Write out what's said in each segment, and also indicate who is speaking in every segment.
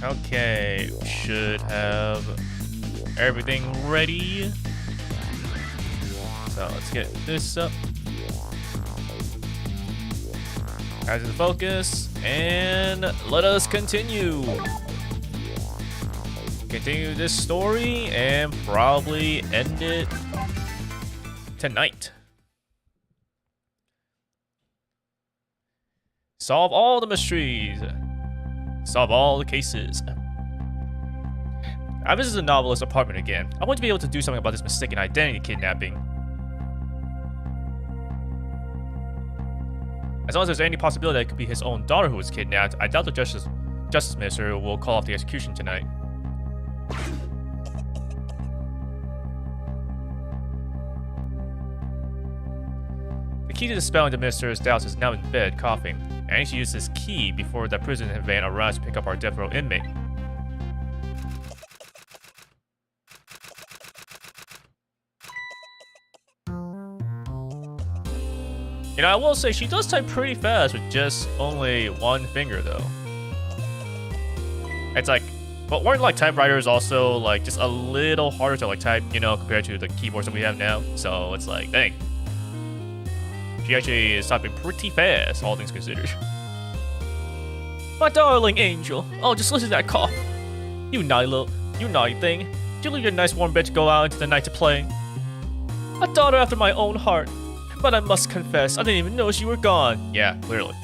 Speaker 1: Okay, should have everything ready. So let's get this up. As the focus, and let us continue. Continue this story and probably end it tonight. Solve all the mysteries. Solve all the cases. I visited the novelist's apartment again. I want to be able to do something about this mistaken identity kidnapping. As long as there's any possibility that it could be his own daughter who was kidnapped, I doubt the Justice Minister will call off the execution tonight. The key to dispelling the Minister's doubts is now in bed, coughing. I need to use this key before the prison van arrives to pick up our death row inmate. You know, I will say she does type pretty fast with just only one finger, though. It's like, but weren't like typewriters also like just a little harder to like type, you know, compared to the keyboards that we have now? So it's like, dang. She actually is typing pretty fast, all things considered. My darling angel. Oh, just listen to that cough. You naughty thing. Did you leave your nice warm bed to go out into the night to play? A daughter after my own heart. But I must confess, I didn't even know you were gone. Yeah, clearly.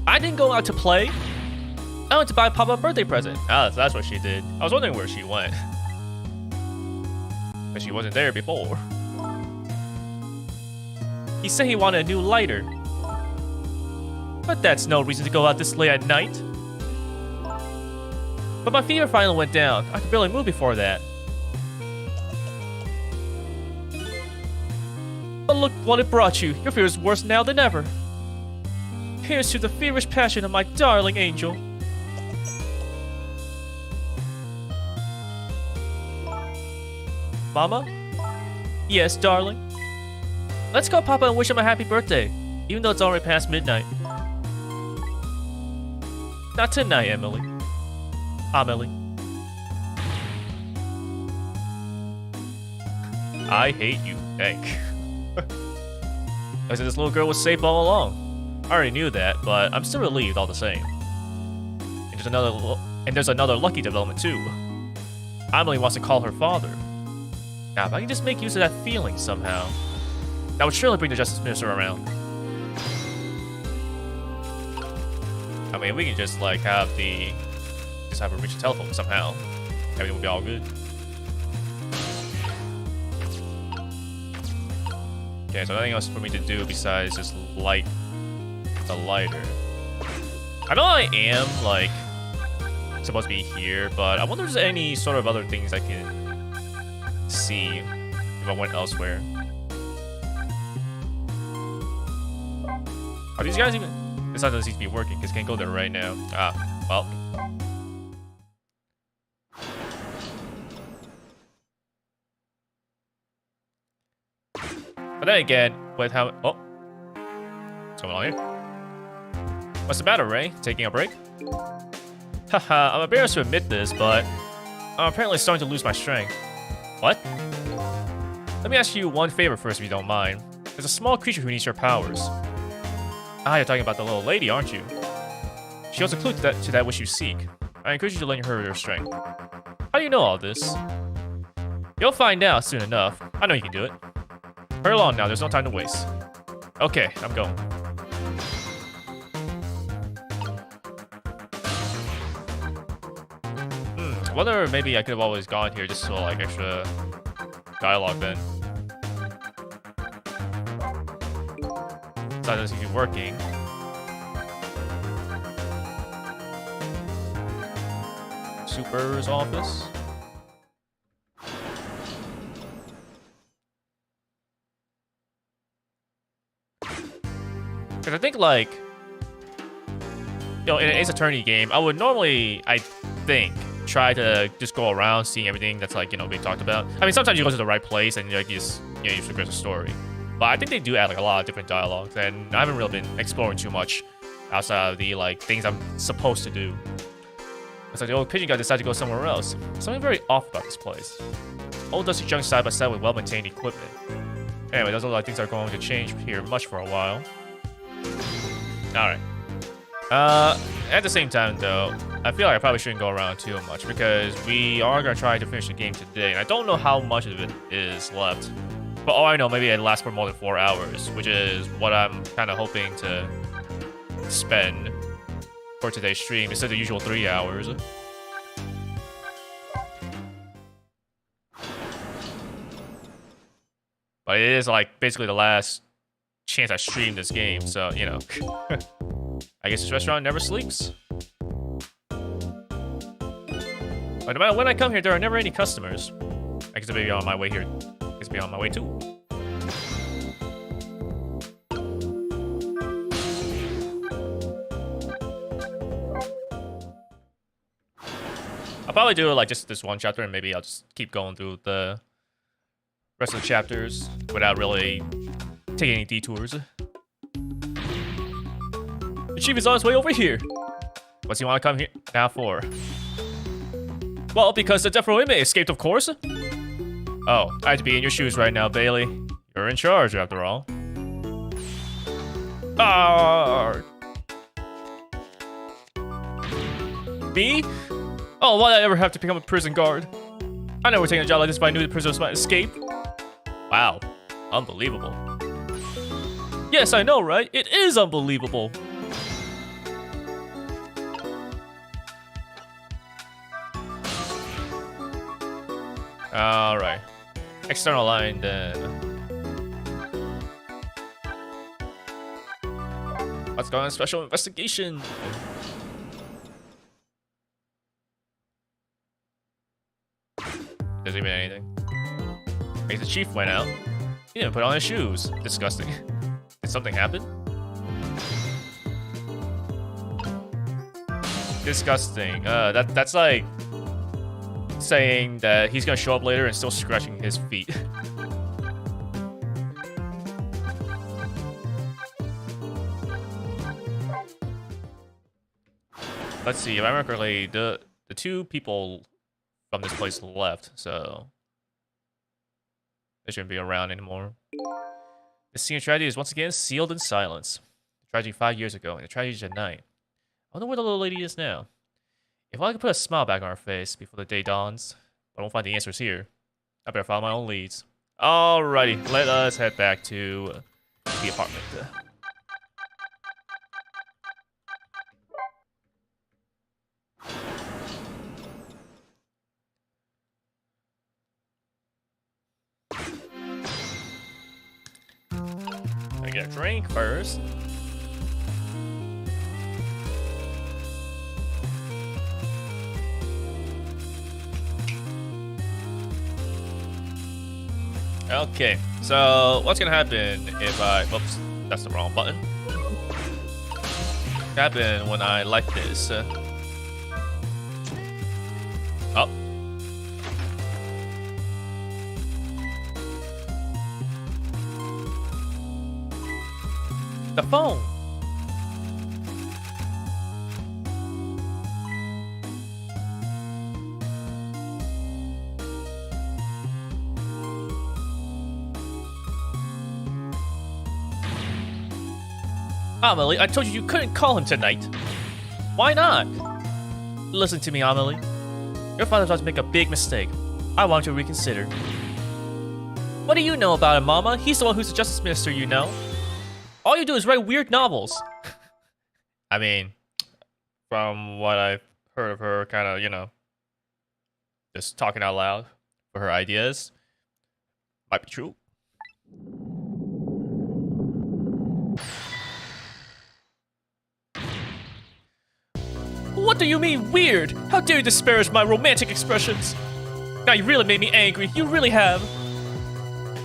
Speaker 1: I didn't go out to play. I went to buy Papa a birthday present. Ah, that's what she did. I was wondering where she went. But she wasn't there before. He said he wanted a new lighter. But that's no reason to go out this late at night. But my fever finally went down. I could barely move before that. But look what it brought you. Your fever is worse now than ever. Here's to the feverish passion of my darling angel. Mama? Yes, darling? Let's call Papa and wish him a happy birthday, even though it's already past midnight. Not tonight, Emily. Amelie. I hate you, Hank. I said this little girl was safe all along. I already knew that, but I'm still relieved all the same. And there's another lucky development too. Amelie wants to call her father. Now, if I can just make use of that feeling somehow, that would surely bring the Justice Minister around. I mean, we can just like have her reach the telephone somehow. Everything will be all good. Okay, so nothing else for me to do besides just light the lighter. I know I am like supposed to be here, but I wonder if there's any sort of other things I can see if I went elsewhere. Are these guys even? This doesn't seem to be working because can't go there right now. Ah, well. But then again, with how... Oh. What's going on here? What's the matter, Ray? Taking a break? Haha, I'm embarrassed to admit this, but I'm apparently starting to lose my strength. What? Let me ask you one favor first, if you don't mind. There's a small creature who needs your powers. Ah, you're talking about the little lady, aren't you? She holds a clue to that which you seek. I encourage you to lend her your strength. How do you know all this? You'll find out soon enough. I know you can do it. Hurry along now, there's no time to waste. Okay, I'm going. I wonder if maybe I could have always gone here just for like extra dialogue then. That doesn't seem to be working. Super's office. Because I think, like, you know, in an Ace Attorney game, I would normally, I think, try to just go around seeing everything that's, like, you know, being talked about. I mean, sometimes you go to the right place and, like, you just progress the story. But I think they do add like a lot of different dialogues, and I haven't really been exploring too much outside of the like things I'm supposed to do. It's like the old pigeon guy decided to go somewhere else. Something very off about this place. Old dusty junk side by side with well-maintained equipment. Anyway, those look like things are going to change here much for a while. Alright. At the same time, though, I feel like I probably shouldn't go around too much because we are going to try to finish the game today, and I don't know how much of it is left. But all I know, maybe it lasts for more than 4 hours, which is what I'm kind of hoping to spend for today's stream instead of the usual 3 hours. But it is like basically the last chance I stream this game, so you know. I guess this restaurant never sleeps. But no matter when I come here, there are never any customers. I guess I'll be on my way here. I guess I'll be on my way too. I'll probably do like just this one chapter, and maybe I'll just keep going through the rest of the chapters without really taking any detours. The chief is on his way over here. What's he want to come here now for? Well, because the death row inmate escaped, of course. Oh, I have to be in your shoes right now, Bailey. You're in charge, after all. Me? Oh, why'd I ever have to become a prison guard? I never taken a job like this if I knew the prisoners might escape. Wow, unbelievable. Yes, I know, right? It is unbelievable. Alright. External line, then. Let's go on special investigation. Doesn't mean anything. I guess the chief went out. He didn't put on his shoes. Disgusting. Did something happen? Disgusting. That's like saying that he's gonna show up later and still scratching his feet. Let's see, if I remember correctly, the two people from this place left, so they shouldn't be around anymore. The scene of tragedy is once again sealed in silence. The tragedy 5 years ago, and the tragedy tonight. I wonder where the little lady is now. If I could put a smile back on her face before the day dawns, but I won't find the answers here. I better follow my own leads. Alrighty, let us head back to the apartment. I get a drink first. Okay, so what's gonna happen if I... Whoops, that's the wrong button. Happen when I like this. Oh. The phone. Amelie, I told you couldn't call him tonight. Why not? Listen to me, Amelie. Your father's about to make a big mistake. I want you to reconsider. What do you know about him, Mama? He's the one who's the justice minister, you know. All you do is write weird novels. I mean, from what I've heard of her, kind of, you know, just talking out loud for her ideas, might be true. What do you mean, weird? How dare you disparage my romantic expressions? Now you really made me angry. You really have.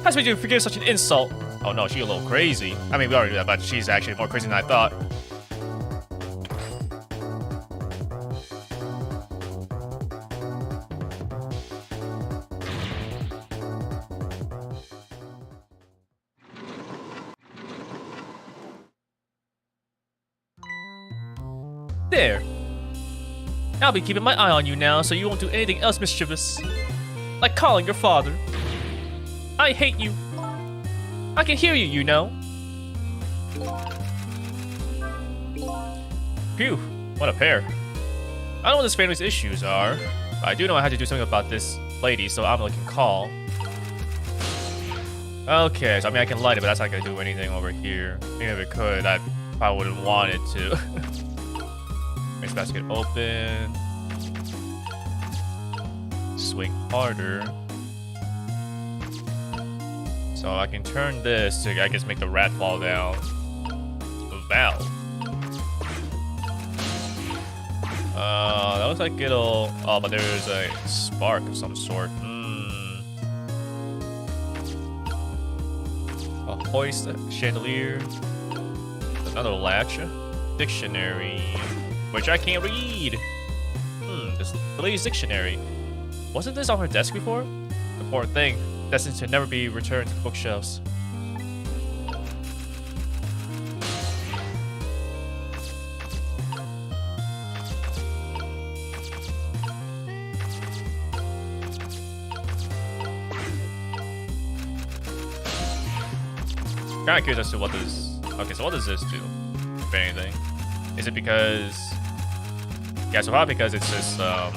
Speaker 1: How's made you forgive such an insult? Oh no, she's a little crazy. I mean, we already knew that, but she's actually more crazy than I thought. There. I'll be keeping my eye on you now so you won't do anything else mischievous. Like calling your father. I hate you. I can hear you, you know. Phew, what a pair. I don't know what this family's issues are, but I do know I had to do something about this lady, so Amelie can call. Okay, so I mean I can light it, but that's not gonna do anything over here. Even if it could, I probably wouldn't want it to. Next basket open. Swing harder. So I can turn this to, I guess, make the rat fall down. A valve. That looks like it'll... Oh, but there's a spark of some sort. A hoist, a chandelier. Another latch. Dictionary. Which I can't read. This lady's dictionary. Wasn't this on her desk before? The poor thing. Destined to never be returned to the bookshelves. Kinda curious as to what this... Okay, so what does this do, if anything? Is it because... Yeah, so probably because it's just, kind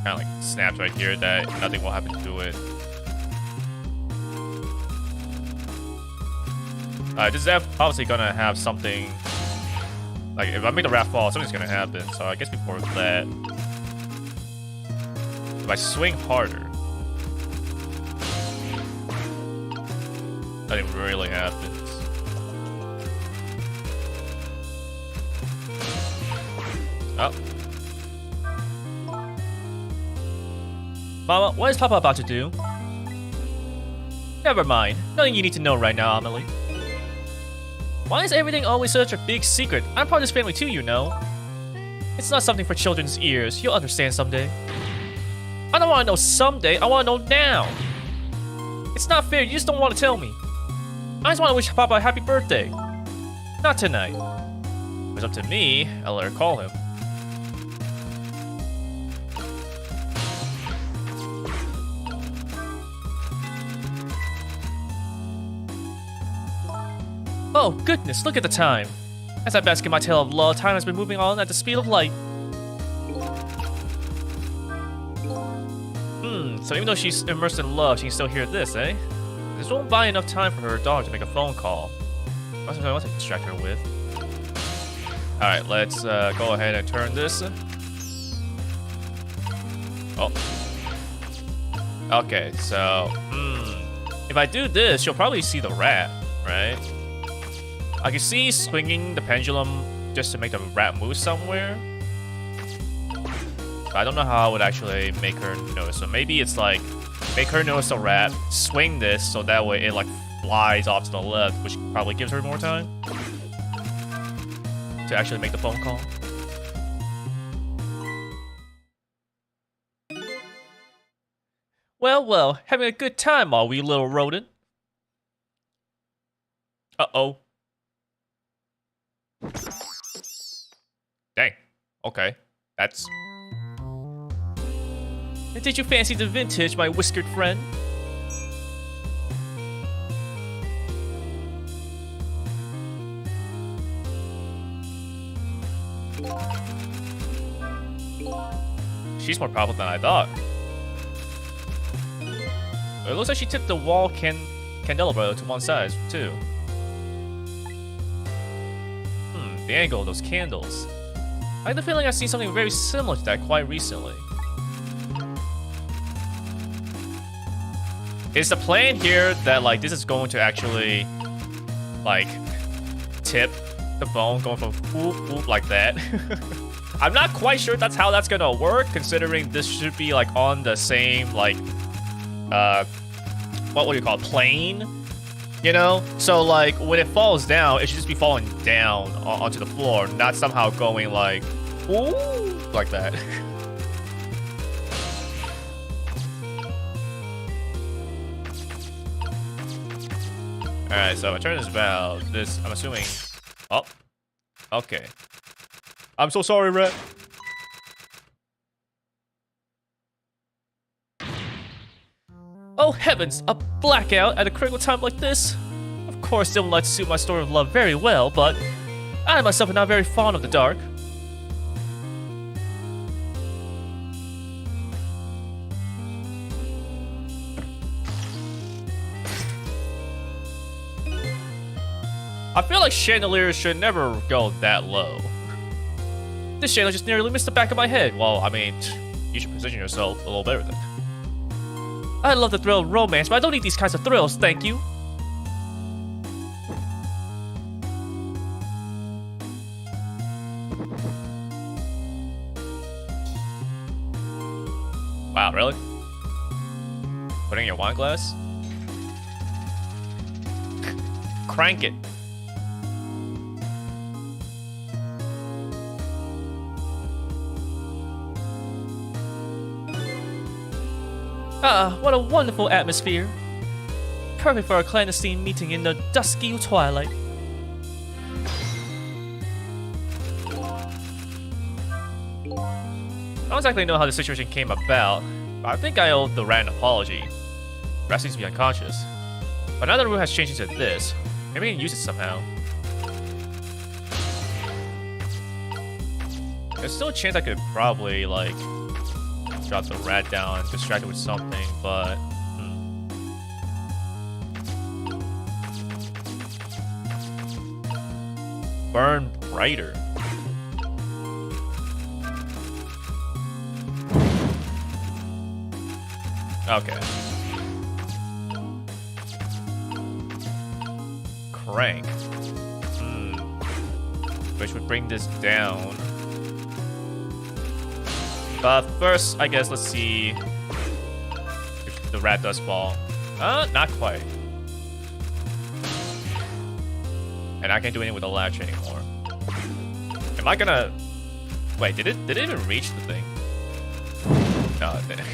Speaker 1: of like snaps right here that nothing will happen to it. This is obviously gonna have something... Like, if I make the raft fall, something's gonna happen. So I guess before that... If I swing harder... Nothing really happens. Oh. Mama, what is Papa about to do? Never mind. Nothing you need to know right now, Amelie. Why is everything always such a big secret? I'm part of this family too, you know. It's not something for children's ears. You'll understand someday. I don't want to know someday. I want to know now. It's not fair. You just don't want to tell me. I just want to wish Papa a happy birthday. Not tonight. If it's up to me, I'll let her call him. Oh, goodness, look at the time. As I bask in my tale of love, time has been moving on at the speed of light. So even though she's immersed in love, she can still hear this, eh? This won't buy enough time for her dog to make a phone call. What's I want to distract her with? Alright, let's go ahead and turn this. Oh. Okay, so... If I do this, she'll probably see the rat, right? I can see swinging the pendulum just to make the rat move somewhere. But I don't know how I would actually make her notice. So maybe it's like, make her notice the rat, swing this so that way it like flies off to the left, which probably gives her more time to actually make the phone call. Well, well, having a good time, are we, little rodent? Uh-oh. Dang. Okay. That's... Did you fancy the vintage, my whiskered friend? She's more powerful than I thought. It looks like she tipped the wall candelabra to one side, too. The angle of those candles. I have the feeling I've seen something very similar to that quite recently. Is the plan here that, like, this is going to actually, like, tip the phone going from whoop, whoop, like that? I'm not quite sure that's how that's gonna work, considering this should be, like, on the same, like, what would you call it, plane? You know? So, like, when it falls down, it should just be falling down onto the floor, not somehow going, like, ooh, like that. Alright, so if I turn this valve, this, I'm assuming... Oh. Okay. I'm so sorry, Red. Oh heavens, a blackout at a critical time like this? Of course, they would like to suit my story of love very well, but I myself am not very fond of the dark. I feel like chandeliers should never go that low. This chandelier just nearly missed the back of my head. Well, I mean, you should position yourself a little better than. I love the thrill of romance, but I don't need these kinds of thrills, thank you. Wow, really? Putting in your wine glass? Crank it. Ah, what a wonderful atmosphere. Perfect for a clandestine meeting in the dusky twilight. I don't exactly know how the situation came about, but I think I owe the rat an apology. Rat seems to be unconscious. But now the room has changed into this. Maybe we can use it somehow. There's still a chance I could probably, like, drop the rat down, distract it with something, but... Burn brighter. Okay. Crank. Which would bring this down. But first, I guess, let's see if the rat does fall. Not quite. And I can't do anything with the latch anymore. Am I gonna... Wait, did it even reach the thing? No, it didn't.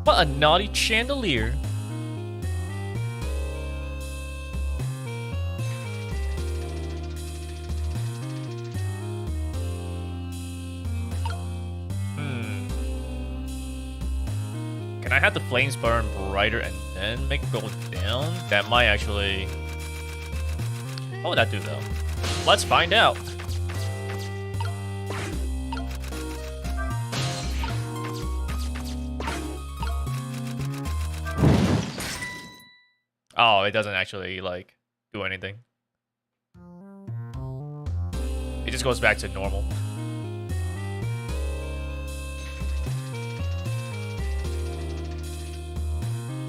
Speaker 1: What a naughty chandelier. Can I have the flames burn brighter and then make it go down? That might actually... What would that do though? Let's find out. Oh, it doesn't actually, like, do anything. It just goes back to normal.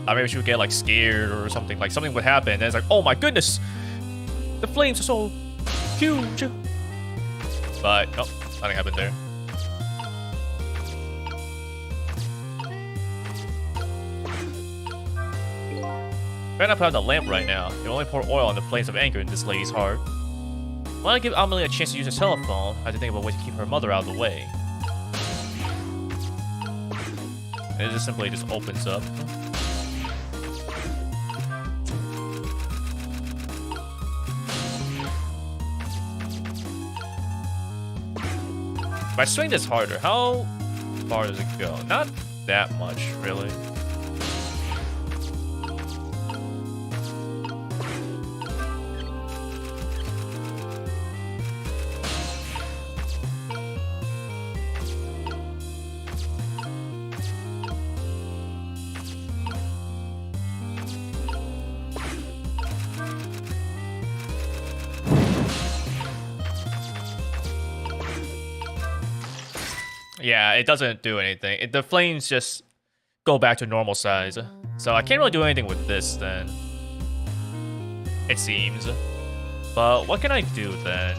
Speaker 1: Maybe she would get, like, scared or something. Like, something would happen, and it's like, oh my goodness! The flames are so huge! But, nope, nothing happened there. Better not put out the lamp right now. You only pour oil on the flames of anger in this lady's heart. Why not give Amelie a chance to use her telephone? I have to think of a way to keep her mother out of the way. And it just simply just opens up. If I swing this harder, how far does it go? Not that much, really. Yeah, it doesn't do anything. The flames just go back to normal size. So I can't really do anything with this then. It seems. But what can I do then?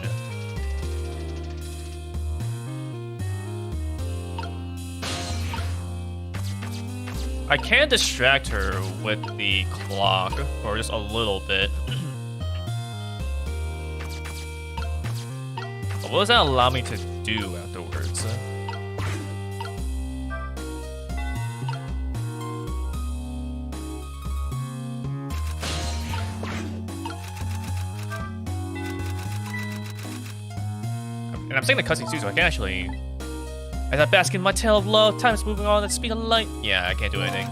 Speaker 1: I can distract her with the clock for just a little bit. But what does that allow me to do afterwards. And I'm saying the cutscenes too, so I can actually... As I bask in my tale of love, time is moving on at the speed of light. Yeah, I can't do anything.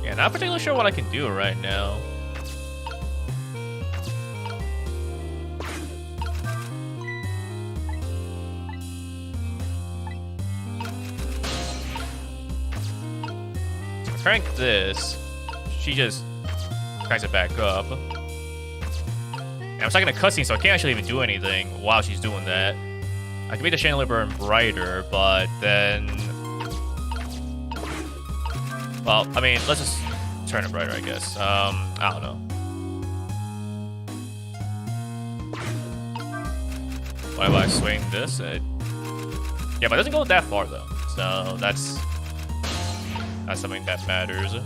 Speaker 1: Yeah, not particularly sure what I can do right now. Crank this, she just cranks it back up. And I'm stuck in a cutscene, so I can't actually even do anything while she's doing that. I can make the chandelier burn brighter, but then... Well, I mean, let's just turn it brighter, I guess. I don't know. What if I swing this? Yeah, but it doesn't go that far, though. So that's something that matters. And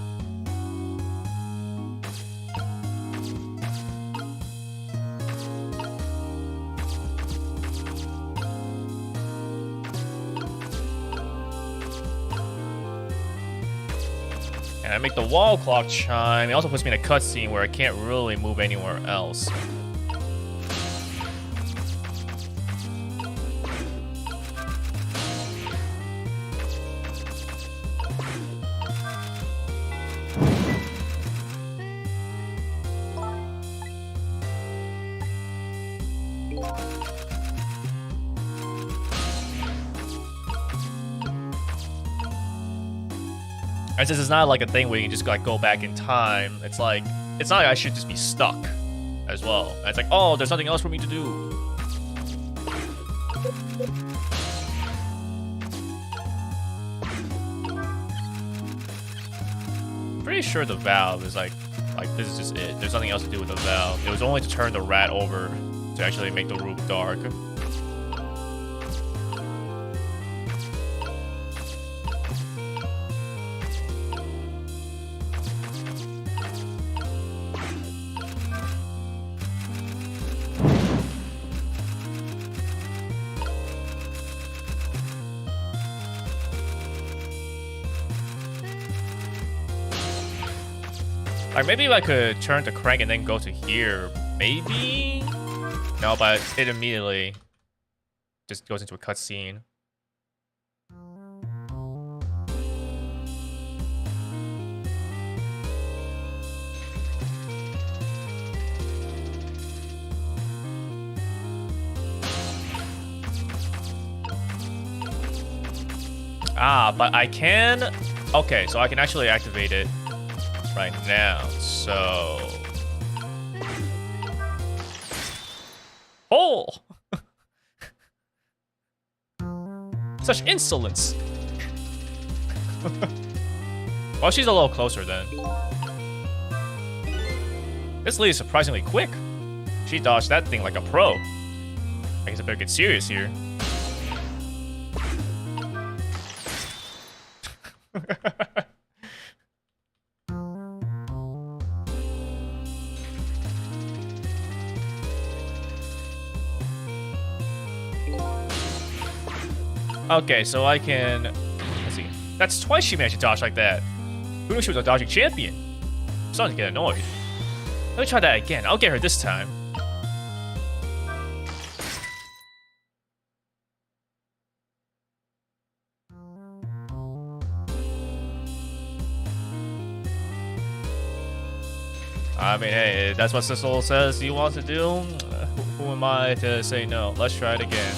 Speaker 1: I make the wall clock chime. It also puts me in a cutscene where I can't really move anywhere else. And since it's not like a thing where you can just like go back in time, it's not like I should just be stuck as well. And it's like, oh, there's nothing else for me to do. Pretty sure the valve is like this is just it. There's nothing else to do with the valve. It was only to turn the rat over to actually make the room dark. Like, maybe if I could turn the crank and then go to here, maybe? No, but it immediately just goes into a cutscene. Ah, but I can... Okay, so I can actually activate it right now, so... Oh! Such insolence! Well, she's a little closer then. This lady's surprisingly quick. She dodged that thing like a pro. I guess I better get serious here. Okay, so I can... Let's see. That's twice she managed to dodge like that. Who knew she was a dodging champion? I'm starting to get annoyed. Let me try that again. I'll get her this time. I mean, hey, that's what Sissel says you want to do. Who am I to say no? Let's try it again.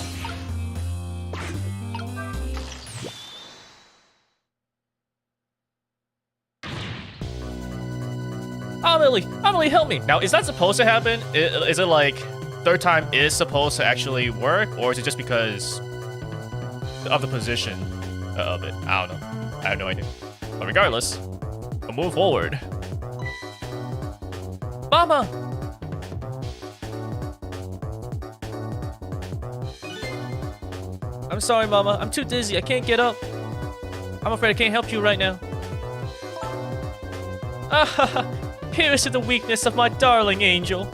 Speaker 1: Amelie, help me! Now, is that supposed to happen? Is it like third time is supposed to actually work, or is it just because of the position of it? I don't know. I have no idea. But regardless, we'll move forward. Mama! I'm sorry, Mama. I'm too dizzy. I can't get up. I'm afraid I can't help you right now. Ah, here is to the weakness of my darling angel.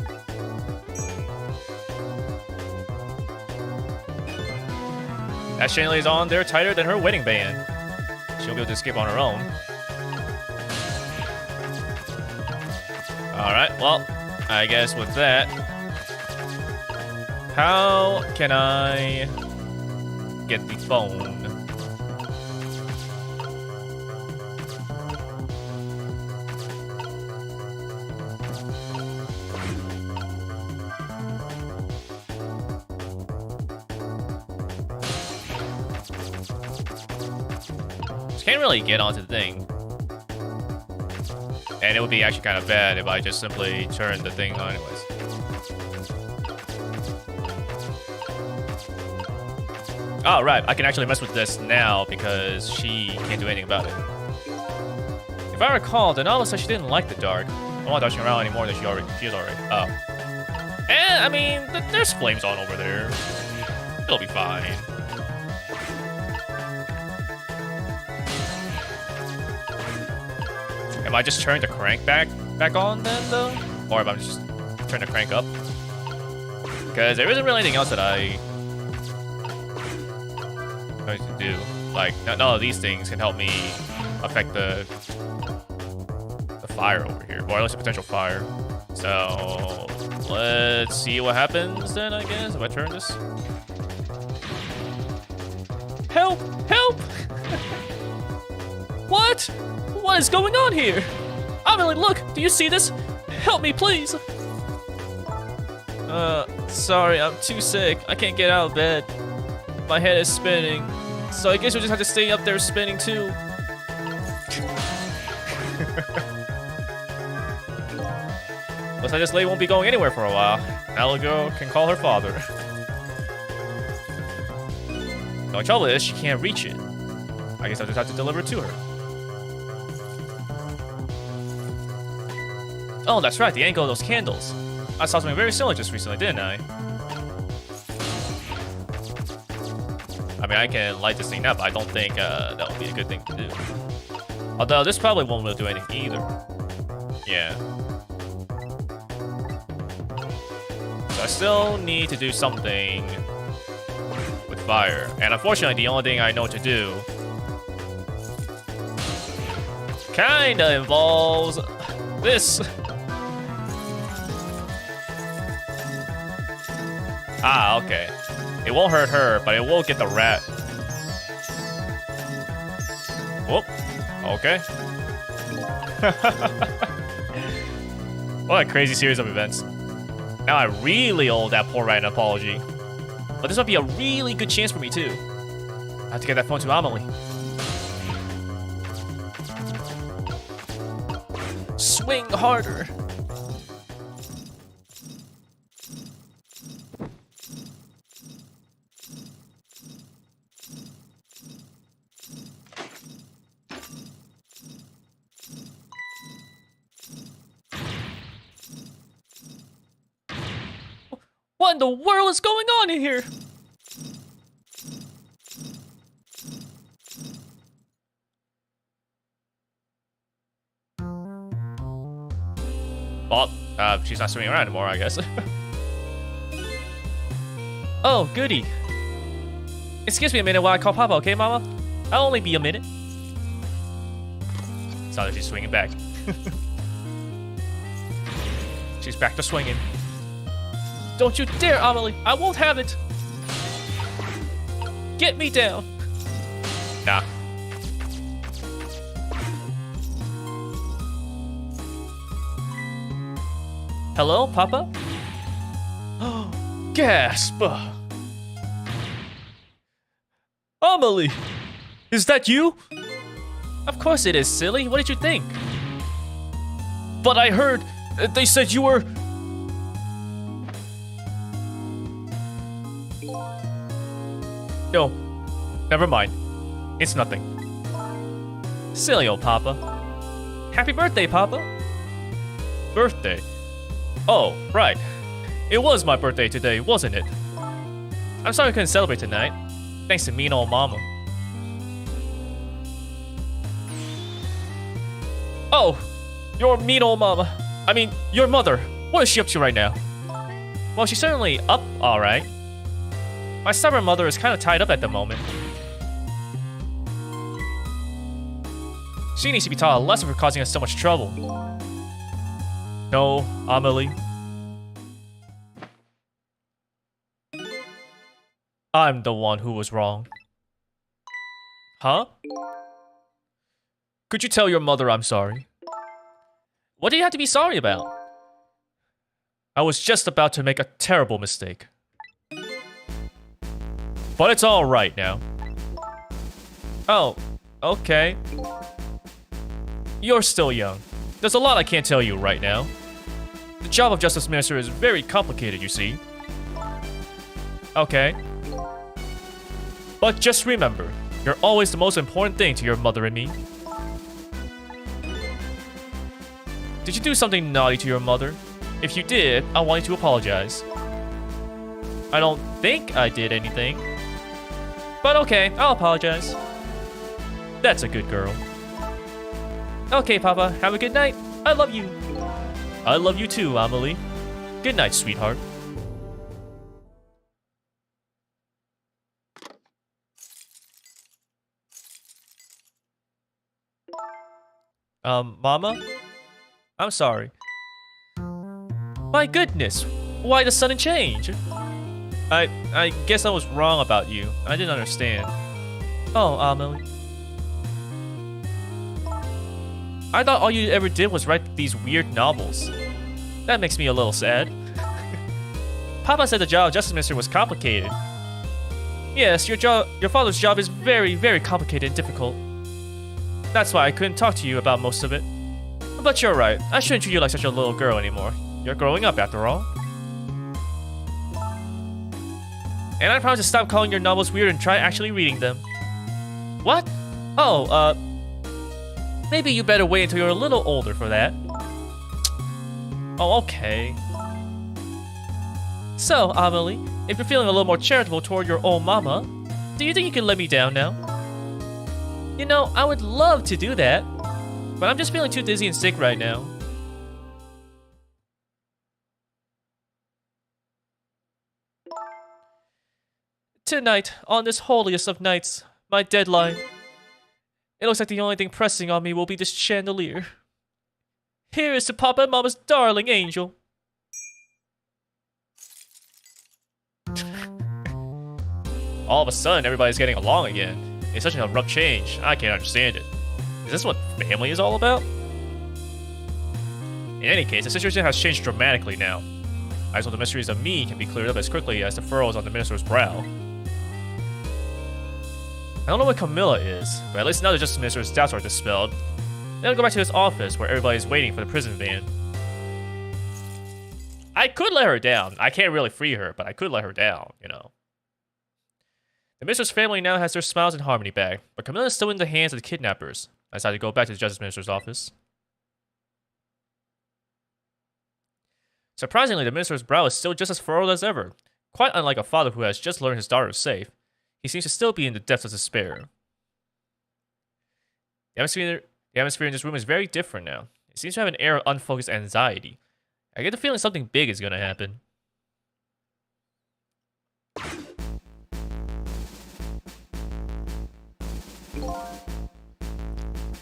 Speaker 1: As chain lays on there tighter than her wedding band. She'll be able to escape on her own. Alright, well, I guess with that, how can I get the phone? Can't really get onto the thing. And it would be actually kind of bad if I just simply turned the thing on anyways. Oh, right. I can actually mess with this now because she can't do anything about it. If I recall, Denala said she didn't like the dark. I'm not dodging around anymore than she is already. Oh. And, I mean, there's flames on over there. It'll be fine. Am I just turning the crank back on then, though? Or am I just turning the crank up? Because there isn't really anything else that I need to do. Like, none of these things can help me affect the fire over here. Or at least a potential fire. So, let's see what happens then, I guess, if I turn this. Help! Help! What? What is going on here? Amelie, look! Do you see this? Help me, please! Sorry, I'm too sick. I can't get out of bed. My head is spinning. So I guess you'll just have to stay up there spinning too. Looks like this lady won't be going anywhere for a while. Now the girl can call her father. The only trouble is she can't reach it. I guess I'll just have to deliver it to her. Oh, that's right, the angle of those candles. I saw something very similar just recently, didn't I? I mean, I can light this thing up, but I don't think that would be a good thing to do. Although, this probably won't really do anything either. Yeah. So I still need to do something with fire. And unfortunately, the only thing I know what to do kinda involves this. Ah, okay. It won't hurt her, but it will get the rat. Whoop. Okay. What a crazy series of events. Now I really owe that poor rat an apology. But this might be a really good chance for me, too. I have to get that phone to Amelie. Swing harder. What in the world is going on in here? Well, she's not swimming around anymore, I guess. Oh, goody. Excuse me a minute while I call Papa, okay, Mama? I'll only be a minute. It's not that she's swinging back. She's back to swinging. Don't you dare, Amelie! I won't have it! Get me down! Nah. Hello, Papa? Oh, gasp! Amelie! Is that you? Of course it is, silly. What did you think? But I heard they said you were... No, never mind. It's nothing. Silly old Papa. Happy birthday, Papa. Birthday? Oh, right. It was my birthday today, wasn't it? I'm sorry I couldn't celebrate tonight. Thanks to mean old mama. Oh, your mean old mama. I mean, your mother. What is she up to right now? Well, she's certainly up alright. My stubborn mother is kind of tied up at the moment. She needs to be taught a lesson for causing us so much trouble. No, Amelie. I'm the one who was wrong. Huh? Could you tell your mother I'm sorry? What do you have to be sorry about? I was just about to make a terrible mistake. But it's alright now. Oh, okay. You're still young. There's a lot I can't tell you right now. The job of Justice Minister is very complicated, you see. Okay. But just remember, you're always the most important thing to your mother and me. Did you do something naughty to your mother? If you did, I want you to apologize. I don't think I did anything. But okay, I'll apologize. That's a good girl. Okay, Papa, have a good night. I love you. I love you too, Amelie. Good night, sweetheart. Mama? I'm sorry. My goodness, why the sudden change? I guess I was wrong about you. I didn't understand. Oh, Amelie. I thought all you ever did was write these weird novels. That makes me a little sad. Papa said the job of Justice Minister was complicated. Yes, your father's job is very, very complicated and difficult. That's why I couldn't talk to you about most of it. But you're right, I shouldn't treat you like such a little girl anymore. You're growing up after all. And I promise to stop calling your novels weird and try actually reading them. What? Oh, maybe you better wait until you're a little older for that. Oh, okay. So, Amelie, if you're feeling a little more charitable toward your old mama, do you think you can let me down now? You know, I would love to do that, but I'm just feeling too dizzy and sick right now. Tonight, on this holiest of nights, my deadline. It looks like the only thing pressing on me will be this chandelier. Here is to Papa and Mama's darling angel. All of a sudden, everybody's getting along again. It's such an abrupt change. I can't understand it. Is this what family is all about? In any case, the situation has changed dramatically now. I just hope the mysteries of me can be cleared up as quickly as the furrows on the minister's brow. I don't know what Camilla is, but at least now the Justice Minister's doubts are dispelled. Then I'll go back to his office where everybody's waiting for the prison van. I could let her down. I can't really free her, but I could let her down, you know. The Minister's family now has their smiles and harmony back, but Camilla is still in the hands of the kidnappers. I decided to go back to the Justice Minister's office. Surprisingly, the Minister's brow is still just as furrowed as ever. Quite unlike a father who has just learned his daughter is safe, he seems to still be in the depths of despair. The atmosphere in this room is very different now. It seems to have an air of unfocused anxiety. I get the feeling something big is gonna happen.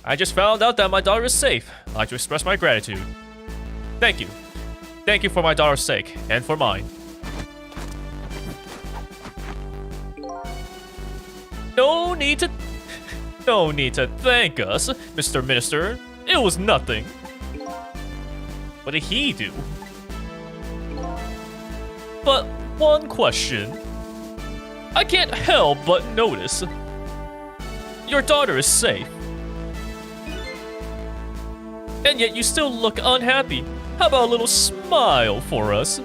Speaker 1: I just found out that my daughter is safe. I'd like to express my gratitude. Thank you. Thank you for my daughter's sake, and for mine. No need to thank us, Mr. Minister. It was nothing. What did he do? But one question. I can't help but notice. Your daughter is safe. And yet you still look unhappy. How about a little smile for us?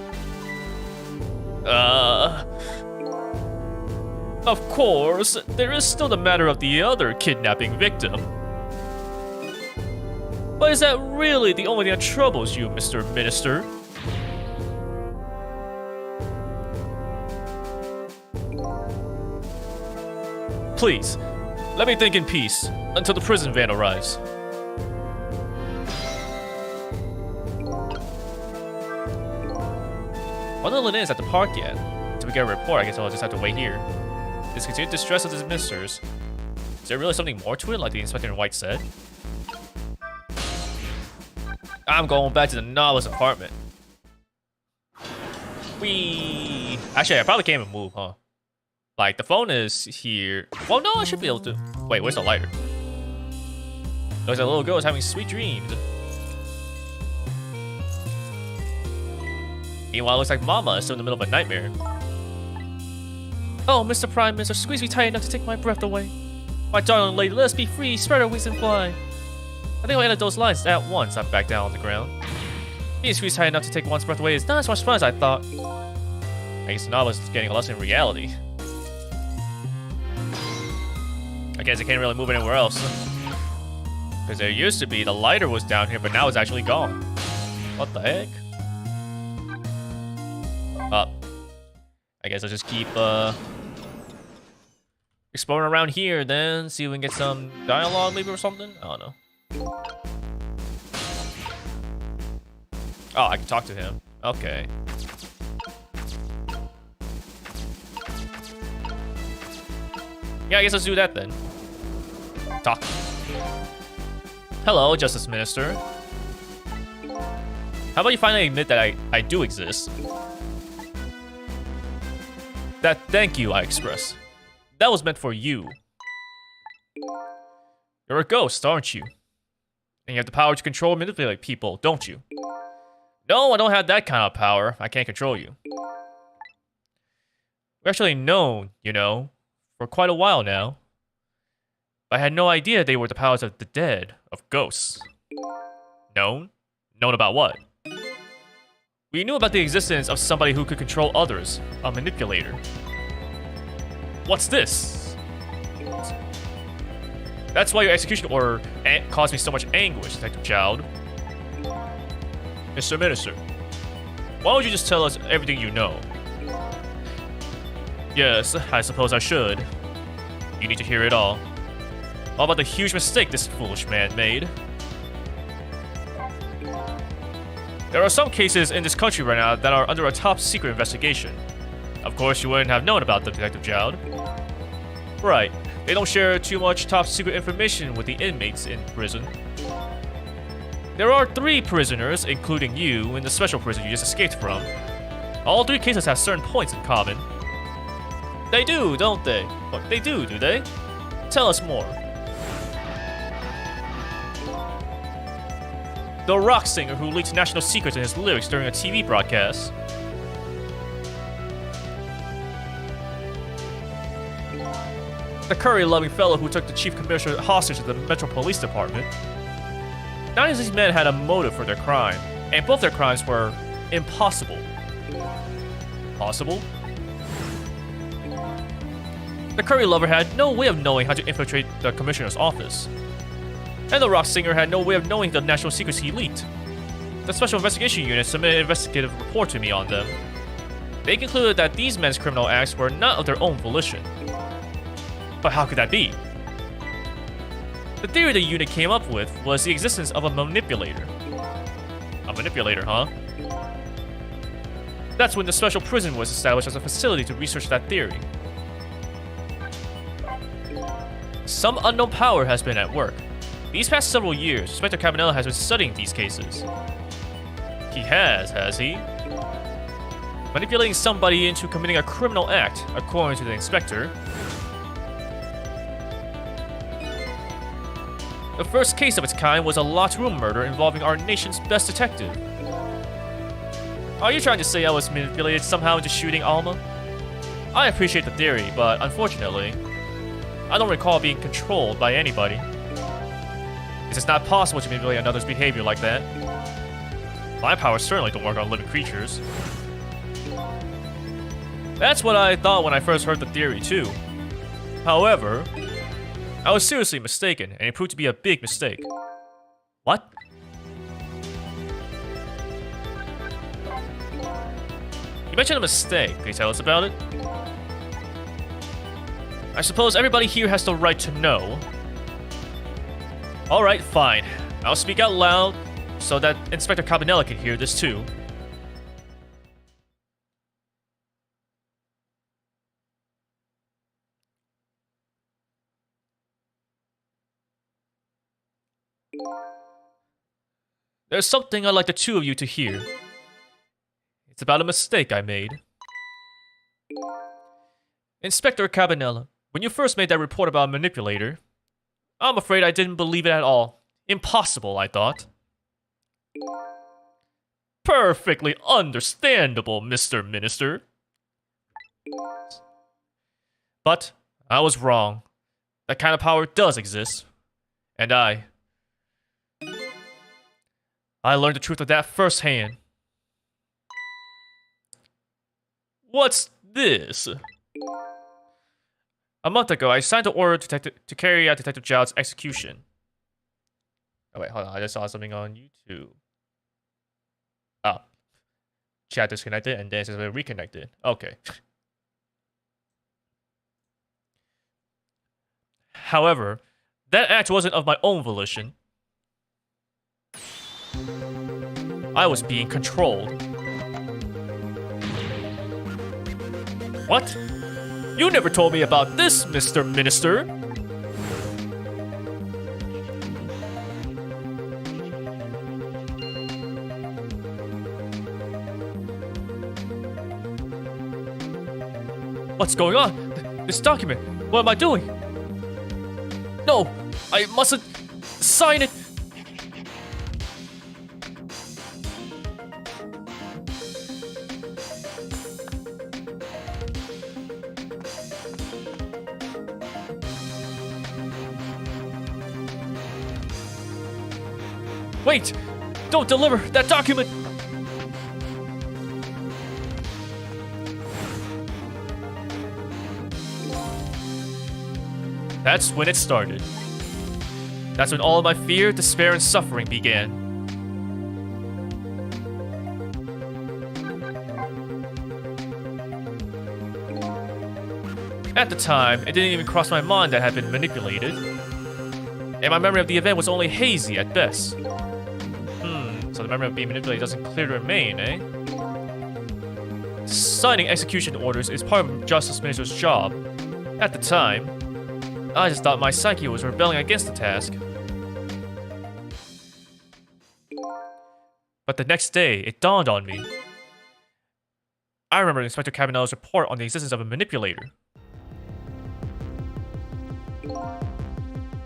Speaker 1: Of course, there is still the matter of the other kidnapping victim. But is that really the only thing that troubles you, Mr. Minister? Please, let me think in peace until the prison van arrives. Well, no one is at the park yet. Until we get a report, I guess I'll just have to wait here. This continued distress of the ministers. Is there really something more to it, like the Inspector in White said? I'm going back to the novelist's apartment. Whee! Actually, I probably can't even move, huh? Like, the phone is here. Well, no, I should be able to. Wait, where's the lighter? Looks like a little girl is having sweet dreams. Meanwhile, it looks like Mama is still in the middle of a nightmare. Oh, Mr. Prime Minister, squeeze me tight enough to take my breath away. My darling lady, let us be free, spread our wings and fly. I think I'll edit those lines at once. I'm back down on the ground. Being squeezed tight enough to take one's breath away is not as much fun as I thought. I guess the novelist is getting a lesson in reality. I guess I can't really move anywhere else. Because there used to be, the lighter was down here, but now it's actually gone. What the heck? I guess I'll just keep, exploring around here, then see if we can get some dialogue maybe or something? I don't know. Oh, I can talk to him. Okay. Yeah, I guess let's do that then. Talk. Hello, Justice Minister. How about you finally admit that I do exist? That thank you I express. That was meant for you. You're a ghost, aren't you? And you have the power to control and manipulate people, don't you? No, I don't have that kind of power. I can't control you. We're actually known, you know, for quite a while now. I had no idea they were the powers of the dead, of ghosts. Known? Known about what? We knew about the existence of somebody who could control others, a manipulator. What's this? That's why your execution order caused me so much anguish, Detective Child. Mr. Minister, why don't you just tell us everything you know? Yes, I suppose I should. You need to hear it all. All about the huge mistake this foolish man made. There are some cases in this country right now that are under a top-secret investigation. Of course, you wouldn't have known about them, Detective Child. Right. They don't share too much top-secret information with the inmates in prison. There are 3 prisoners, including you, in the special prison you just escaped from. All 3 cases have certain points in common. They do, don't they? What, they do they? Tell us more. The rock singer who leaked national secrets in his lyrics during a TV broadcast. The curry-loving fellow who took the chief commissioner hostage at the Metro Police Department. None of these men had a motive for their crime, and both their crimes were impossible. Possible? The curry lover had no way of knowing how to infiltrate the commissioner's office. And the rock singer had no way of knowing the national secrets he leaked. The Special Investigation Unit submitted an investigative report to me on them. They concluded that these men's criminal acts were not of their own volition. But how could that be? The theory the unit came up with was the existence of a manipulator. A manipulator, huh? That's when the special prison was established as a facility to research that theory. Some unknown power has been at work. These past several years, Inspector Cabanella has been studying these cases. He has he? Manipulating somebody into committing a criminal act, according to the inspector. The first case of its kind was a locked room murder involving our nation's best detective. Are you trying to say I was manipulated somehow into shooting Alma? I appreciate the theory, but unfortunately, I don't recall being controlled by anybody. It's not possible to manipulate another's behavior like that. My powers certainly don't work on living creatures. That's what I thought when I first heard the theory, too. However, I was seriously mistaken, and it proved to be a big mistake. What? You mentioned a mistake. Can you tell us about it? I suppose everybody here has the right to know. Alright, fine. I'll speak out loud so that Inspector Cabanela can hear this too. There's something I'd like the two of you to hear. It's about a mistake I made. Inspector Cabanela, when you first made that report about a manipulator, I'm afraid I didn't believe it at all. Impossible, I thought. Perfectly understandable, Mr. Minister. But I was wrong. That kind of power does exist. And I learned the truth of that firsthand. What's this? A month ago, I signed the order to carry out Detective Zhao's execution. Oh wait, hold on. I just saw something on YouTube. Oh. Chat disconnected and then it says reconnected. Okay. However, that act wasn't of my own volition. I was being controlled. What? You never told me about this, Mr. Minister. What's going on? This document. What am I doing? No, I mustn't sign it. Wait! Don't deliver that document! That's when it started. That's when all of my fear, despair, and suffering began. At the time, it didn't even cross my mind that I had been manipulated. And my memory of the event was only hazy at best. So the memory of being manipulated doesn't clearly remain, eh? Signing execution orders is part of Justice Minister's job. At the time, I just thought my psyche was rebelling against the task. But the next day, it dawned on me. I remember Inspector Cabanela's report on the existence of a manipulator.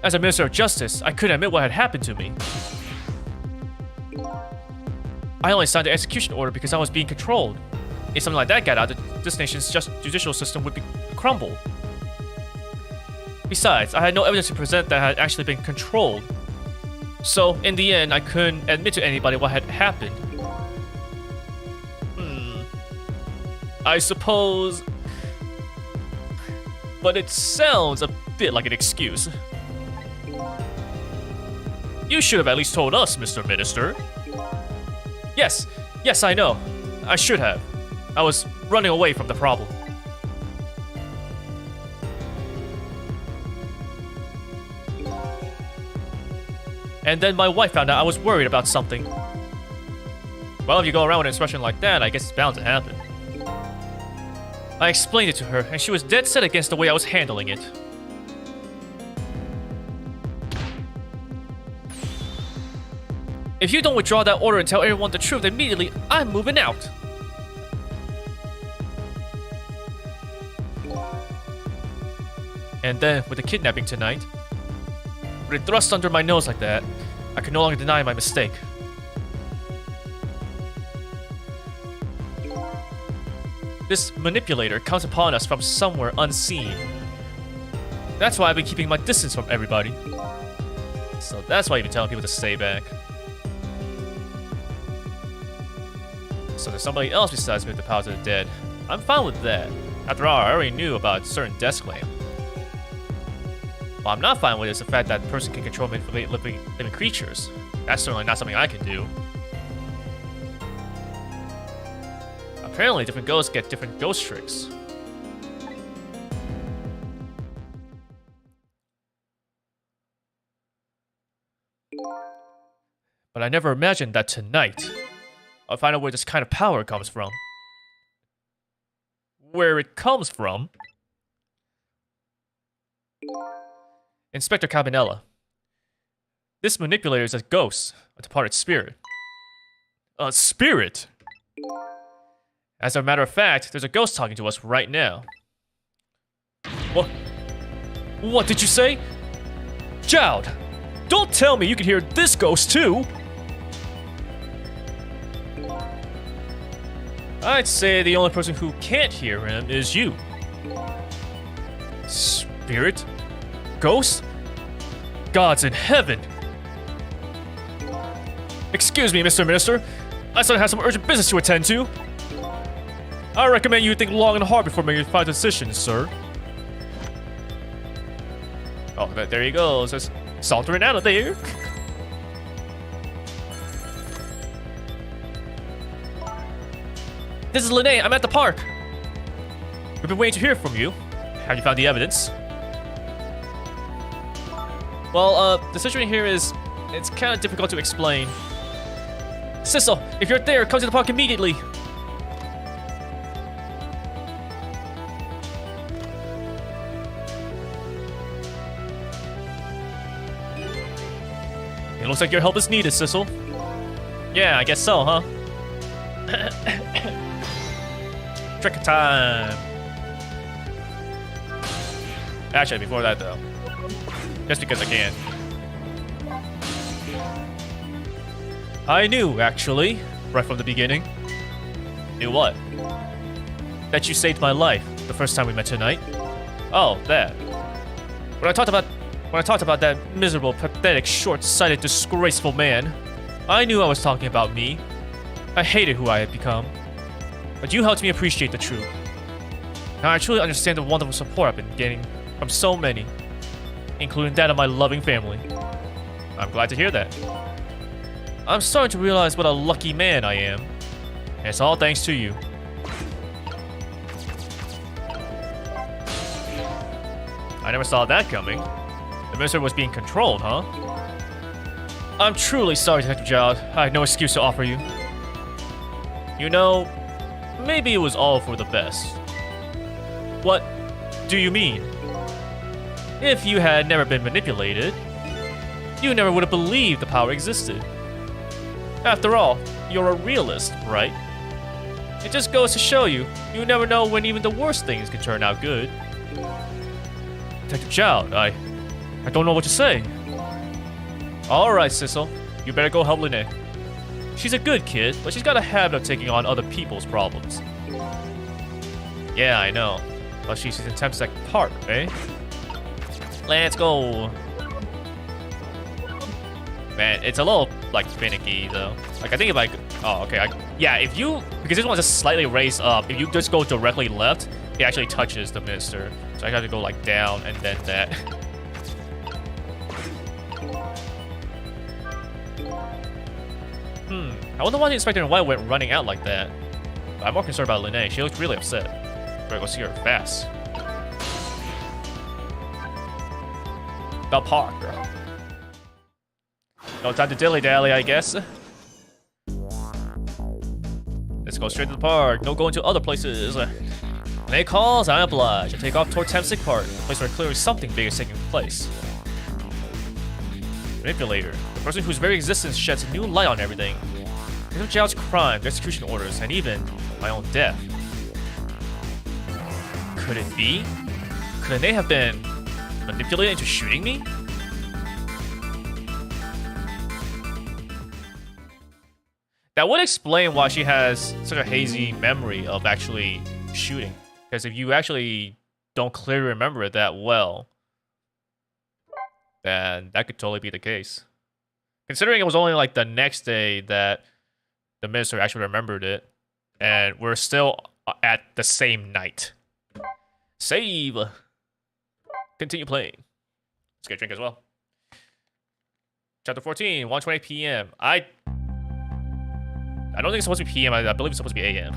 Speaker 1: As a Minister of Justice, I couldn't admit what had happened to me. I only signed the execution order because I was being controlled. If something like that got out, this nation's judicial system would crumble. Besides, I had no evidence to present that I had actually been controlled. So, in the end, I couldn't admit to anybody what had happened. I suppose... But it sounds a bit like an excuse. You should have at least told us, Mr. Minister. Yes, I know. I should have. I was running away from the problem. And then my wife found out I was worried about something. Well, if you go around with an expression like that, I guess it's bound to happen. I explained it to her, and she was dead set against the way I was handling it. If you don't withdraw that order and tell everyone the truth immediately, I'm moving out. And then, with the kidnapping tonight, with it thrust under my nose like that, I could no longer deny my mistake. This manipulator comes upon us from somewhere unseen. That's why I've been keeping my distance from everybody. So that's why you've been telling people to stay back. So there's somebody else besides me with the powers of the dead. I'm fine with that. After all, I already knew about certain death claim. What I'm not fine with is the fact that a person can control living creatures. That's certainly not something I can do. Apparently, different ghosts get different ghost tricks. But I never imagined that tonight I'll find out where this kind of power comes from. Where it comes from? Inspector Cabanella. This manipulator is a ghost, a departed spirit. A spirit? As a matter of fact, there's a ghost talking to us right now. What? What did you say? Jowd! Don't tell me you can hear this ghost too! I'd say the only person who can't hear him is you. Spirit? Ghost? Gods in heaven! Excuse me, Mr. Minister. I suddenly have some urgent business to attend to. I recommend you think long and hard before making a final decision, sir. Oh, there he goes. Just sauntering out of there. This is Lene. I'm at the park. We've been waiting to hear from you. Have you found the evidence? Well, the situation here is... it's kind of difficult to explain. Sissel, if you're there, come to the park immediately. It looks like your help is needed, Sissel. Yeah, I guess so, huh? Trick time. Actually, before that, though. Just because I can. I knew, actually, right from the beginning. Knew what? That you saved my life the first time we met tonight. Oh, that. When I talked about that miserable, pathetic, short-sighted, disgraceful man, I knew I was talking about me. I hated who I had become. But you helped me appreciate the truth. Now I truly understand the wonderful support I've been getting from so many, including that of my loving family. I'm glad to hear that. I'm starting to realize what a lucky man I am. And it's all thanks to you. I never saw that coming. The minister was being controlled, huh? I'm truly sorry, Detective Jowd. I had no excuse to offer you. You know, maybe it was all for the best. What do you mean? If you had never been manipulated, you never would have believed the power existed. After all, you're a realist, right? It just goes to show you, you never know when even the worst things can turn out good. Detective Jowd, I don't know what to say. Alright, Sissel. You better go help Lene. She's a good kid, but she's got a habit of taking on other people's problems. Yeah, I know. But she's in Temsec Park, eh? Let's go. Man, it's a little, like, finicky, though. Like, I think if I... oh, okay. Yeah, if you... because this one's just slightly raised up. If you just go directly left, it actually touches the minister. So I got to go, like, down and then that. I wonder why the Inspector in White went running out like that. But I'm more concerned about Lene. She looks really upset. Better go see her fast. The park, girl. No time to dilly-dally, I guess. Let's go straight to the park. No going to other places. Lene calls, I oblige. I take off toward Temsec Park, a place where clearly something big is taking place. Manipulator. The person whose very existence sheds new light on everything. Detective Jowd's crimes, execution orders, and even my own death. Could it be? Could Lene have been manipulated into shooting me? That would explain why she has such a hazy memory of actually shooting. Because if you actually don't clearly remember it that well, then that could totally be the case. Considering it was only like the next day that the minister actually remembered it, and we're still at the same night. Save! Continue playing. Let's get a drink as well. Chapter 14, 1:20 p.m. I don't think it's supposed to be p.m. I believe it's supposed to be a.m.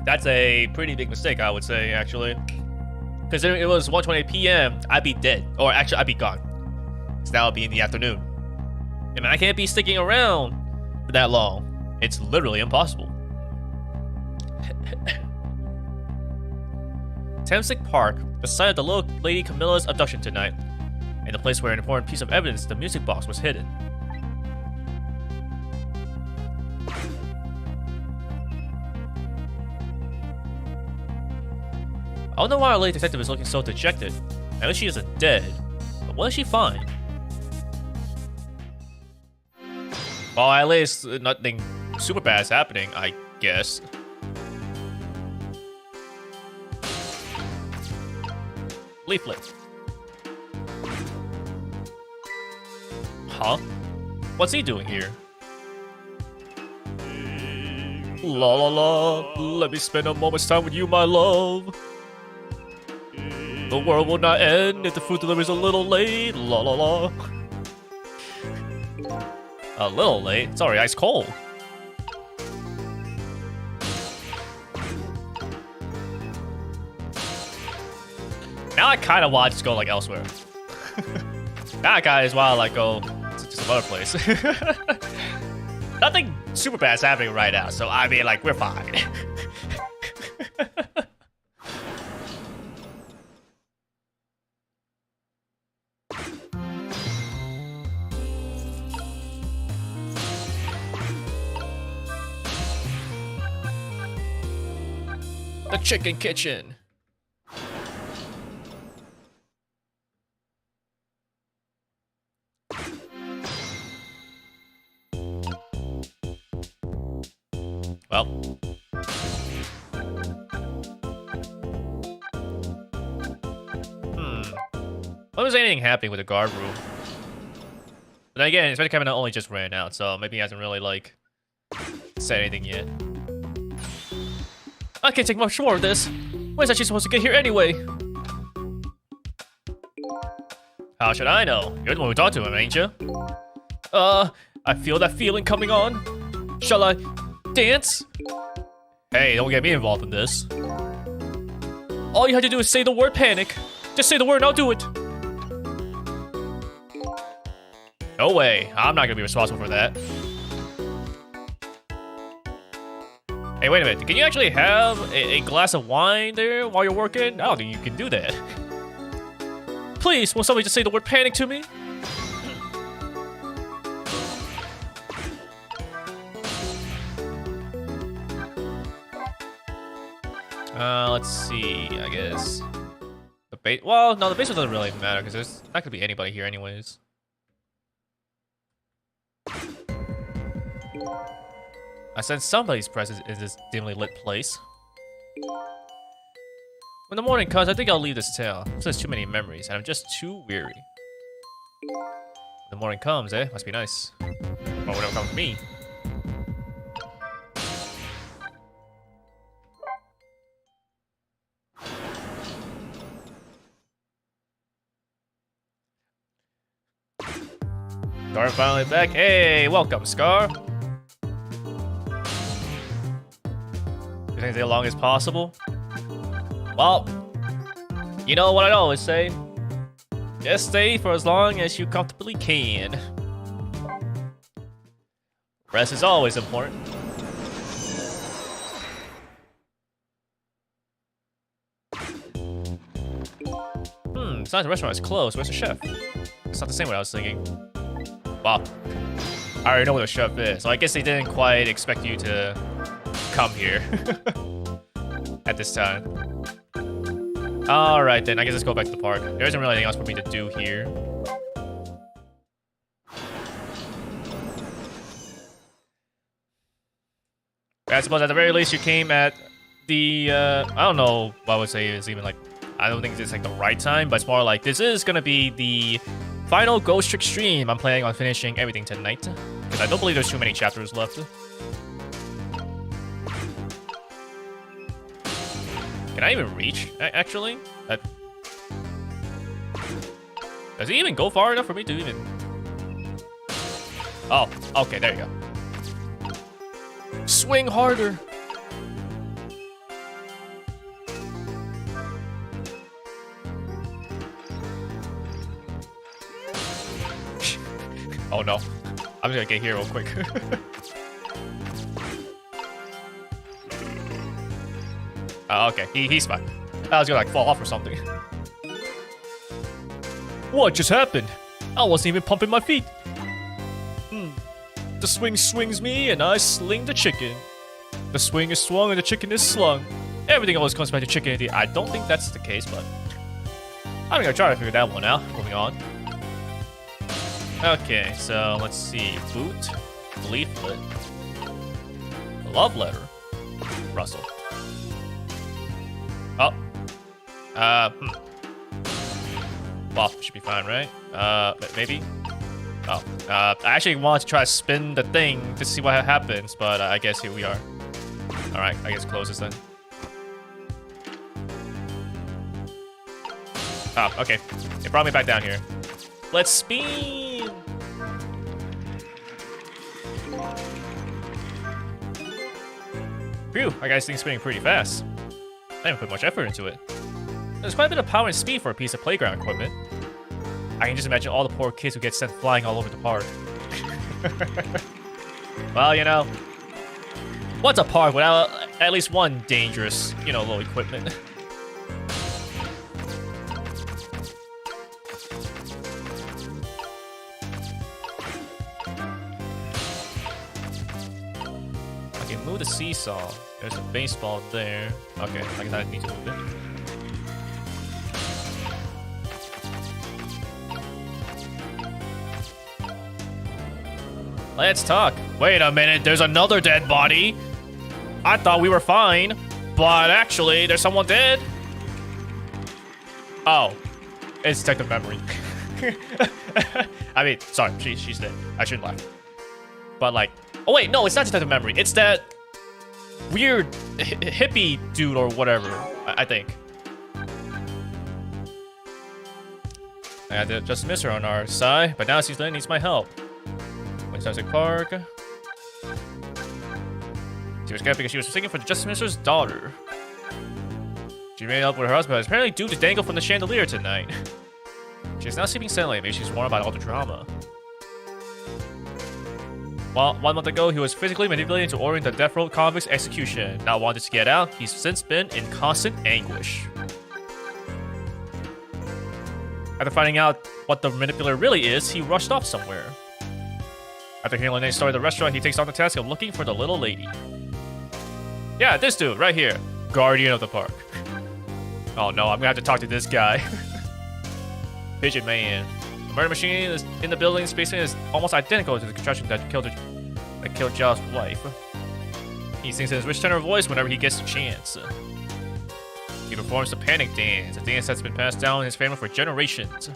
Speaker 1: That's a pretty big mistake, I would say, actually. Considering it was 1:20 p.m., I'd be dead. Or actually, I'd be gone. So that would be in the afternoon. And I can't be sticking around for that long. It's literally impossible. Thamesick Park, the site of the little lady Camilla's abduction tonight, and the place where an important piece of evidence, the music box, was hidden. I don't know why our lady detective is looking so dejected. I know she isn't dead, but what did she find? Well, at least nothing super bad is happening, I guess. Leaflet. Huh? What's he doing here? La la la, let me spend a moment's time with you, my love. The world will not end if the food delivery is a little late. La la la. A little late? It's already ice cold. Now I kind of want to just go like elsewhere. That guy is wild. Like go to some other place. Nothing super bad is happening right now, so I mean, like we're fine. The chicken kitchen. Well. What was anything happening with the guard room? But then again, Inspector Cabinet only just ran out, so maybe he hasn't really, like, said anything yet. I can't take much more of this. When is she supposed to get here anyway? How should I know? You're the one who talked to him, ain't you? I feel that feeling coming on. Shall I dance? Hey, don't get me involved in this. All you had to do is say the word panic. Just say the word and I'll do it. No way. I'm not gonna be responsible for that. Hey, wait a minute. Can you actually have a glass of wine there while you're working? I don't think you can do that. Please, will somebody just say the word panic to me? Let's see, I guess. The base. Well, no, the basement doesn't really matter because there's not gonna be anybody here anyways. I sense somebody's presence in this dimly lit place. When the morning comes, I think I'll leave this town. There's too many memories, and I'm just too weary. When the morning comes, eh? Must be nice. But whatever comes with me. Scar finally back. Hey, welcome, Scar. You think as long as possible? Well, you know what I always say. Just stay for as long as you comfortably can. Rest is always important. It's not the restaurant is closed. Where's the chef? It's not the same what I was thinking. Wow. I already know what a chef is, so I guess they didn't quite expect you to come here at this time. Alright then, I guess let's go back to the park. There isn't really anything else for me to do here. I suppose at the very least you came at the, I don't know what I would say is even like, I don't think it's like the right time, but it's more like this is gonna be the final Ghost Trick stream. I'm planning on finishing everything tonight, because I don't believe there's too many chapters left. Can I even reach, actually? Does he even go far enough for me to even... Oh, okay, there you go. Swing harder! Oh no. I'm just gonna get here real quick. Okay, he's fine. I was gonna like fall off or something. What just happened? I wasn't even pumping my feet. The swing swings me and I sling the chicken. The swing is swung and the chicken is slung. Everything always comes back to chicken indeed. I don't think that's the case, but I'm gonna try to figure that one out. Moving on. Okay, so let's see. Boot, leaflet, love letter, Russell. Oh. Well, should be fine, right? Maybe? Oh. I actually wanted to try to spin the thing to see what happens, but I guess here we are. Alright, I guess close this then. Oh, okay. It brought me back down here. Let's spin! Phew, I got this thing spinning pretty fast. I didn't put much effort into it. There's quite a bit of power and speed for a piece of playground equipment. I can just imagine all the poor kids who get sent flying all over the park. Well, you know, what's a park without at least one dangerous, you know, little equipment? Okay, move the seesaw. There's a baseball there. Okay, I guess I need to move it. Let's talk. Wait a minute, there's another dead body. I thought we were fine, but actually, there's someone dead. Oh, it's detective memory. I mean, sorry, she's dead. I shouldn't laugh. But like, oh wait, no, it's not detective memory. It's that weird hippie dude or whatever, I think. I had to just miss her on our side, but now Susan needs my help. Sunset Park. She was scared because she was seeking for the Justice Minister's daughter. She made up with her husband, but is apparently due to dangle from the chandelier tonight. She is now sleeping soundly. Maybe she's worn about all the drama. Well, 1 month ago, he was physically manipulated into ordering the death row convict's execution. Now wanted to get out, he's since been in constant anguish. After finding out what the manipulator really is, he rushed off somewhere. After hearing Lene's story at the restaurant, he takes on the task of looking for the little lady. Yeah, this dude, right here. Guardian of the park. Oh no, I'm gonna have to talk to this guy. Pigeon Man. The murder machine is in the building's basement is almost identical to the contraption that killed Zhao's wife. He sings in his rich tenor voice whenever he gets the chance. He performs the panic dance, a dance that's been passed down in his family for generations.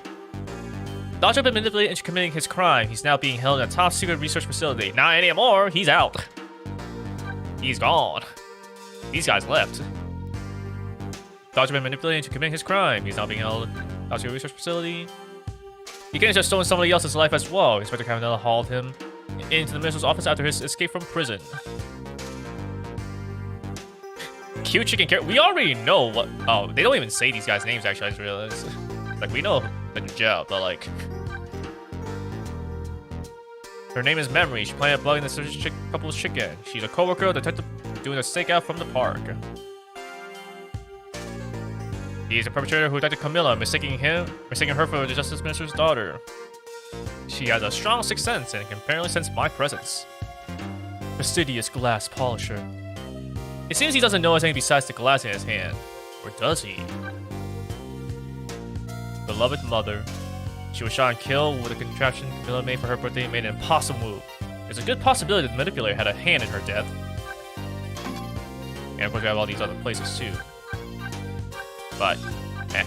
Speaker 1: Dodger had been manipulated into committing his crime. He's now being held in a top secret research facility. Not anymore, he's out. He's gone. These guys left. Dodger had been manipulated into committing his crime. He's now being held in a top secret research facility. He can't just stolen somebody else's life as well. Inspector Cavanella hauled him into the minister's office after his escape from prison. Cute chicken carrot. We already know what. Oh, they don't even say these guys' names actually, I just realized. Like, we know the job, but like. Her name is Memory. She planned on bugging the couple's chicken. She's a co-worker of the detective doing a stakeout from the park. He's a perpetrator who attacked Camilla, mistaking her for the Justice Minister's daughter. She has a strong sixth sense and can apparently sense my presence. Fastidious glass polisher. It seems he doesn't know anything besides the glass in his hand. Or does he? Beloved mother. She was shot and killed with a contraption Camilla made for her birthday and made an impossible move. There's a good possibility that the manipulator had a hand in her death. And of course we have all these other places too. But, eh.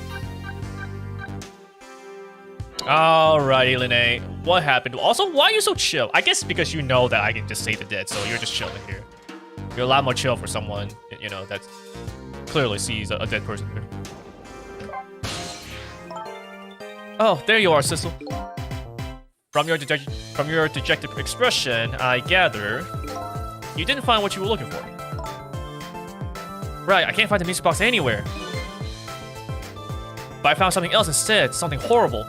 Speaker 1: Alrighty, Lene. What happened? Also, why are you so chill? I guess because you know that I can just save the dead, so you're just chilling here. You're a lot more chill for someone, you know, that clearly sees a dead person here. Oh, there you are, Sissel. From your dejected expression, I gather you didn't find what you were looking for. Right, I can't find the music box anywhere. But I found something else instead, something horrible.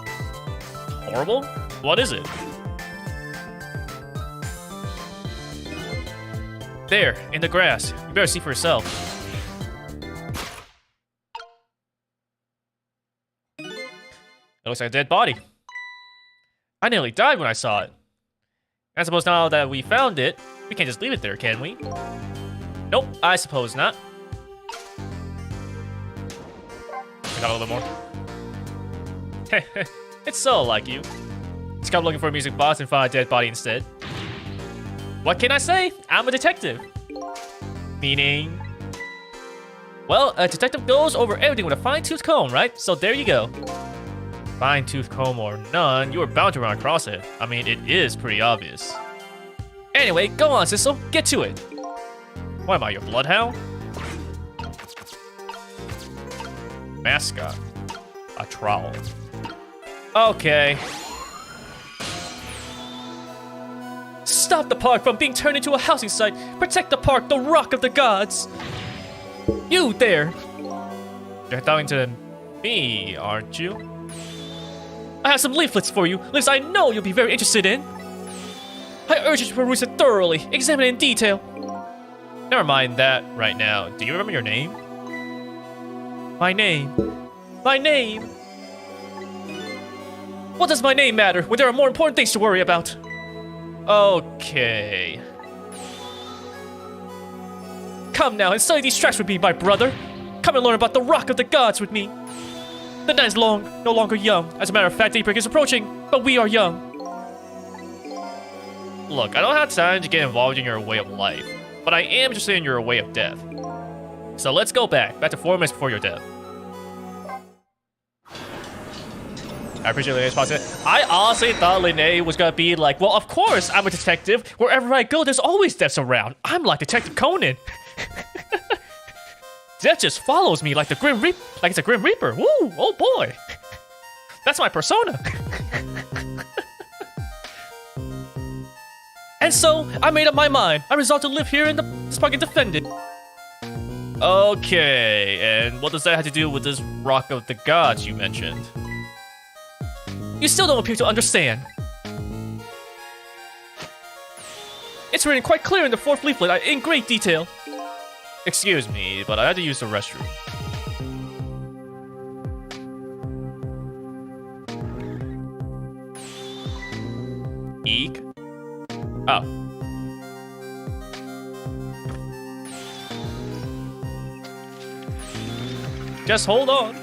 Speaker 1: Horrible? What is it? There, in the grass. You better see for yourself. It looks like a dead body. I nearly died when I saw it. I suppose now that we found it, we can't just leave it there, can we? Nope, I suppose not. Check out a little more. It's so like you. Just come looking for a music box and find a dead body instead. What can I say? I'm a detective. Meaning... Well, a detective goes over everything with a fine-tooth comb, right? So there you go. Fine-tooth comb or none, you are bound to run across it. I mean, it is pretty obvious. Anyway, go on, Sissel. Get to it. What am I, your bloodhound? Mascot. A trowel. Okay. Stop the park from being turned into a housing site. Protect the park, the rock of the gods. You there. You're talking to me, aren't you? I have some leaflets for you, leaflets I know you'll be very interested in. I urge you to peruse it thoroughly, examine it in detail. Never mind that right now. Do you remember your name? My name. My name. What does my name matter when there are more important things to worry about? Okay. Come now and study these tracks with me, my brother. Come and learn about the rock of the gods with me. The night is long, no longer young. As a matter of fact, daybreak is approaching, but we are young. Look, I don't have time to get involved in your way of life, but I am interested in your way of death. So let's go back to 4 minutes before your death. I appreciate Linnea's positive. I honestly thought Linnea was gonna be like, well, of course, I'm a detective. Wherever I go, there's always deaths around. I'm like Detective Conan. Death just follows me like the Grim Reaper, like it's a Grim Reaper. Woo, oh boy. That's my persona. And so, I made up my mind. I resolved to live here in this park and defend it. Okay, and what does that have to do with this rock of the gods you mentioned? You still don't appear to understand. It's written quite clear in the 4th leaflet in great detail. Excuse me, but I had to use the restroom. Eek. Oh. Just hold on.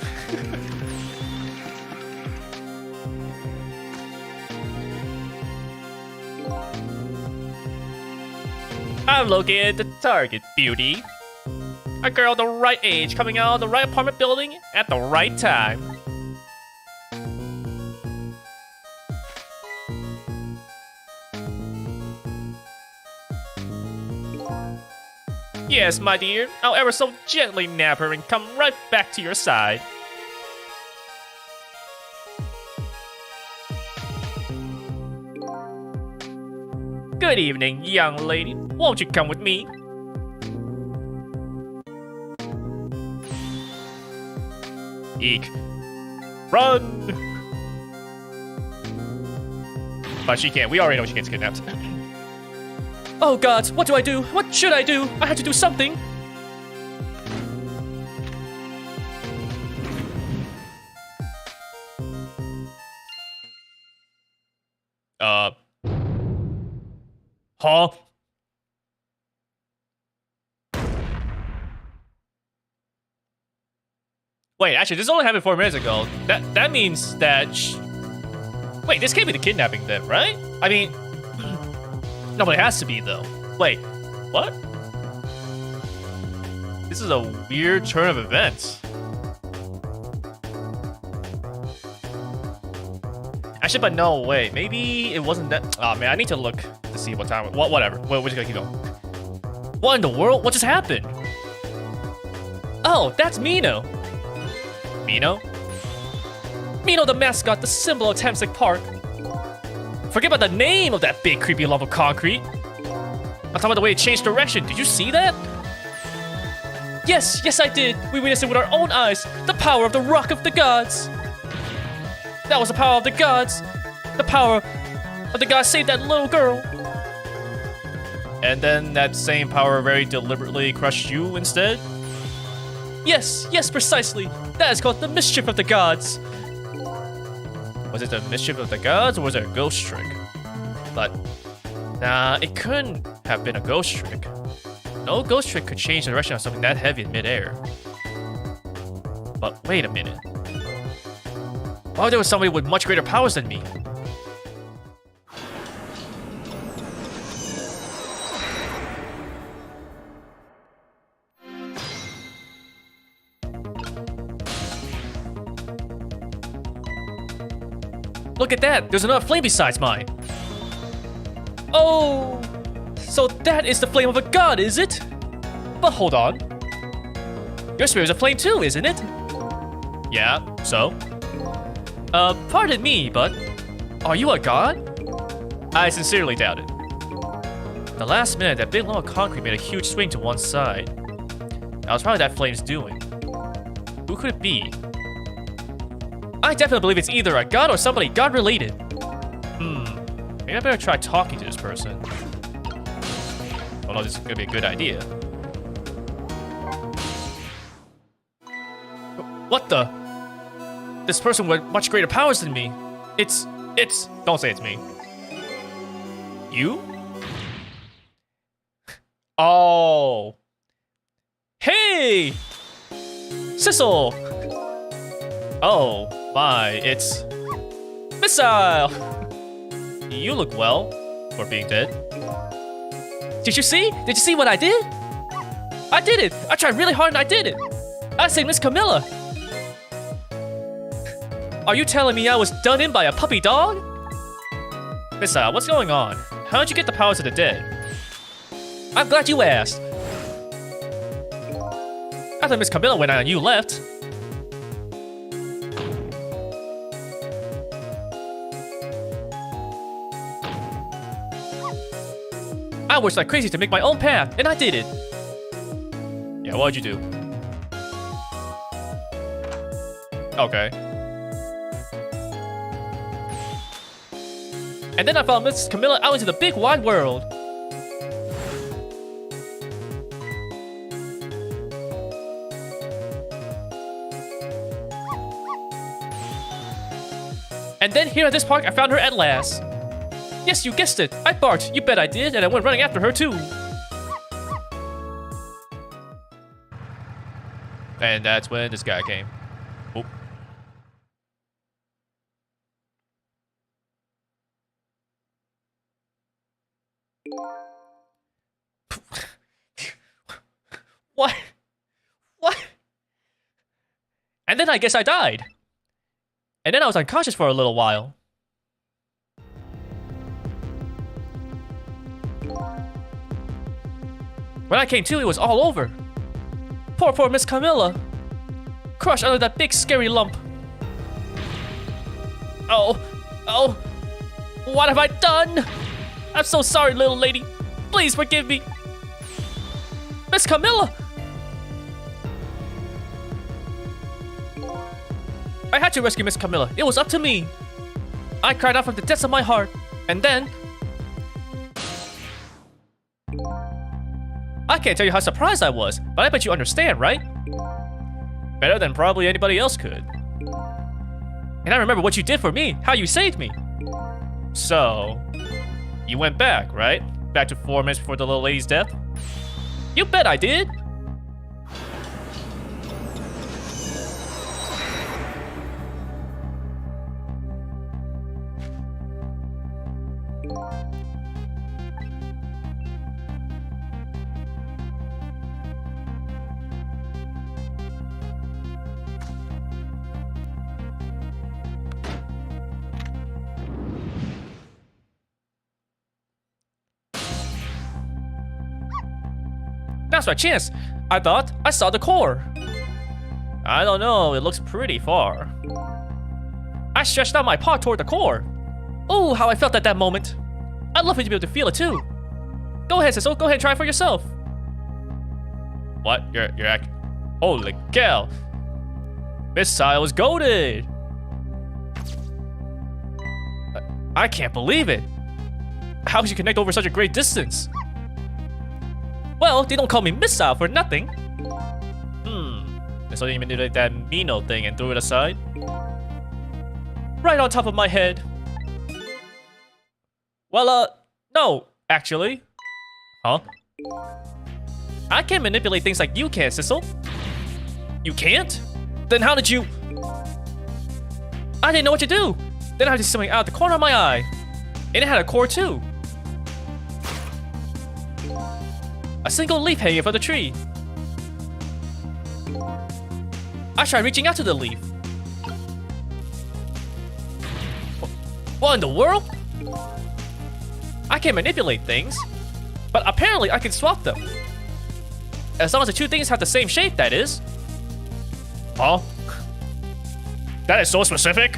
Speaker 1: I'm located at the target, beauty. A girl the right age, coming out of the right apartment building at the right time. Yes, my dear, I'll ever so gently nab her and come right back to your side. Good evening, young lady. Won't you come with me? Eek. Run! But she can't. We already know she gets kidnapped. Oh gods, what do I do? What should I do? I have to do something. Huh? Wait, actually, this only happened 4 minutes ago. That means that wait, this can't be the kidnapping then, right? I mean... No, but it has to be, though. Wait, what? This is a weird turn of events. Actually, but no, wait. Maybe it wasn't that... Oh, man, I need to look to see what time... Whatever. We're just gonna keep going. What in the world? What just happened? Oh, that's Mino. Mino? Mino the mascot, the symbol of Tamsic Park. Forget about the name of that big creepy lump of concrete. I'm talking about the way it changed direction. Did you see that? Yes, yes I did. We witnessed it with our own eyes. The power of the rock of the gods. That was the power of the gods. The power of the gods saved that little girl. And then that same power very deliberately crushed you instead?
Speaker 2: Yes, precisely. That is called the mischief of the gods.
Speaker 1: Was it the mischief of the gods, or was it a ghost trick? But, nah, it couldn't have been a ghost trick. No ghost trick could change the direction of something that heavy in midair. But wait a minute. What if there was somebody with much greater powers than me?
Speaker 2: Look at that, there's another flame besides mine. Oh, so that is the flame of a god, is it? But hold on. Your spirit is a flame too, isn't it?
Speaker 1: Yeah, so?
Speaker 2: Pardon me, but are you a god?
Speaker 1: I sincerely doubt it. The last minute, that big lump of concrete made a huge swing to one side. That was probably that flame's doing. Who could it be?
Speaker 2: I definitely believe it's either a god or somebody god-related.
Speaker 1: Maybe I better try talking to this person. Oh no, this is gonna be a good idea.
Speaker 2: What the? This person with much greater powers than me. It's...
Speaker 1: Don't say it's me. You?
Speaker 2: Oh. Hey! Sissel!
Speaker 1: Oh, my, it's...
Speaker 2: Missile!
Speaker 1: You look well for being dead.
Speaker 2: Did you see? Did you see what I did? I did it! I tried really hard and I did it! I saved Miss Camilla! Are you telling me I was done in by a puppy dog?
Speaker 1: Missile, what's going on? How did you get the powers of the dead?
Speaker 2: I'm glad you asked. After Miss Camilla went out and you left, I worked like crazy to make my own path, and I did it.
Speaker 1: Yeah, what'd you do? Okay.
Speaker 2: And then I followed Miss Camilla out into the big wide world. And then here at this park, I found her at last. Yes, you guessed it. I barked. You bet I did, and I went running after her too.
Speaker 1: And that's when this guy came. Oh.
Speaker 2: What? What? And then I guess I died. And then I was unconscious for a little while. When I came to, it was all over. Poor Miss Camilla. Crushed under that big scary lump. Oh. What have I done? I'm so sorry, little lady. Please forgive me. Miss Camilla. I had to rescue Miss Camilla. It was up to me. I cried out from the depths of my heart. And then... I can't tell you how surprised I was, but I bet you understand, right?
Speaker 1: Better than probably anybody else could.
Speaker 2: And I remember what you did for me, how you saved me.
Speaker 1: So, you went back, right? Back to 4 minutes before the little lady's death?
Speaker 2: You bet I did. Now's my chance. I thought I saw the core.
Speaker 1: I don't know, it looks pretty far.
Speaker 2: I stretched out my paw toward the core. Oh, how I felt at that moment. I'd love for you to be able to feel it too. Go ahead, Cecil. Go ahead and try it for yourself.
Speaker 1: What? You're holy cow. Missile is goated.
Speaker 2: I can't believe it. How could you connect over such a great distance? Well, they don't call me missile for nothing. So you manipulate that Mino thing and threw it aside? Right on top of my head. Well, no, actually. Huh? I can't manipulate things like you can, Sissel. You can't? Then how did you... I didn't know what to do. Then I just something out the corner of my eye. And it had a core too. A single leaf hanging from the tree. I tried reaching out to the leaf. What in the world? I can manipulate things, but apparently I can swap them. As long as the two things have the same shape, that is.
Speaker 1: Huh? That is so specific.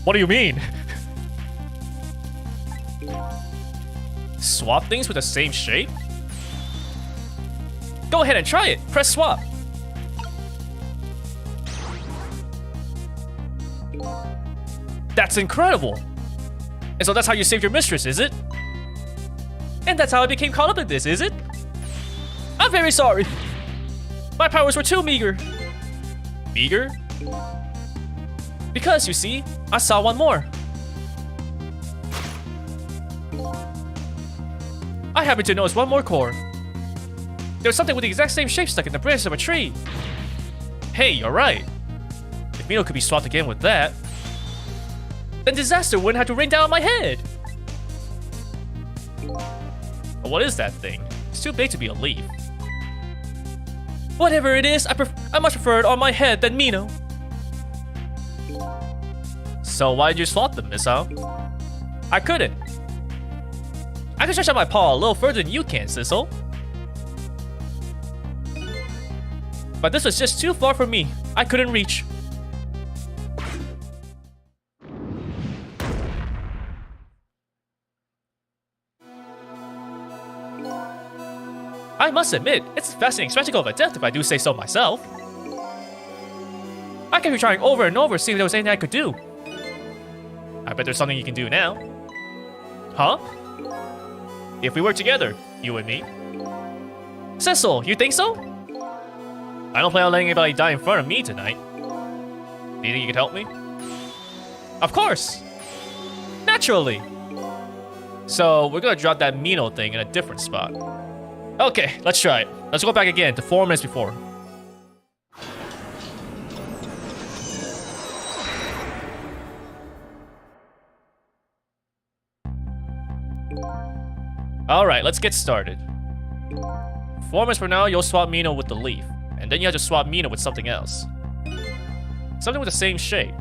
Speaker 1: What do you mean?
Speaker 2: Swap things with the same shape? Go ahead and try it. Press swap. That's incredible! And so that's how you saved your mistress, is it? And that's how I became caught up in this, is it? I'm very sorry. My powers were too meager. Meager? Because, you see, I saw one more. I happen to notice one more core. There's something with the exact same shape stuck in the branches of a tree. Hey, you're right. If Mino could be swapped again with that, then disaster wouldn't have to rain down on my head. But what is that thing? It's too big to be a leaf. Whatever it is, I much prefer it on my head than Mino. So why did you swap them, Missile? I couldn't. I can stretch out my paw a little further than you can, Sissel. But this was just too far for me. I couldn't reach. I must admit, it's a fascinating spectacle of a death if I do say so myself. I kept trying over and over seeing if there was anything I could do. I bet there's something you can do now. Huh? If we work together, you and me. Cecil, you think so? I don't plan on letting anybody die in front of me tonight. Do you think you could help me? Of course! Naturally! So, we're gonna drop that Mino thing in a different spot. Okay, let's try it. Let's go back again to 4 minutes before. Alright, let's get started. 4 minutes from now, you'll swap Mino with the leaf. And then you have to swap Mino with something else. Something with the same shape.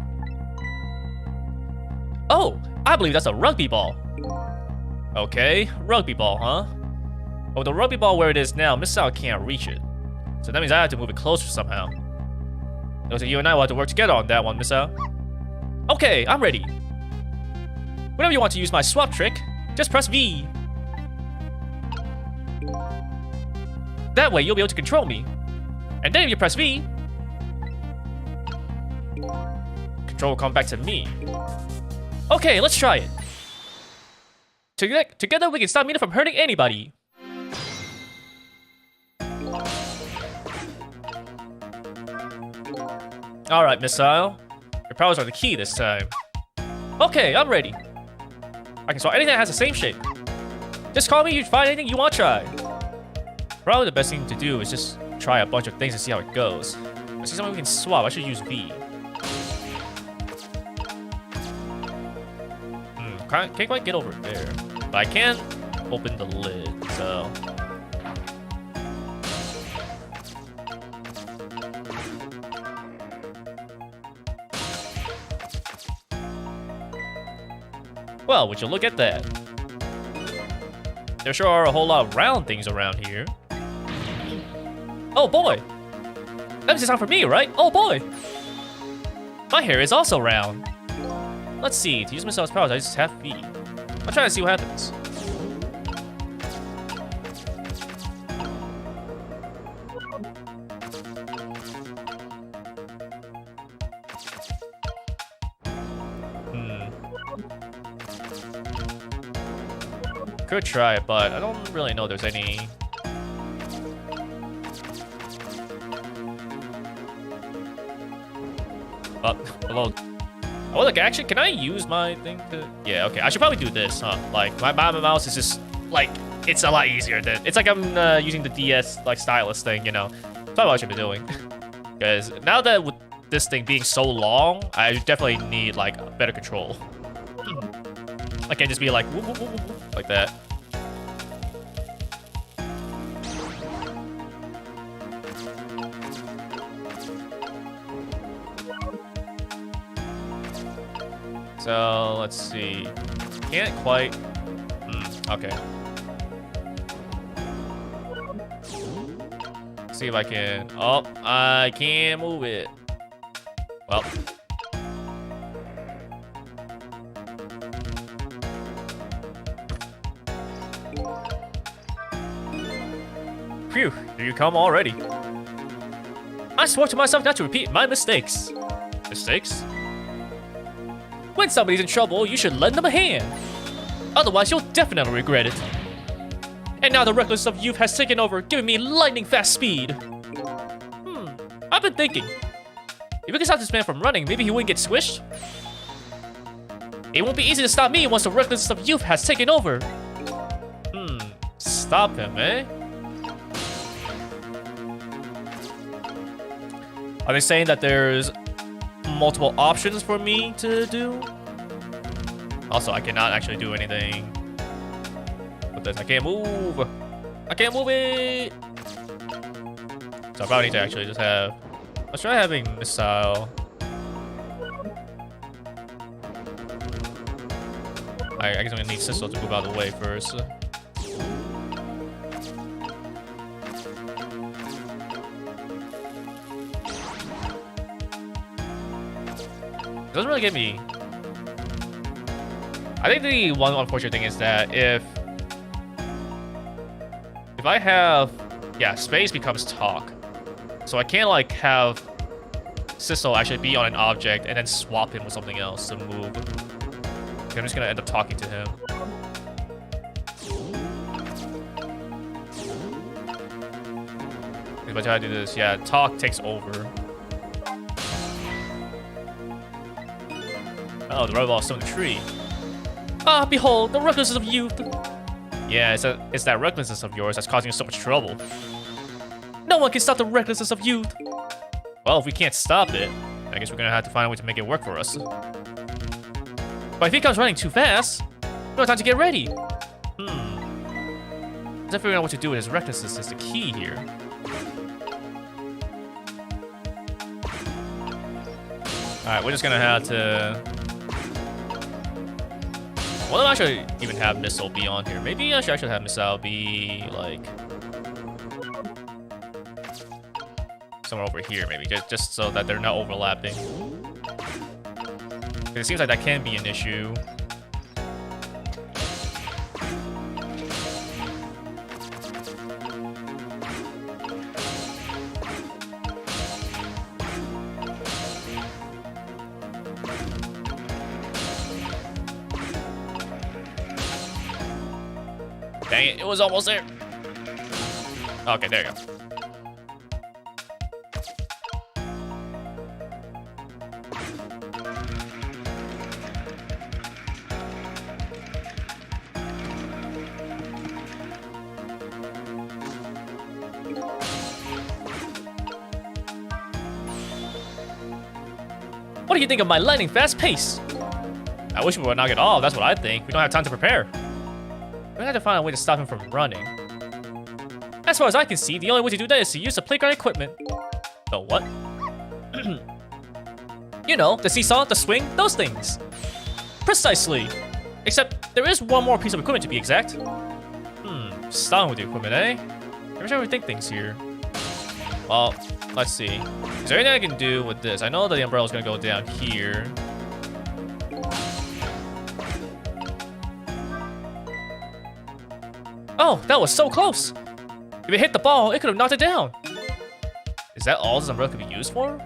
Speaker 2: Oh, I believe that's a rugby ball. Okay, rugby ball, huh? But with the rugby ball where it is now, Missile can't reach it. So that means I have to move it closer somehow. Looks like you and I will have to work together on that one, Missile. Okay, I'm ready. Whenever you want to use my swap trick, just press V. That way you'll be able to control me. And then if you press V, control will come back to me. Okay, let's try it. Together we can stop Mina from hurting anybody. Alright, Missile. Your powers are the key this time. Okay, I'm ready. I can swap anything that has the same shape. Just call me, you find anything you want to try. Probably the best thing to do is just try a bunch of things and see how it goes. I see something we can swap. I should use V. Can't quite get over there. But I can open the lid, so... Well, would you look at that? There sure are a whole lot of round things around here. Oh boy! That means it's time for me, right? Oh boy! My hair is also round. Let's see, to use Missile's powers, I just have V. I'll try to see what happens. Could try it, but I don't really know if there's any
Speaker 1: Hello. Oh, look, actually, can I use my thing to... Yeah, okay. I should probably do this, huh? Like, my mouse is just, like, it's a lot easier than... It's like I'm using the DS, like, stylus thing, you know? That's probably what I should be doing. Because now that with this thing being so long, I definitely need, like, better control. I can't just be like, whoop, whoop, whoop, whoop, like that. So, let's see. Can't quite... okay. See if I can... Oh, I can't move it. Well. Phew, here you come already. I swore to myself not to repeat my mistakes. Mistakes? When somebody's in trouble, you should lend them a hand. Otherwise, you'll definitely regret it. And now the recklessness of youth has taken over, giving me lightning fast speed. I've been thinking. If we can stop this man from running, maybe he wouldn't get squished. It won't be easy to stop me once the recklessness of youth has taken over. Stop him, eh? Are they saying that there's multiple options for me to do? Also, I cannot actually do anything with this. I can't move. I can't move it. So I probably need to actually just have... Let's try having missile. I guess I'm gonna need Sissel to move out of the way first. It doesn't really get me. I think the one unfortunate thing is that if I have, yeah, space becomes talk. So I can't like have Sissel actually be on an object and then swap him with something else to move. I'm just gonna end up talking to him. If I try to do this, yeah, talk takes over. Oh, the rubber ball is still in the tree. Ah, behold, the recklessness of youth. Yeah, it's that recklessness of yours that's causing you so much trouble. No one can stop the recklessness of youth. Well, if we can't stop it, I guess we're gonna have to find a way to make it work for us. But if he comes running too fast, we don't have time to get ready. Just figuring out what to do with his recklessness is the key here. Alright, we're just gonna have to... Well, I should even have Missile be on here. Maybe I should actually have Missile be, like... somewhere over here, maybe. Just so that they're not overlapping. It seems like that can be an issue. Dang it, it was almost there. Okay, there you go. What do you think of my lightning fast pace? I wish we would knock it off, that's what I think. We don't have time to prepare. We're gonna have to find a way to stop him from running. As far as I can see, the only way to do that is to use the playground equipment. The what? You know, the seesaw, the swing, those things. Precisely. Except, there is one more piece of equipment to be exact. Starting with the equipment, eh? I'm sure we think things here. Well, let's see. Is there anything I can do with this? I know that the umbrella's gonna go down here. Oh, that was so close! If it hit the ball, it could have knocked it down. Is that all this umbrella could be used for?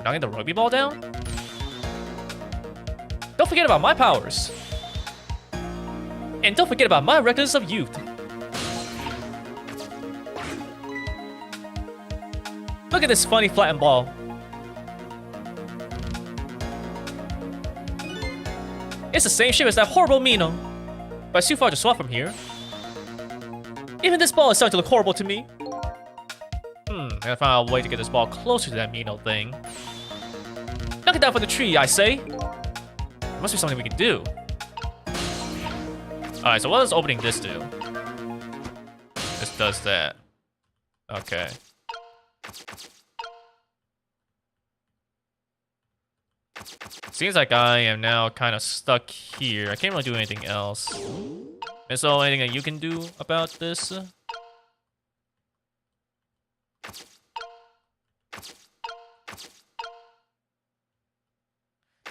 Speaker 1: Knocking the rugby ball down? Don't forget about my powers. And don't forget about my recklessness of youth. Look at this funny flattened ball.
Speaker 2: It's the same shape as that horrible Mino. But it's too far to swap from here. Even this ball is starting to look horrible to me. I gotta find a way to get this ball closer to that Mino thing. Knock it down from the tree, I say. There must be something we can do. Alright, so what does opening this do? This does that. Okay. Seems like I am now kind of stuck here. I can't really do anything else. Is there anything that you can do about this? I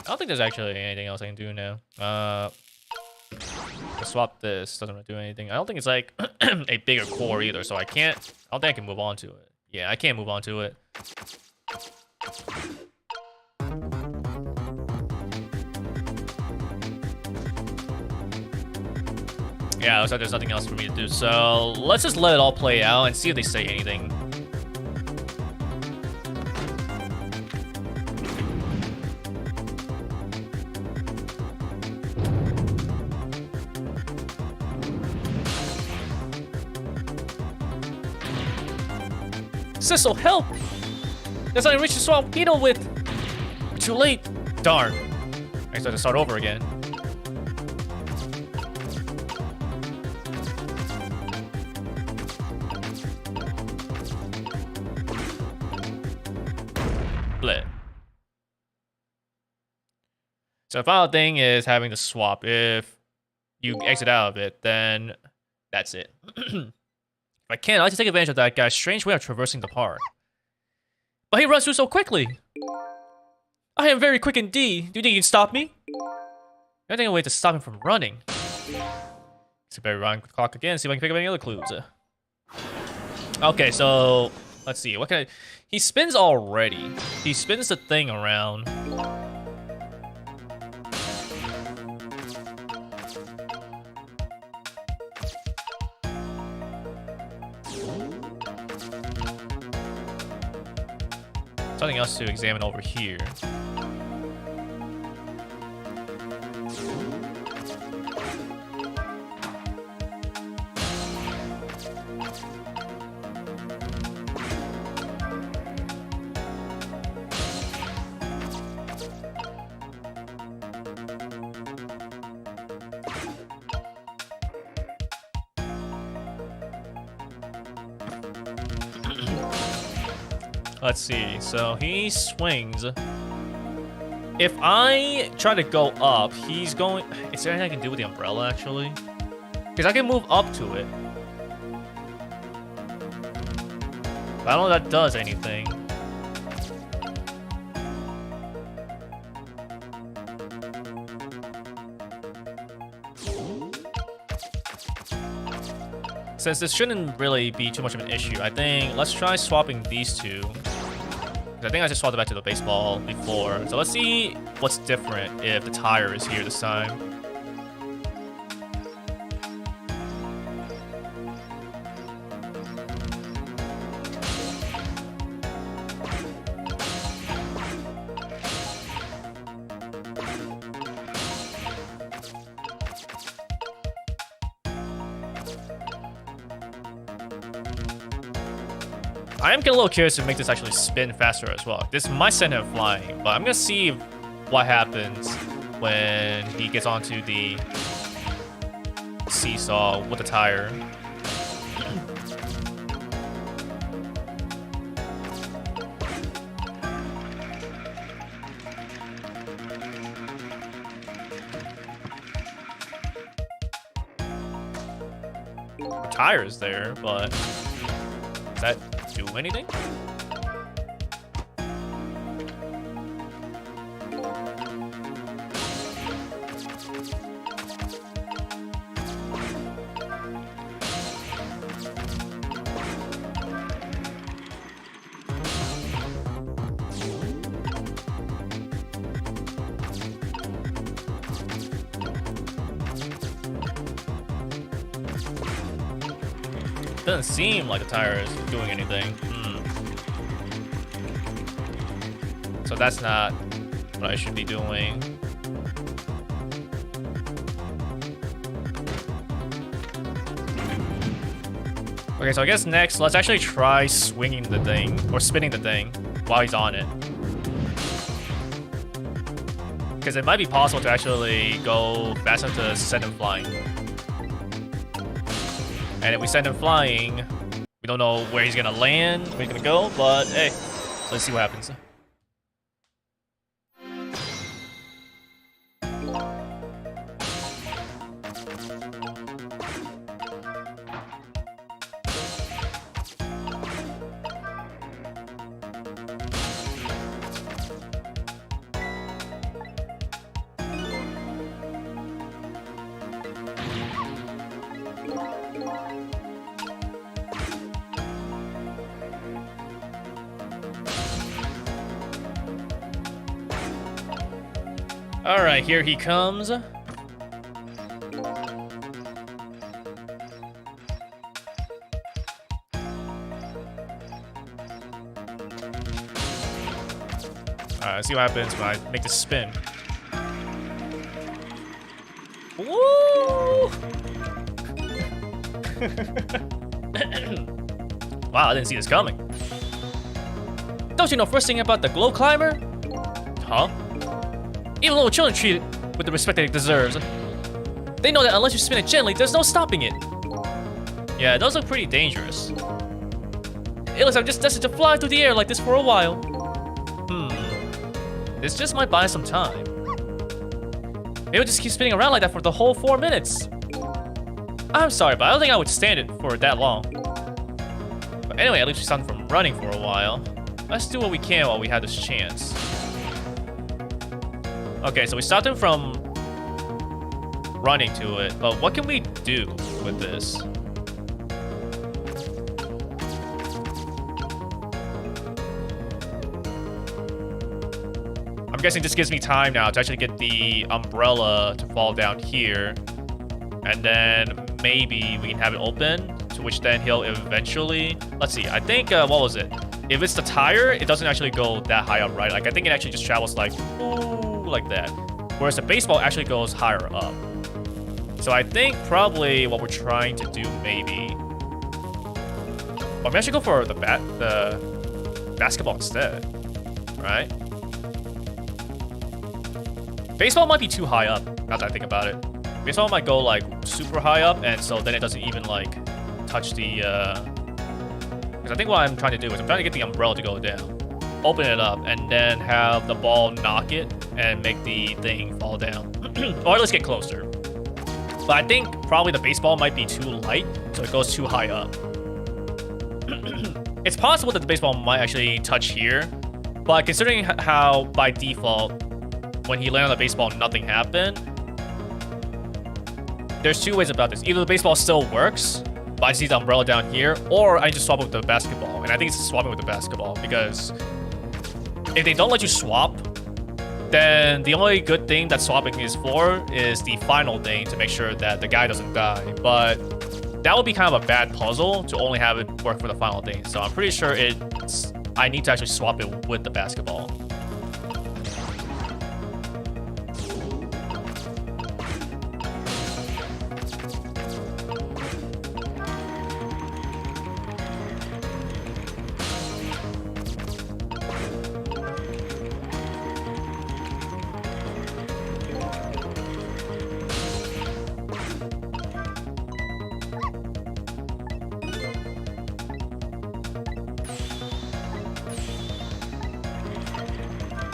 Speaker 2: don't think there's actually anything else I can do now. Swap this. Doesn't really do anything. I don't think it's like a bigger core either, so I don't think I can move on to it. Yeah, I can't move on to it. Yeah, looks like there's nothing else for me to do, so let's just let it all play out and see if they say anything. Sissel, help! There's nothing reach to swap Pino with! Too late! Darn. I guess I have to start over again. Bleh. So the final thing is having to swap. If you exit out of it, then that's it. If I can, I like to take advantage of that guy's strange way of traversing the park. But he runs through so quickly! I am very quick indeed. Do you think you can stop me? I think a way to stop him from running. So better run the clock again, see if I can pick up any other clues. Okay, so let's see. What can I... He spins already. He spins the thing around. Something else to examine over here. Let's see, so he swings. If I try to go up, he's going... Is there anything I can do with the umbrella, actually? Because I can move up to it. But I don't know if that does anything. Since this shouldn't really be too much of an issue, I think let's try swapping these two. I think I just swapped it back to the baseball before. So let's see what's different if the tire is here this time. I am getting a little curious to make this actually spin faster as well. This might send him flying, but I'm gonna see what happens when he gets onto the seesaw with the tire. The tire is there, but does that do anything? Doesn't seem like the tire is doing anything. So that's not what I should be doing.
Speaker 1: Okay, so I guess next, let's actually try swinging the thing, or spinning the thing, while he's on it. Because it might be possible to actually go fast enough to send him flying. And if we send him flying, we don't know where he's gonna land, where he's gonna go, but hey, let's see what happens. Alright, here he comes. Alright, let's see what happens when I make this spin. Woo! Wow, I didn't see this coming.
Speaker 2: Don't you know first thing about the glow climber?
Speaker 1: Huh?
Speaker 2: Even little children treat it with the respect that it deserves. They know that unless you spin it gently, there's no stopping it.
Speaker 1: Yeah, it does look pretty dangerous.
Speaker 2: It looks like I'm just destined to fly through the air like this for a while.
Speaker 1: This just might buy some time.
Speaker 2: Maybe we'll just keep spinning around like that for the whole 4 minutes.
Speaker 1: I'm sorry, but I don't think I would stand it for that long. But anyway, at least we stopped from running for a while. Let's do what we can while we have this chance. Okay, so we stopped him from running to it, but what can we do with this? I'm guessing this gives me time now to actually get the umbrella to fall down here. And then maybe we can have it open, to which then he'll eventually... Let's see, I think, what was it? If it's the tire, it doesn't actually go that high up, right? Like, I think it actually just travels like, ooh, like that. Whereas the baseball actually goes higher up. So I think probably what we're trying to do, maybe... Or maybe I should go for the basketball instead, right? Baseball might be too high up, now that I think about it. Baseball might go, like, super high up, and so then it doesn't even, like, touch the, Because I think what I'm trying to do is I'm trying to get the umbrella to go down. Open it up, and then have the ball knock it, and make the thing fall down. Or let's get closer. But I think probably the baseball might be too light, so it goes too high up. It's possible that the baseball might actually touch here, but considering how, by default, when he landed on the baseball, nothing happened, there's two ways about this. Either the baseball still works, but I just need the umbrella down here, or I just swap it with the basketball. And I think it's swapping with the basketball, because if they don't let you swap, then the only good thing that swapping is for is the final thing to make sure that the guy doesn't die. But that would be kind of a bad puzzle to only have it work for the final thing. So I'm pretty sure I need to actually swap it with the basketball.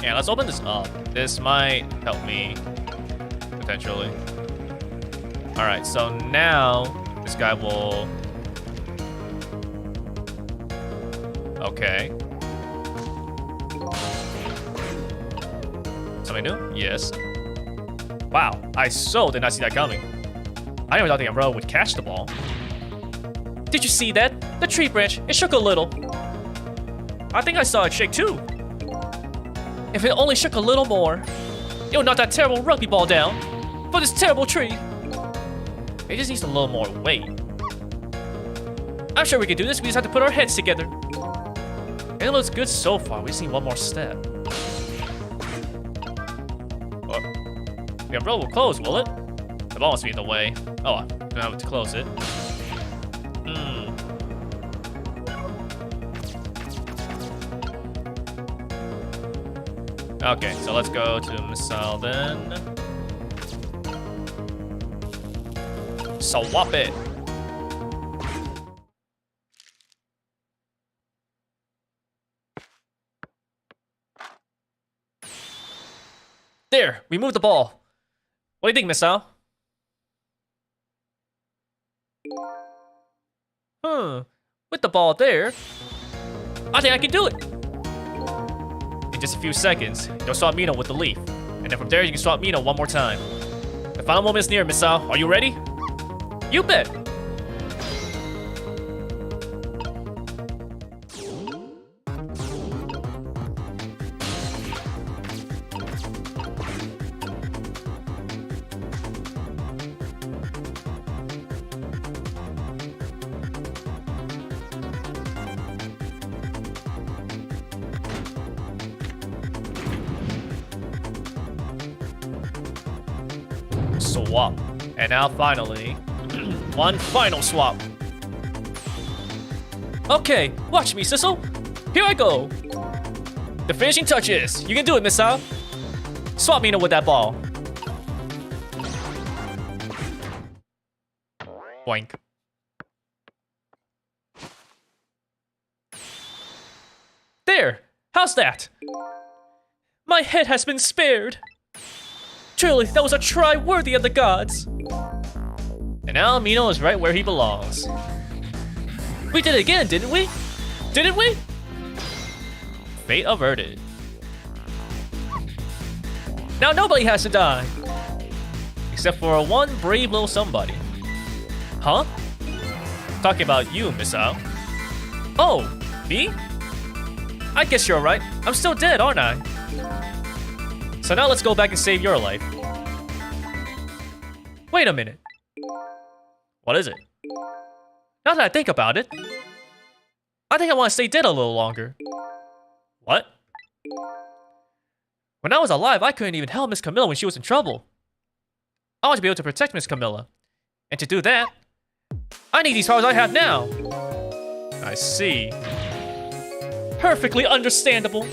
Speaker 1: Yeah, let's open this up. This might help me, potentially. Alright, so now this guy will... Okay. Something new? Yes. Wow, I so did not see that coming. I never thought the umbrella would catch the ball.
Speaker 2: Did you see that? The tree branch, it shook a little.
Speaker 1: I think I saw it shake too.
Speaker 2: If it only shook a little more, it would knock that terrible rugby ball down for this terrible tree.
Speaker 1: It just needs a little more weight.
Speaker 2: I'm sure we can do this. We just have to put our heads together.
Speaker 1: It looks good so far. We just need one more step. Oh. The umbrella will close, will it? The ball must be in the way. Oh, I'm gonna have to close it. Okay, so let's go to missile then. Swap it. There, we moved the ball. What do you think, missile? With the ball there, I think I can do it. In just a few seconds, you'll swap Mino with the leaf. And then from there, you can swap Mino one more time. The final moment is near, missile. Are you ready?
Speaker 2: You bet.
Speaker 1: Swap. And now finally, one final swap.
Speaker 2: Okay, watch me, Sissel. Here I go. The finishing touches. You can do it, missile. Swap Mino with that ball.
Speaker 1: Boink.
Speaker 2: There. How's that? My head has been spared. Truly, that was a try worthy of the gods.
Speaker 1: And now Mino is right where he belongs.
Speaker 2: We did it again, didn't we? Didn't we?
Speaker 1: Fate averted.
Speaker 2: Now nobody has to die.
Speaker 1: Except for one brave little somebody.
Speaker 2: Huh?
Speaker 1: Talking about you, missile.
Speaker 2: Oh, me? I guess you're right. I'm still dead, aren't I?
Speaker 1: So now let's go back and save your life.
Speaker 2: Wait a minute.
Speaker 1: What is it?
Speaker 2: Now that I think about it, I think I want to stay dead a little longer.
Speaker 1: What?
Speaker 2: When I was alive, I couldn't even help Miss Camilla when she was in trouble. I want to be able to protect Miss Camilla. And to do that, I need these powers I have now.
Speaker 1: I see.
Speaker 2: Perfectly understandable.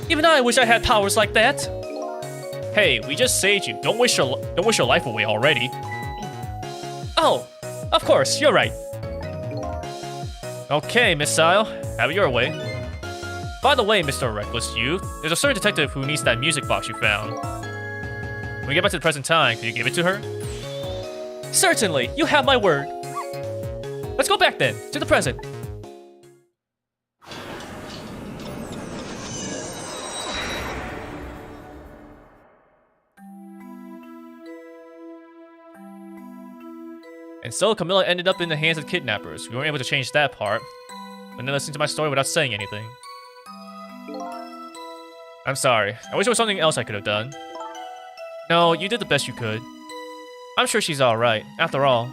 Speaker 2: Even I wish I had powers like that.
Speaker 1: Hey, we just saved you. Don't wish your life away already.
Speaker 2: Oh, of course, you're right.
Speaker 1: Okay, missile, have it your way. By the way, Mr. Reckless Youth, there's a certain detective who needs that music box you found. When we get back to the present time, can you give it to her?
Speaker 2: Certainly, you have my word. Let's go back then, to the present.
Speaker 1: And so Camilla ended up in the hands of kidnappers. We weren't able to change that part. But then listen to my story without saying anything. I'm sorry. I wish there was something else I could have done. No, you did the best you could. I'm sure she's alright, after all.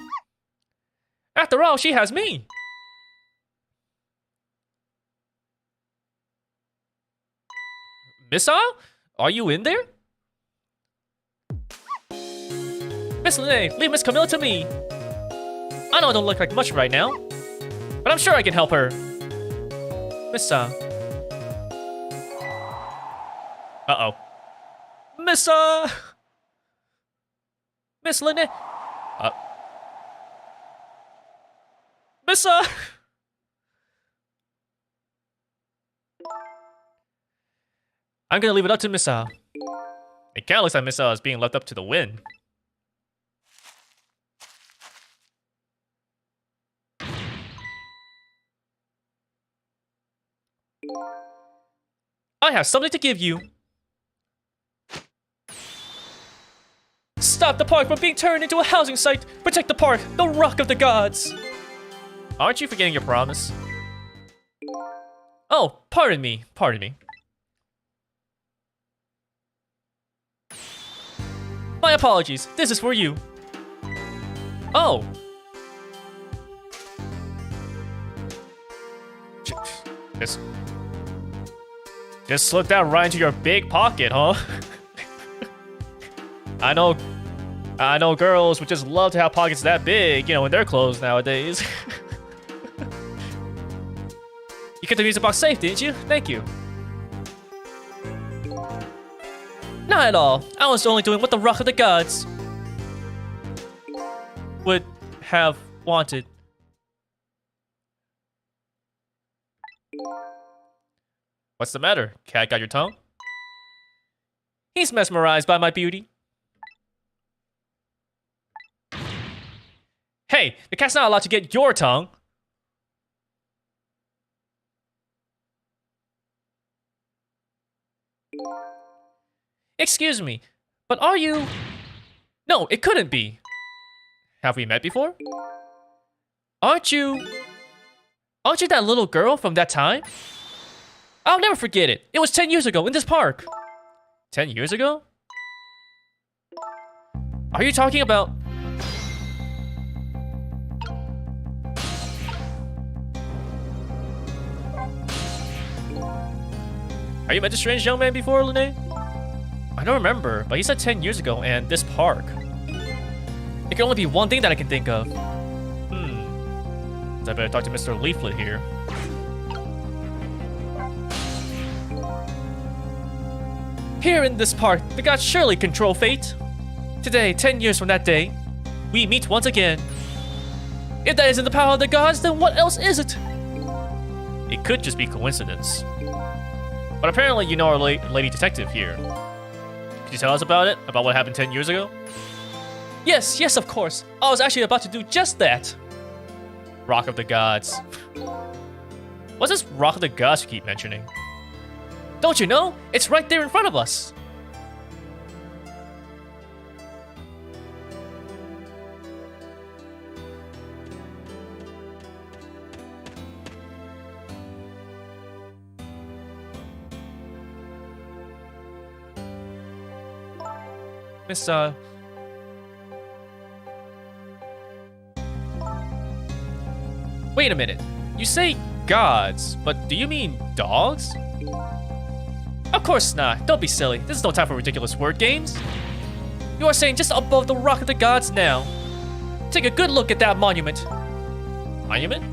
Speaker 2: After all, she has me.
Speaker 1: Missile? Are you in there?
Speaker 2: Miss Lene, leave Miss Camilla to me. I know I don't look like much right now, but I'm sure I can help her.
Speaker 1: Missa. Uh-oh.
Speaker 2: Missa! Miss Lene. Missa!
Speaker 1: I'm gonna leave it up to Missa. It kinda looks like Missa is being left up to the wind.
Speaker 2: I have something to give you. Stop the park from being turned into a housing site. Protect the park, the rock of the gods.
Speaker 1: Aren't you forgetting your promise?
Speaker 2: Oh, pardon me, pardon me. My apologies, this is for you. Oh.
Speaker 1: Just slipped that right into your big pocket, huh? I know girls would just love to have pockets that big, you know, in their clothes nowadays.
Speaker 2: You kept the music box safe, didn't you? Thank you. Not at all. I was only doing what the Rock of the Gods would have wanted.
Speaker 1: What's the matter? Cat got your tongue?
Speaker 2: He's mesmerized by my beauty. Hey, the cat's not allowed to get your tongue. Excuse me, but are you... No, it couldn't be.
Speaker 1: Have we met before?
Speaker 2: Aren't you that little girl from that time? I'll never forget it. It was 10 years ago in this park.
Speaker 1: 10 years ago?
Speaker 2: Are you talking about...
Speaker 1: Are you met a strange young man before, Lene?
Speaker 2: I don't remember, but he said 10 years ago and this park. It can only be one thing that I can think of.
Speaker 1: I better talk to Mr. Leaflet here.
Speaker 2: Here in this park, the gods surely control fate. Today, 10 years from that day, we meet once again. If that isn't the power of the gods, then what else is it?
Speaker 1: It could just be coincidence. But apparently you know our lady detective here. Could you tell us about it? About what happened 10 years ago?
Speaker 2: Yes, of course. I was actually about to do just that.
Speaker 1: Rock of the Gods. What's this Rock of the Gods you keep mentioning?
Speaker 2: Don't you know? It's right there in front of us. Miss, Wait a minute. You say gods, but do you mean dogs? Of course not. Don't be silly. This is no time for ridiculous word games. You are saying just above the Rock of the Gods now. Take a good look at that monument.
Speaker 1: Monument?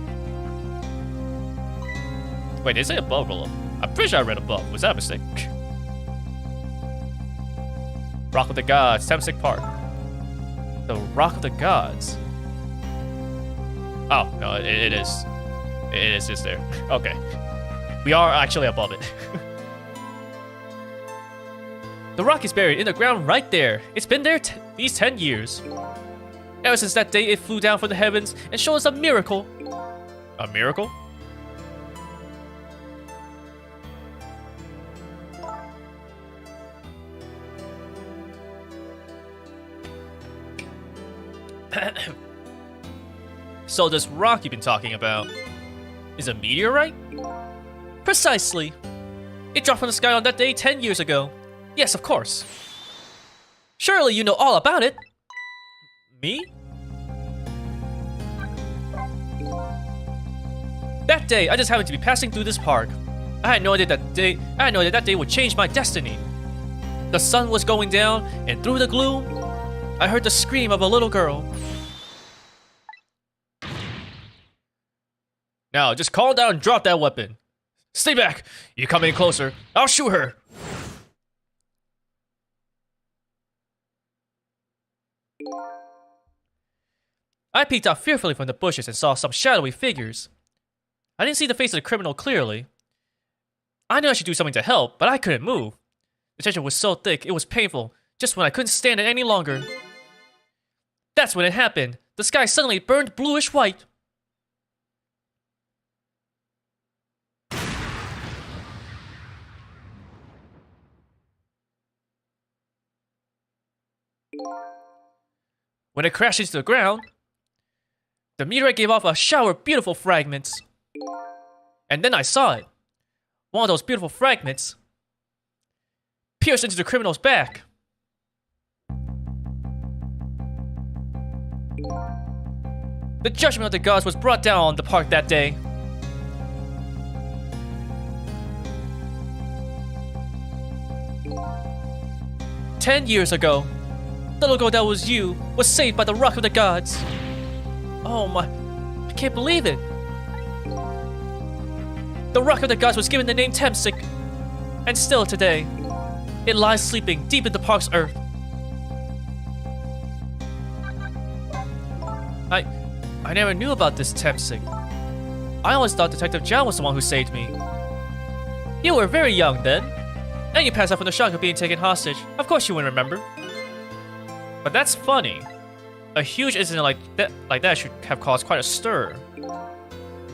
Speaker 1: Wait, did it say above or below? I'm pretty sure I read above. Was that a mistake? Rock of the Gods, Temsic Park. The Rock of the Gods. Oh, no, it is. It is just there. Okay. We are actually above it.
Speaker 2: The rock is buried in the ground right there. It's been there these 10 years. Ever since that day, it flew down from the heavens and showed us a miracle.
Speaker 1: A miracle? So this rock you've been talking about is a meteorite?
Speaker 2: Precisely. It dropped from the sky on that day 10 years ago. Yes, of course. Surely you know all about it.
Speaker 1: Me?
Speaker 2: That day, I just happened to be passing through this park. I had no idea that day would change my destiny. The sun was going down, and through the gloom, I heard the scream of a little girl.
Speaker 1: Now, just calm down and drop that weapon. Stay back! You come any closer, I'll shoot her!
Speaker 2: I peeked out fearfully from the bushes and saw some shadowy figures. I didn't see the face of the criminal clearly. I knew I should do something to help, but I couldn't move. The tension was so thick, it was painful, just when I couldn't stand it any longer. That's when it happened. The sky suddenly burned bluish white. When it crashed into the ground, the meteorite gave off a shower of beautiful fragments. And then I saw it. One of those beautiful fragments pierced into the criminal's back. The judgment of the gods was brought down on the park that day. "10 years ago, the little girl that was you was saved by the Rock of the Gods. Oh my, I can't believe it. The Rock of the Gods was given the name Temsic, and still today, It lies sleeping deep in the park's earth. I never knew about this Tempsig. I always thought Detective Zhao was the one who saved me. You were very young then, and you passed out from the shock of being taken hostage. Of course you wouldn't remember. But that's funny. A huge incident like that should have caused quite a stir.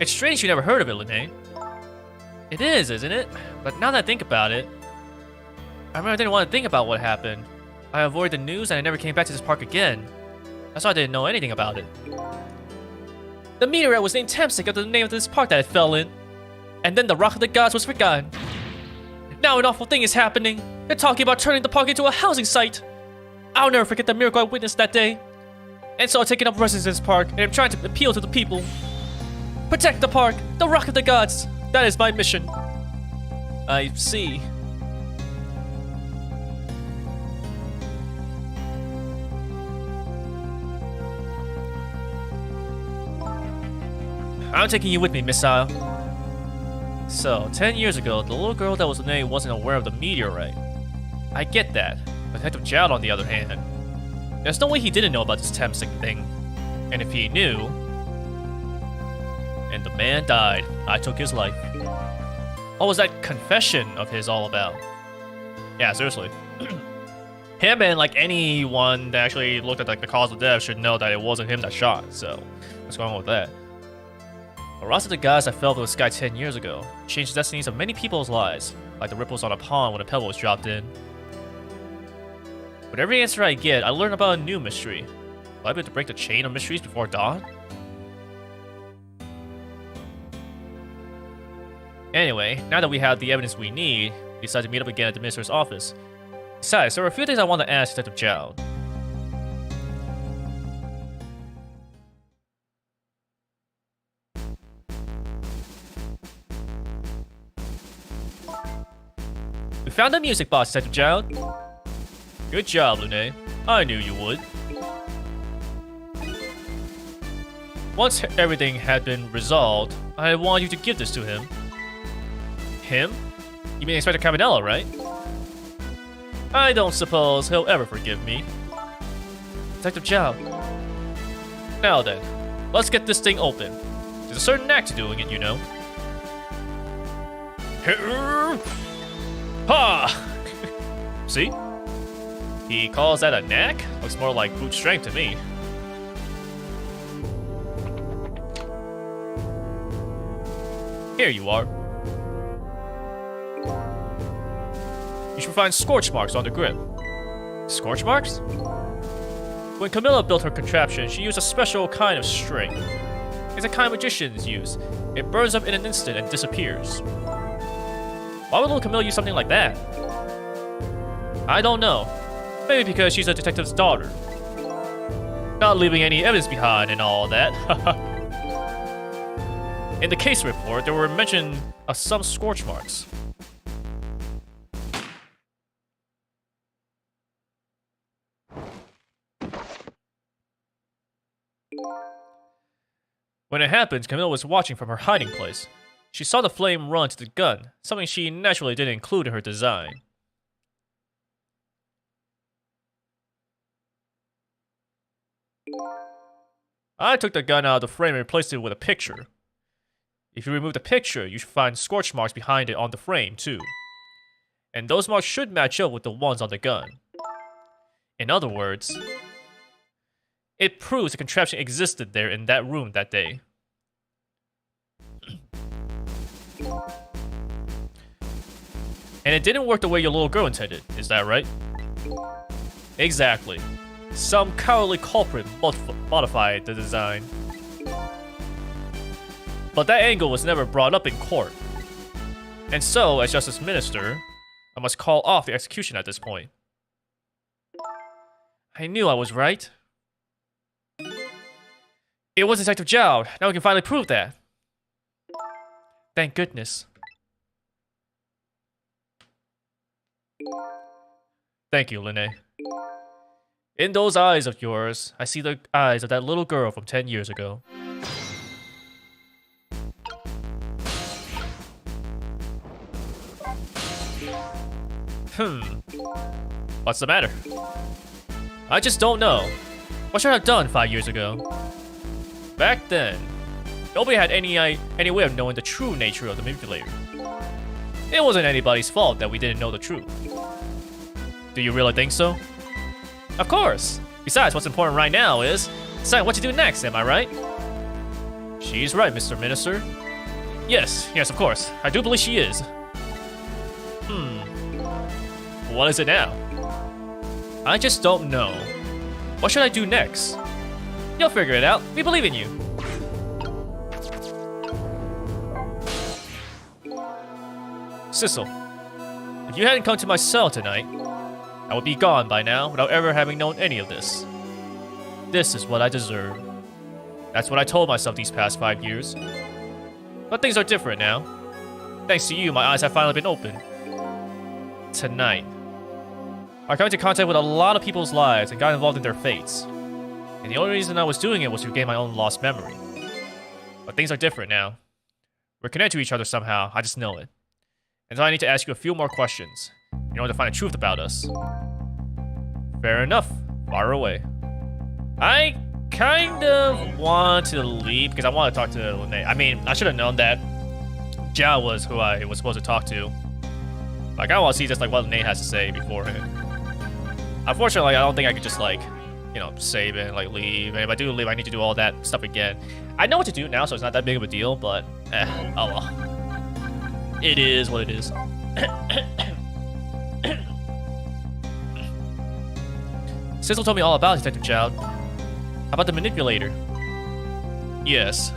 Speaker 2: It's strange you never heard of it, Linnae. It is, isn't it? But now that I think about it, I remember I didn't want to think about what happened. I avoided the news and I never came back to this park again. That's why I didn't know anything about it. The meteorite was named Tempsig after the name of this park that it fell in. And then the Rock of the Gods was forgotten. Now an awful thing is happening. They're talking about turning the park into a housing site. I'll never forget the miracle I witnessed that day. And so I've taken up residence in this park, and I'm trying to appeal to the people. Protect the park, the Rock of the Gods. That is my mission. I see. I'm taking you with me, Missile. So, 10 years ago, the little girl that was Linnae wasn't aware of the meteorite. I get that. Detective Zhao, on the other hand, there's no way he didn't know about this Tempsig thing. And if he knew... And the man died. I took his life. What was that confession of his all about? Yeah, seriously. Him and, like, anyone that actually looked at, like, the cause of death should know that it wasn't him that shot, so... What's going on with that? The Rock of the Gods that fell from the sky 10 years ago changed the destinies of many people's lives, like the ripples on a pond when a pebble was dropped in. With every answer I get, I learn about a new mystery. Will I be able to break the chain of mysteries before dawn? Anyway, now that we have the evidence we need, we decide to meet up again at the Minister's office. Besides, there are a few things I want to ask Detective Zhao. We found the music box, Detective Zhao. Good job, Linnae. I knew you would. Once everything had been resolved, I want you to give this to him. Him? You mean Inspector Cabanela, right? I don't suppose he'll ever forgive me. Detective Zhao. Now then, let's get this thing open. There's a certain knack to doing it, you know. Ha! See? He calls that a knack? Looks more like brute strength to me. Here you are. You should find scorch marks on the grip. Scorch marks? When Camilla built her contraption, she used a special kind of string. It's a kind magicians use. It burns up in an instant and disappears. Why would little Camilla use something like that? I don't know. Maybe because she's a detective's daughter. Not leaving any evidence behind and all that. In the case report, there were mention of some scorch marks. When it happened, Camilla was watching from her hiding place. She saw the flame run to the gun, something she naturally didn't include in her design. I took the gun out of the frame and replaced it with a picture. If you remove the picture, you should find scorch marks behind it on the frame, too. And those marks should match up with the ones on the gun. In other words, it proves the contraption existed there in that room that day. And it didn't work the way your little girl intended, is that right? Exactly. Some cowardly culprit modified the design. But that angle was never brought up in court. And so, as Justice Minister, I must call off the execution at this point. I knew I was right. It was Detective Zhao. Now we can finally prove that. Thank goodness. Thank you, Linnae. In those eyes of yours, I see the eyes of that little girl from 10 years ago.
Speaker 1: What's the matter? I just don't know. What should I have done 5 years ago? Back then, nobody had any way of knowing the true nature of the manipulator. It wasn't anybody's fault that we didn't know the truth. Do you really think so? Of course. Besides, what's important right now is deciding what to do next, am I right? She's right, Mr. Minister. Yes, of course. I do believe she is. What is it now? I just don't know. What should I do next? You'll figure it out. We believe in you. Sissel, if you hadn't come to my cell tonight, I would be gone by now without ever having known any of this. This is what I deserve. That's what I told myself these past 5 years. But things are different now. Thanks to you, my eyes have finally been opened. Tonight, I came into contact with a lot of people's lives and got involved in their fates. And the only reason I was doing it was to regain my own lost memory. But things are different now. We're connected to each other somehow, I just know it. And so I need to ask you a few more questions in order to find the truth about us. Fair enough. Far away. I kind of want to leave because I want to talk to Lene. I mean, I should have known that Jia was who I was supposed to talk to. Like, I kind of want to see just like what Lene has to say beforehand. Unfortunately, I don't think I could just like, you know, save it and like leave. And if I do leave, I need to do all that stuff again. I know what to do now, so it's not that big of a deal. But oh well. It is what it is. Sissel told me all about Detective Child. How about the manipulator? Yes.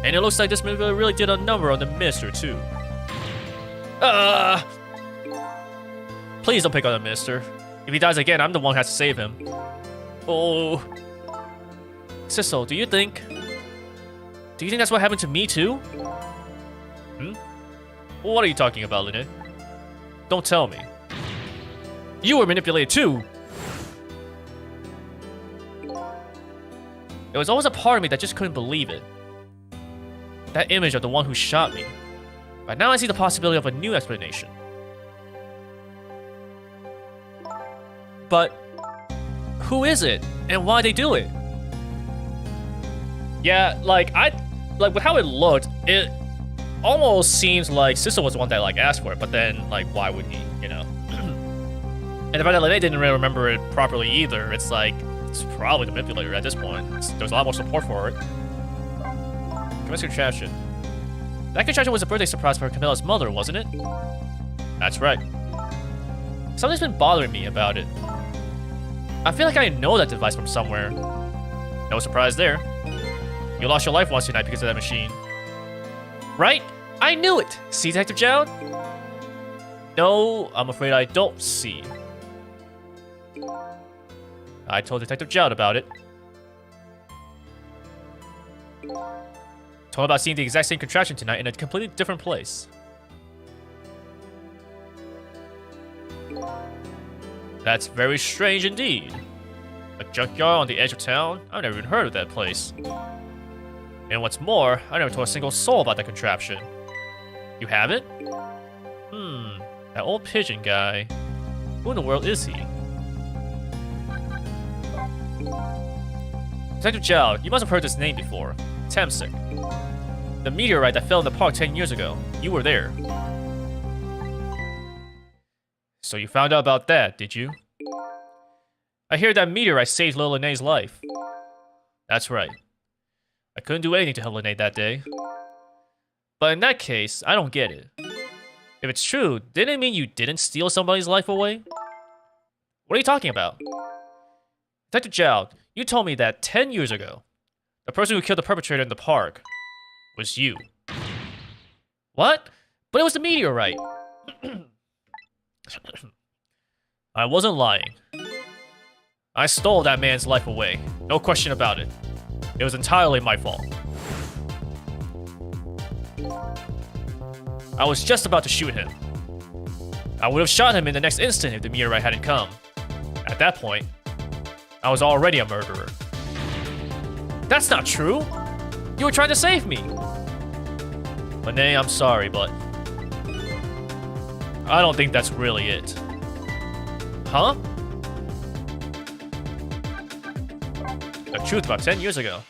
Speaker 1: And it looks like this manipulator really did a number on the Mister, too. Please don't pick on the Mister. If he dies again, I'm the one who has to save him. Oh. Sissel, do you think that's what happened to me, too? What are you talking about, Lynette? Don't tell me. You were manipulated, too! There was always a part of me that just couldn't believe it. That image of the one who shot me. But now I see the possibility of a new explanation. But who is it? And why they do it? Yeah, like with how it looked, it almost seems like Sissel was the one that like asked for it, but then like why would he, you know? And the fact that like, they didn't really remember it properly either, it's like it's probably the manipulator at this point. There's a lot more support for it. Camille's contraption. That contraption was a birthday surprise for Camilla's mother, wasn't it? That's right. Something's been bothering me about it. I feel like I know that device from somewhere. No surprise there. You lost your life once tonight because of that machine. Right? I knew it! See, Detective Jowd? No, I'm afraid I don't see. I told Detective Jowd about it. Told him about seeing the exact same contraption tonight in a completely different place. That's very strange indeed. A junkyard on the edge of town? I've never even heard of that place. And what's more, I never told a single soul about that contraption. You haven't? That old pigeon guy. Who in the world is he? Detective Jowd, you must have heard this name before. Tamsik. The meteorite that fell in the park 10 years ago. You were there. So you found out about that, did you? I hear that meteorite saved little Linnea's life. That's right. I couldn't do anything to help Linne that day. But in that case, I don't get it. If it's true, didn't it mean you didn't steal somebody's life away? What are you talking about? Detective Jowd, you told me that 10 years ago, the person who killed the perpetrator in the park was you. What? But it was the meteorite. I wasn't lying. I stole that man's life away. No question about it. It was entirely my fault. I was just about to shoot him. I would have shot him in the next instant if the meteorite hadn't come. At that point, I was already a murderer. That's not true! You were trying to save me! Linne, I'm sorry, but I don't think that's really it. Huh? The truth about 10 years ago.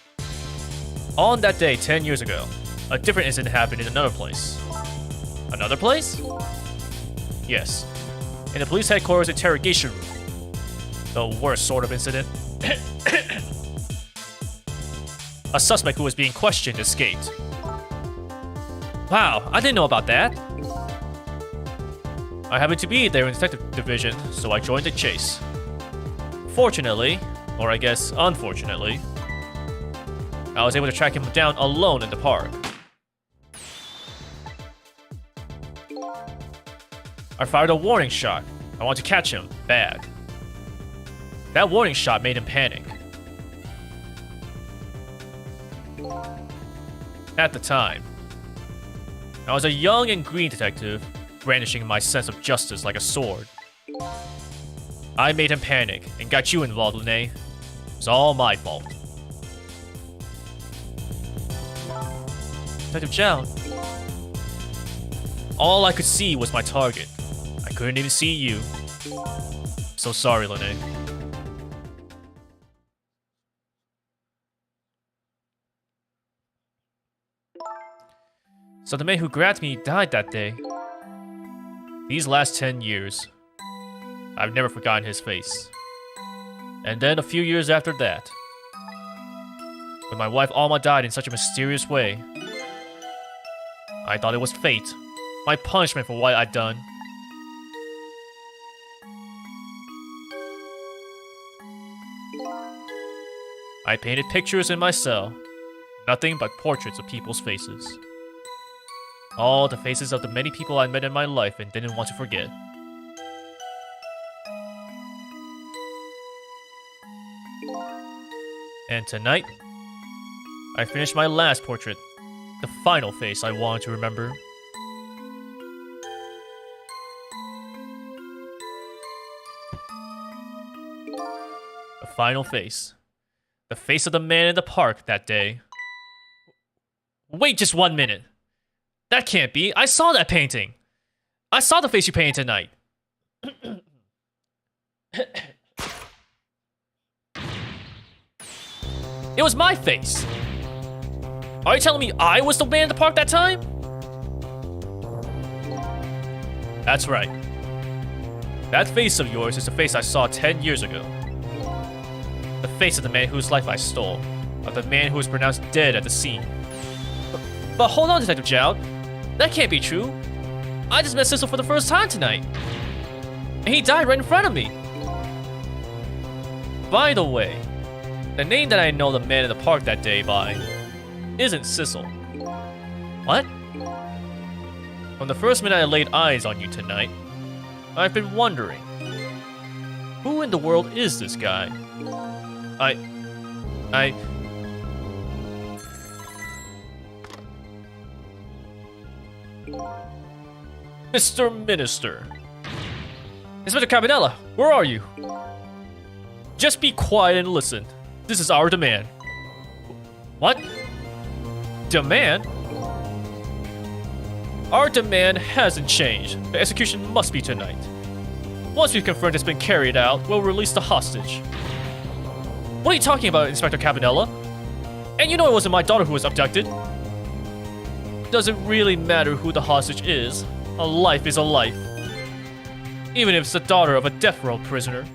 Speaker 1: On that day, 10 years ago, a different incident happened in another place. Another place? Yes. In the police headquarters interrogation room. The worst sort of incident. A suspect who was being questioned escaped. Wow, I didn't know about that. I happened to be there in the detective division, so I joined the chase. Fortunately, or I guess unfortunately, I was able to track him down alone in the park. I fired a warning shot. I wanted to catch him bad. That warning shot made him panic. At the time, I was a young and green detective, brandishing my sense of justice like a sword. I made him panic and got you involved, Lene. It's all my fault. Detective Zhao. All I could see was my target. I couldn't even see you. So sorry, Lene. So the man who grabbed me died that day. These last 10 years, I've never forgotten his face. And then a few years after that, when my wife Alma died in such a mysterious way, I thought it was fate, my punishment for what I'd done. I painted pictures in my cell, nothing but portraits of people's faces. All the faces of the many people I met in my life and didn't want to forget. And tonight, I finished my last portrait, the final face I wanted to remember. The final face. The face of the man in the park that day. Wait just 1 minute. That can't be. I saw that painting. I saw the face you painted tonight. It was my face. Are you telling me I was the man in the park that time? That's right. That face of yours is the face I saw 10 years ago. The face of the man whose life I stole. Of the man who was pronounced dead at the scene. But hold on, Detective Zhao. That can't be true. I just met Sissel for the first time tonight. And he died right in front of me. By the way, the name that I know the man in the park that day by isn't Sissel. What? From the first minute I laid eyes on you tonight, I've been wondering, who in the world is this guy? Mr. Minister. Inspector Cabanella, where are you? Just be quiet and listen. This is our demand. What? Demand? Our demand hasn't changed. The execution must be tonight. Once we've confirmed it's been carried out, we'll release the hostage. What are you talking about, Inspector Cabanella? And you know it wasn't my daughter who was abducted. Doesn't really matter who the hostage is. A life is a life. Even if it's the daughter of a death row prisoner.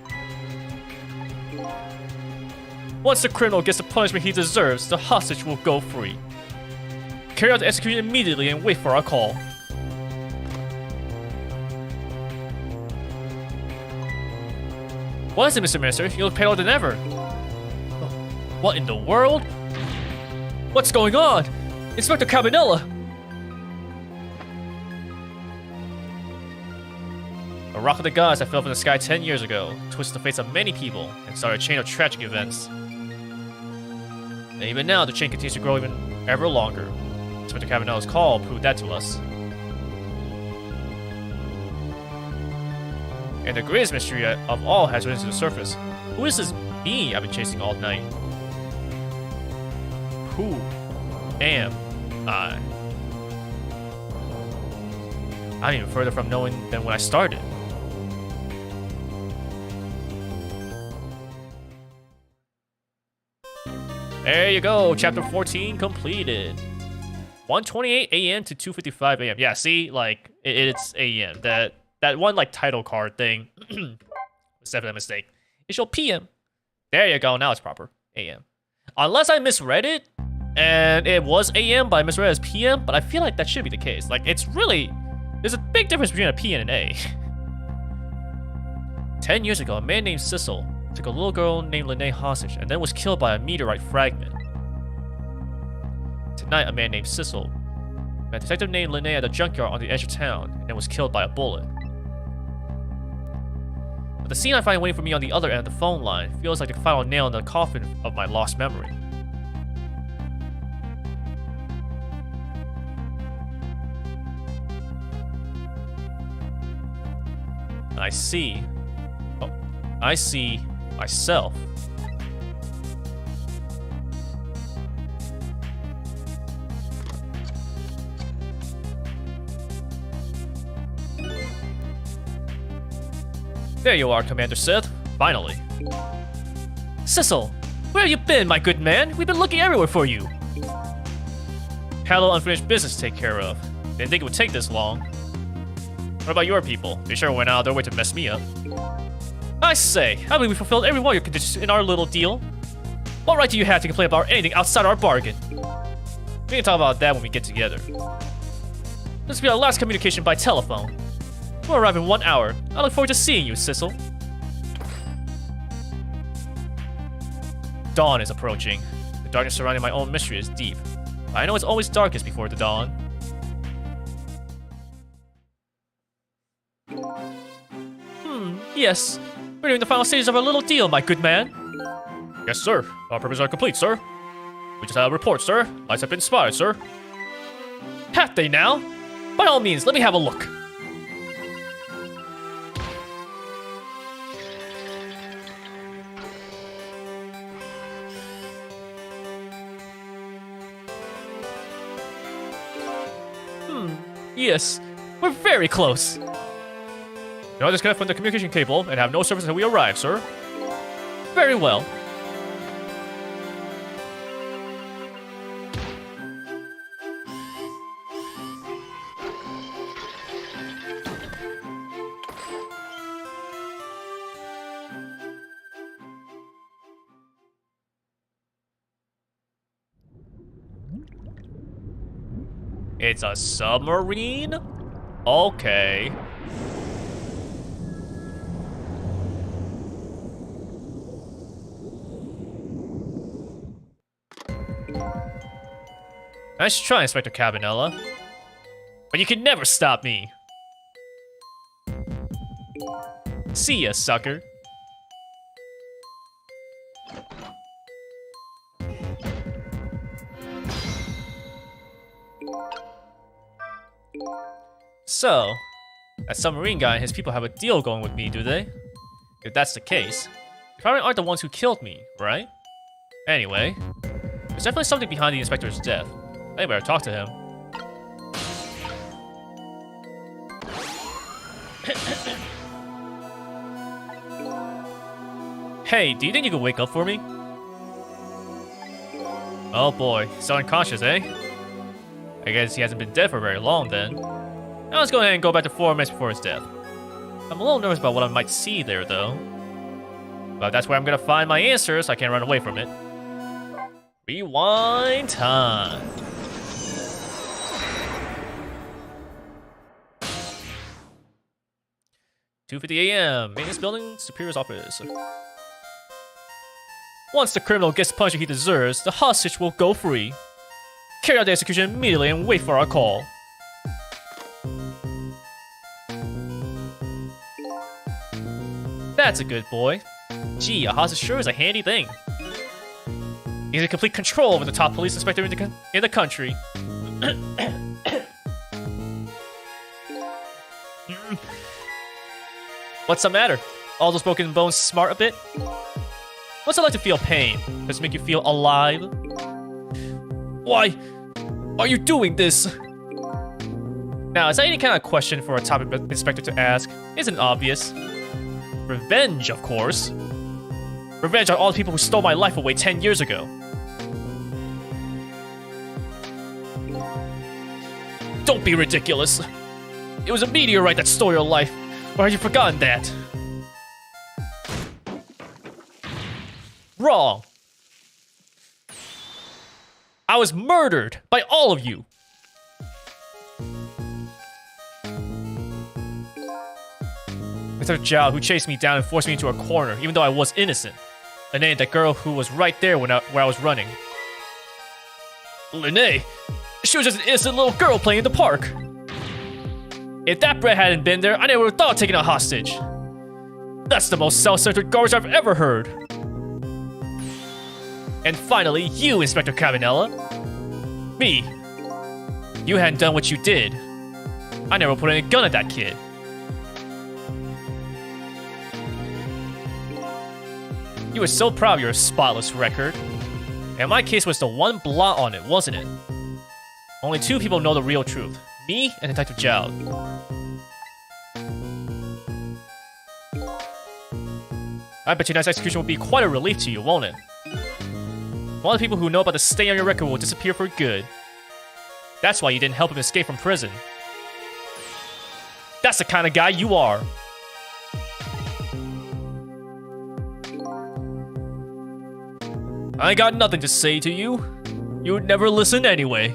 Speaker 1: Once the criminal gets the punishment he deserves, the hostage will go free. Carry out the execution immediately and wait for our call. What is it, Mr. Minister? You look paler than ever. What in the world? What's going on? Inspector Cabanella! A rock of the gods that fell from the sky 10 years ago twisted the fates of many people and started a chain of tragic events. And even now, the chain continues to grow even ever longer. Inspector Cabanella's call proved that to us. And the greatest mystery of all has risen to the surface. Who is this me I've been chasing all night? Who am I? I'm even further from knowing than when I started. There you go. Chapter 14 completed. 1:28 a.m. to 2:55 a.m. Yeah, see, like it's a.m. That one like title card thing was definitely a mistake. It showed p.m. There you go. Now it's proper a.m. Unless I misread it and it was a.m. but I misread it as p.m. But I feel like that should be the case. Like it's really there's a big difference between a p and an a. 10 years ago, a man named Sissel took a little girl named Lene hostage and then was killed by a meteorite fragment. Tonight, a man named Sissel met a detective named Lene at a junkyard on the edge of town and was killed by a bullet. But the scene I find waiting for me on the other end of the phone line feels like the final nail in the coffin of my lost memory. I see myself. There you are, Commander Sith. Finally. Sissel, where have you been, my good man? We've been looking everywhere for you. Had a little unfinished business to take care of. Didn't think it would take this long. What about your people? They sure went out of their way to mess me up. I say, I believe we fulfilled every one of your conditions in our little deal. What right do you have to complain about anything outside our bargain? We can talk about that when we get together. This will be our last communication by telephone. We'll arrive in 1 hour. I look forward to seeing you, Sissel. Dawn is approaching. The darkness surrounding my own mystery is deep. I know it's always darkest before the dawn. Yes. We're doing the final stages of our little deal, my good man. Yes, sir. Our purposes are complete, sir. We just had a report, sir. Lights have been spotted, sir. Have they now? By all means, let me have a look. Yes, we're very close. Now disconnect from the communication cable and have no service until we arrive, sir. Very well. It's a submarine? Okay. Nice try, Inspector Cabanella. But you can never stop me. See ya, sucker. So, that submarine guy and his people have a deal going with me, do they? If that's the case, they probably aren't the ones who killed me, right? Anyway, there's definitely something behind the inspector's death. I better talk to him. Hey, do you think you could wake up for me? Oh boy, he's still unconscious, eh? I guess he hasn't been dead for very long then. Now let's go ahead and go back to 4 minutes before his death. I'm a little nervous about what I might see there, though. But that's where I'm gonna find my answers, so I can't run away from it. Rewind time. $2:50 a.m. Maintenance building, Superior's office. Once the criminal gets the punishment he deserves, the hostage will go free. Carry out the execution immediately and wait for our call. That's a good boy. Gee, a hostage sure is a handy thing. He's in complete control over the top police inspector in the country. What's the matter? All those broken bones smart a bit? What's it like to feel pain? Does it make you feel alive? Why are you doing this? Now, is that any kind of question for a top inspector to ask? Isn't obvious. Revenge, of course. Revenge on all the people who stole my life away 10 years ago.
Speaker 2: Don't be ridiculous. It was a meteorite that stole your life. Or have you forgotten that? Wrong. I was murdered by all of you. Except Zhao, who chased me down and forced me into a corner, even though I was innocent. And then that girl who was right there where I was running. Lene, she was just an innocent little girl playing in the park. If that brat hadn't been there, I never would have thought of taking a hostage. That's the most self-centered garbage I've ever heard. And finally, you, Inspector Cabanella. Me. You hadn't done what you did. I never put any gun at that kid. You were so proud of your spotless record. And my case was the one blot on it, wasn't it? Only 2 people know the real truth. Me and Detective Zhao. I bet tonight's execution will be quite a relief to you, won't it? All the people who know about the stain on your record will disappear for good. That's why you didn't help him escape from prison. That's the kind of guy you are. I got nothing to say to you. You would never listen anyway.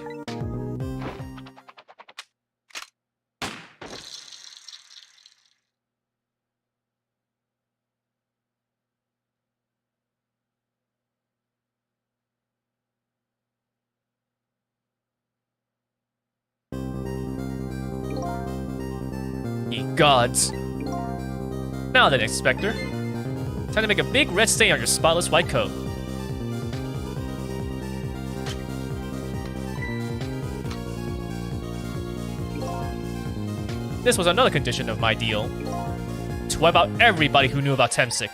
Speaker 2: Ye gods. Now then, Inspector. Time to make a big red stain on your spotless white coat. This was another condition of my deal. To wipe out everybody who knew about Temsik.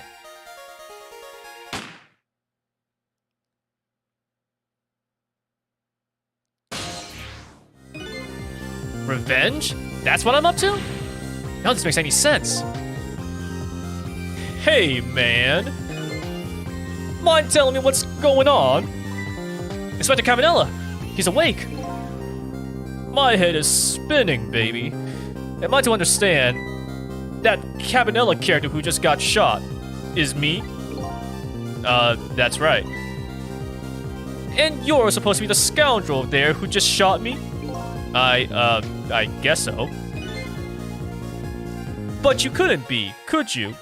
Speaker 2: Revenge? That's what I'm up to? None of this makes any sense. Hey, man. Mind telling me what's going on? Inspector Cabanella, he's awake. My head is spinning, baby. Am I to understand that Cabanella character who just got shot is me? That's right. And you're supposed to be the scoundrel there who just shot me? I guess so. But you couldn't be, could you?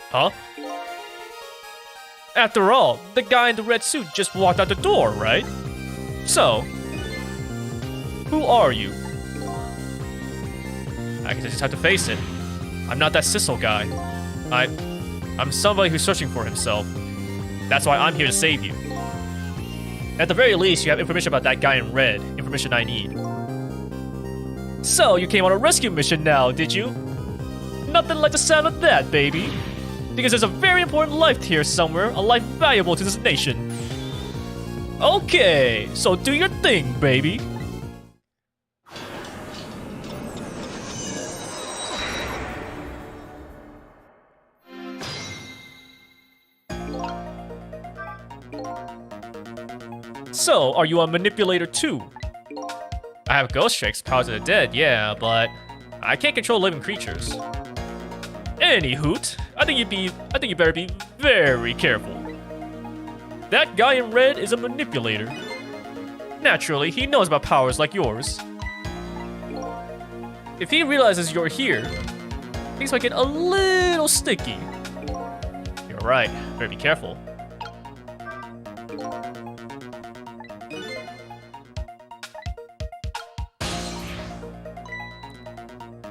Speaker 2: Huh? After all, the guy in the red suit just walked out the door, right? So, who are you? I guess I just have to face it. I'm not that Sissel guy. I'm somebody who's searching for himself. That's why I'm here to save you. At the very least, you have information about that guy in red. Information I need. So, you came on a rescue mission now, did you? Nothing like the sound of that, baby. Because there's a very important life here somewhere, a life valuable to this nation. Okay, so do your thing, baby. So, are you a manipulator too? I have ghost strikes, powers of the dead, yeah, but I can't control living creatures. Any hoot, I think you better be very careful. That guy in red is a manipulator. Naturally, he knows about powers like yours. If he realizes you're here, things might get a little sticky. You're right, better be careful.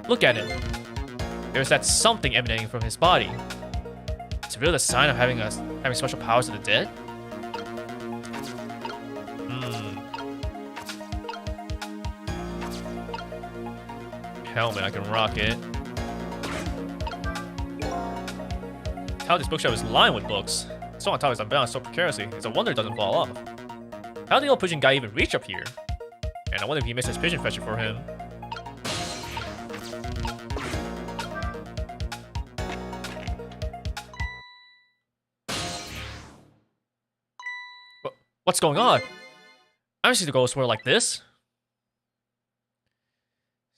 Speaker 2: Look at him. There's that something emanating from his body. Is it really a sign of having special powers of the dead? Helmet, I can rock it. How this bookshop is lined with books. So on top is unbalanced so precariously. It's a wonder it doesn't fall off. How did the old pigeon guy even reach up here? And I wonder if he missed his pigeon fetcher for him. What's going on? I haven't seen the ghost wear like this.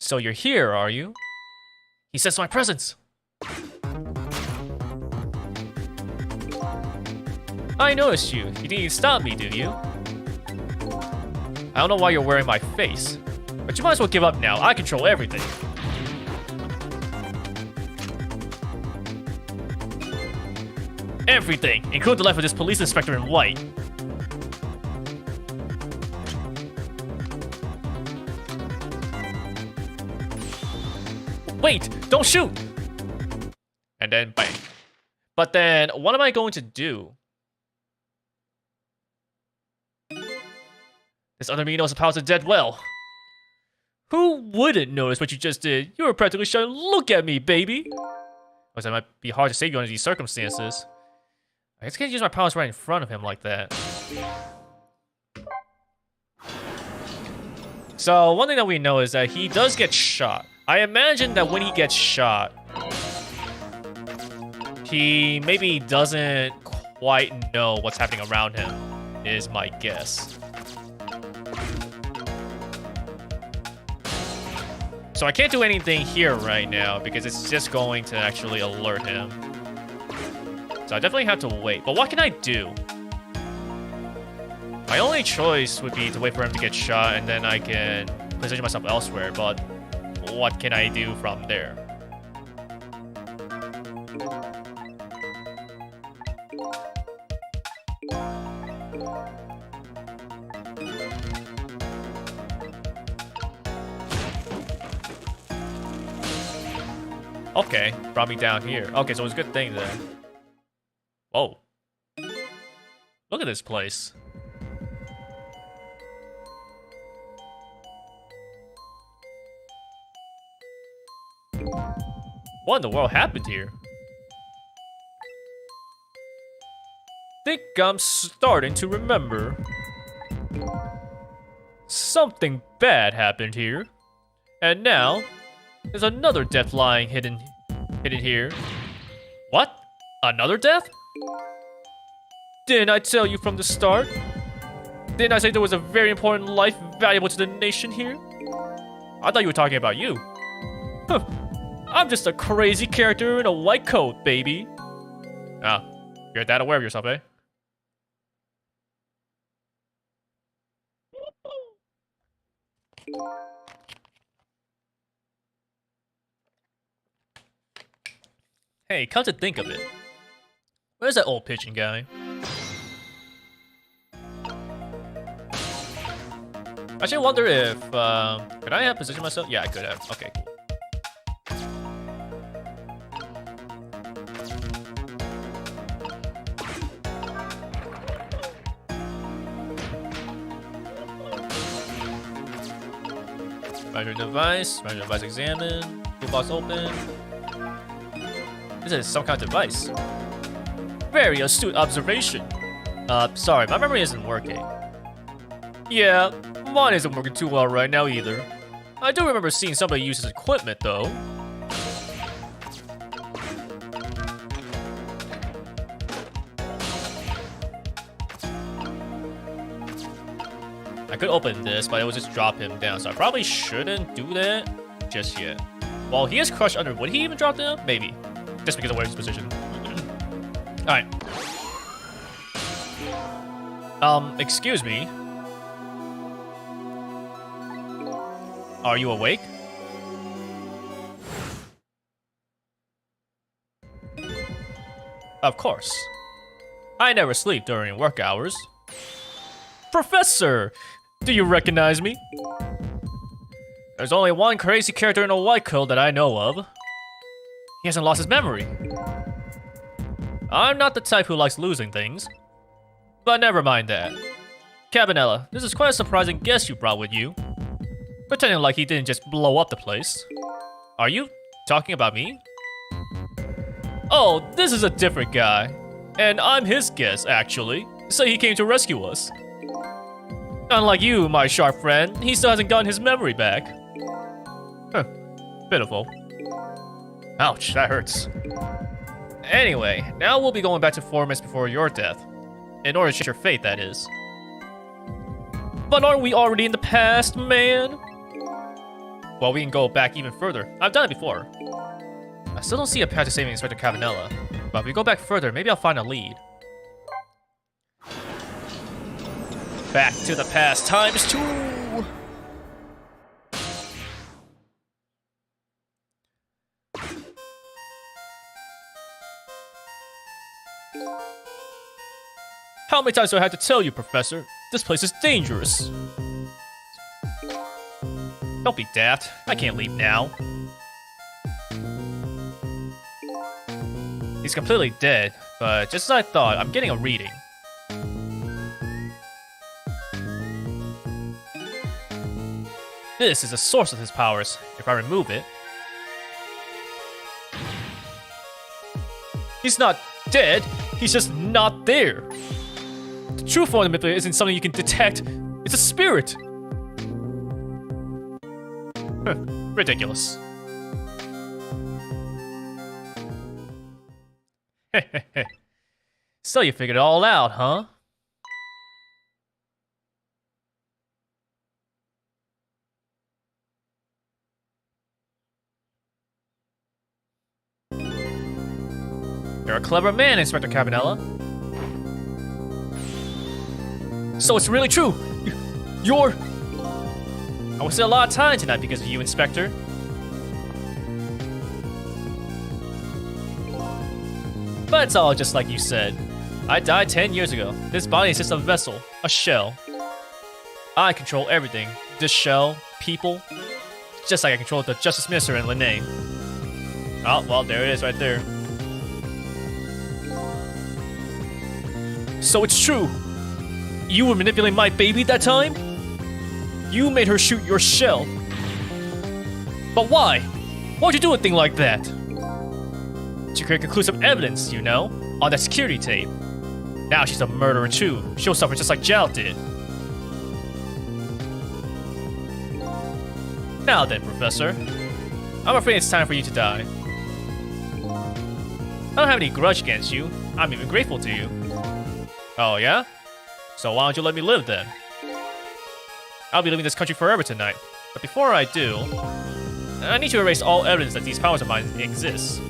Speaker 2: So you're here, are you? He sensed my presence. I noticed you. You didn't even stop me, do you? I don't know why you're wearing my face, but you might as well give up now. I control everything. Everything, including the life of this police inspector in white. Wait, don't shoot! And then bang. But then, what am I going to do? This other me knows the powers of dead well. Who wouldn't notice what you just did? You were practically shouting, "Look at me, baby!" Because it might be hard to save you under these circumstances. I guess I can't use my powers right in front of him like that. So, one thing that we know is that he does get shot. I imagine that when he gets shot, he maybe doesn't quite know what's happening around him, is my guess. So I can't do anything here right now because it's just going to actually alert him. So I definitely have to wait. But what can I do? My only choice would be to wait for him to get shot and then I can position myself elsewhere. But what can I do from there? Okay, brought me down here. Okay, so it's a good thing then. Whoa. Look at this place. What in the world happened here? Think I'm starting to remember. Something bad happened here. And now, there's another death lying hidden here. What? Another death? Didn't I tell you from the start? Didn't I say there was a very important life valuable to the nation here? I thought you were talking about you. Huh. I'm just a crazy character in a white coat, baby. Ah, you're that aware of yourself, eh? Hey, come to think of it, where's that old pigeon guy? I should wonder if, could I have positioned myself? Yeah, I could have. Okay, cool. Measure device examine, toolbox open. This is some kind of device. Very astute observation. Sorry, my memory isn't working. Yeah, mine isn't working too well right now either. I do remember seeing somebody use his equipment though. I could open this, but it would just drop him down, so I probably shouldn't do that just yet. Well, he is crushed under. Would he even drop down? Maybe. Just because of where his position. Alright. Excuse me. Are you awake? Of course. I never sleep during work hours. Professor! Do you recognize me? There's only one crazy character in a white coat that I know of. He hasn't lost his memory. I'm not the type who likes losing things. But never mind that. Cabanella, this is quite a surprising guest you brought with you. Pretending like he didn't just blow up the place. Are you talking about me? Oh, this is a different guy. And I'm his guest, actually. So he came to rescue us. Unlike you, my sharp friend, he still hasn't gotten his memory back. Huh. Pitiful. Ouch, that hurts. Anyway, now we'll be going back to 4 minutes before your death. In order to change your fate, that is. But aren't we already in the past, man?
Speaker 1: Well, we can go back even further. I've done it before. I still don't see a path to saving Inspector Cavanella, but if we go back further, maybe I'll find a lead. Back to the past ×2! How many times do I have to tell you, Professor? This place is dangerous. Don't be daft. I can't leave now. He's completely dead, but just as I thought, I'm getting a reading. This is the source of his powers. If I remove it... He's not dead, he's just not there. The true form of the manipulator isn't something you can detect, it's a spirit. Ridiculous. So you figured it all out, huh? You're a clever man, Inspector Cavanella. So it's really true! You're... I wasted a lot of time tonight because of you, Inspector. But it's all just like you said. I died 10 years ago. This body is just a vessel, a shell. I control everything. This shell, people. Just like I control the Justice Minister and Linnae. Oh, well, there it is right there. So it's true. You were manipulating my baby that time? You made her shoot your shell. But why? Why'd you do a thing like that? To create conclusive evidence, you know, on that security tape. Now she's a murderer too. She'll suffer just like Jal did. Now then, Professor. I'm afraid it's time for you to die. I don't have any grudge against you. I'm even grateful to you. Oh, yeah? So why don't you let me live then? I'll be leaving this country forever tonight. But before I do, I need to erase all evidence that these powers of mine exist.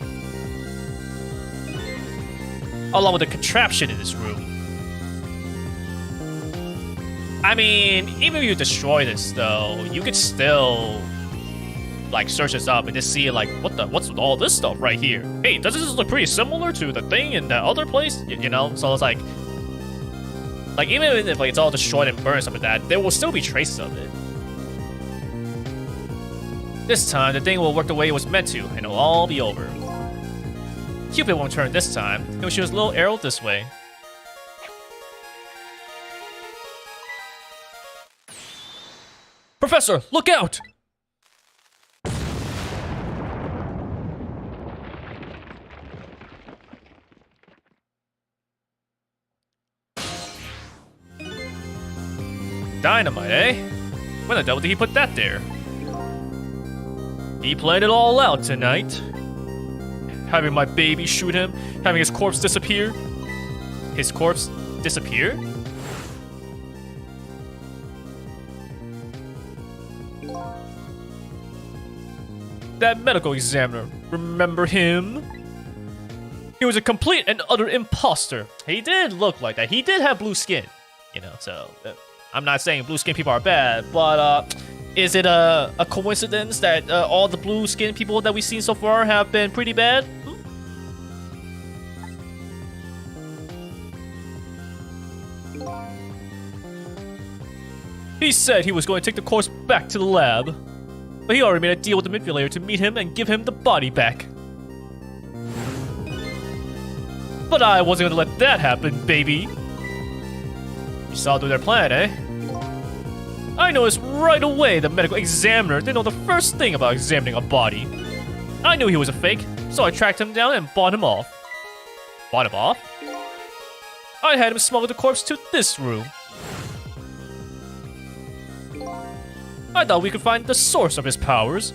Speaker 1: Along with the contraption in this room. I mean, even if you destroy this though, you could still like search this up and just see like what's with all this stuff right here? Hey, doesn't this look pretty similar to the thing in that other place? You know? So it's like even if like it's all destroyed and burned and stuff like that, there will still be traces of it. This time, the thing will work the way it was meant to, and it'll all be over. Cupid won't turn this time. He'll shoot his little arrow this way. Professor, look out! Dynamite, eh? When the devil did he put that there? He planned it all out tonight. Having my baby shoot him, having his corpse disappear. His corpse disappear? That medical examiner, remember him? He was a complete and utter imposter. He did look like that. He did have blue skin, you know, so... I'm not saying blue skin people are bad, but is it a coincidence that all the blue skin people that we've seen so far have been pretty bad? He said he was going to take the corpse back to the lab, but he already made a deal with the manipulator to meet him and give him the body back. But I wasn't going to let that happen, baby. You saw through their plan, eh? I noticed right away the medical examiner didn't know the first thing about examining a body. I knew he was a fake, so I tracked him down and bought him off. Bought him off? I had him smuggle the corpse to this room. I thought we could find the source of his powers.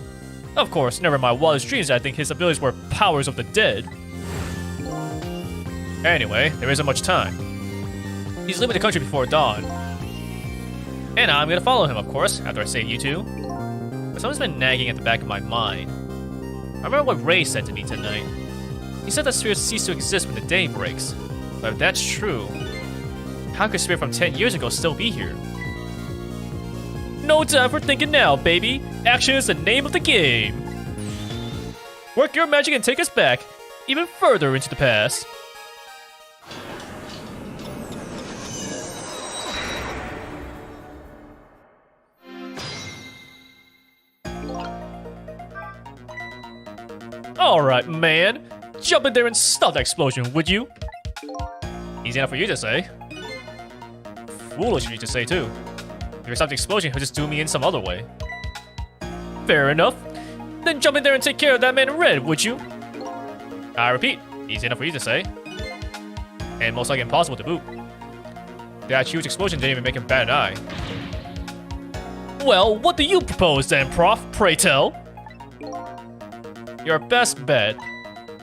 Speaker 1: Of course, never in my wildest dreams did I think his abilities were powers of the dead. Anyway, there isn't much time. He's leaving the country before dawn. And I'm gonna follow him, of course, after I save you two.
Speaker 2: but something's been nagging at the back of my mind. I remember what Ray said to me tonight. He said that spirits cease to exist when the day breaks. But if that's true, how could a spirit from 10 years ago still be here? No time for thinking now, baby. Action is the name of the game. Work your magic and take us back, even further into the past. Alright, man. Jump in there and stop that explosion, would you? Easy enough for you to say. Foolish of you to say, too. If you stop the explosion, he'll just do me in some other way. Fair enough. Then jump in there and take care of that man in red, would you? I repeat, easy enough for you to say. And most likely impossible to boot. That huge explosion didn't even make him bat an eye. Well, what do you propose then, Prof? Pray tell. Your best bet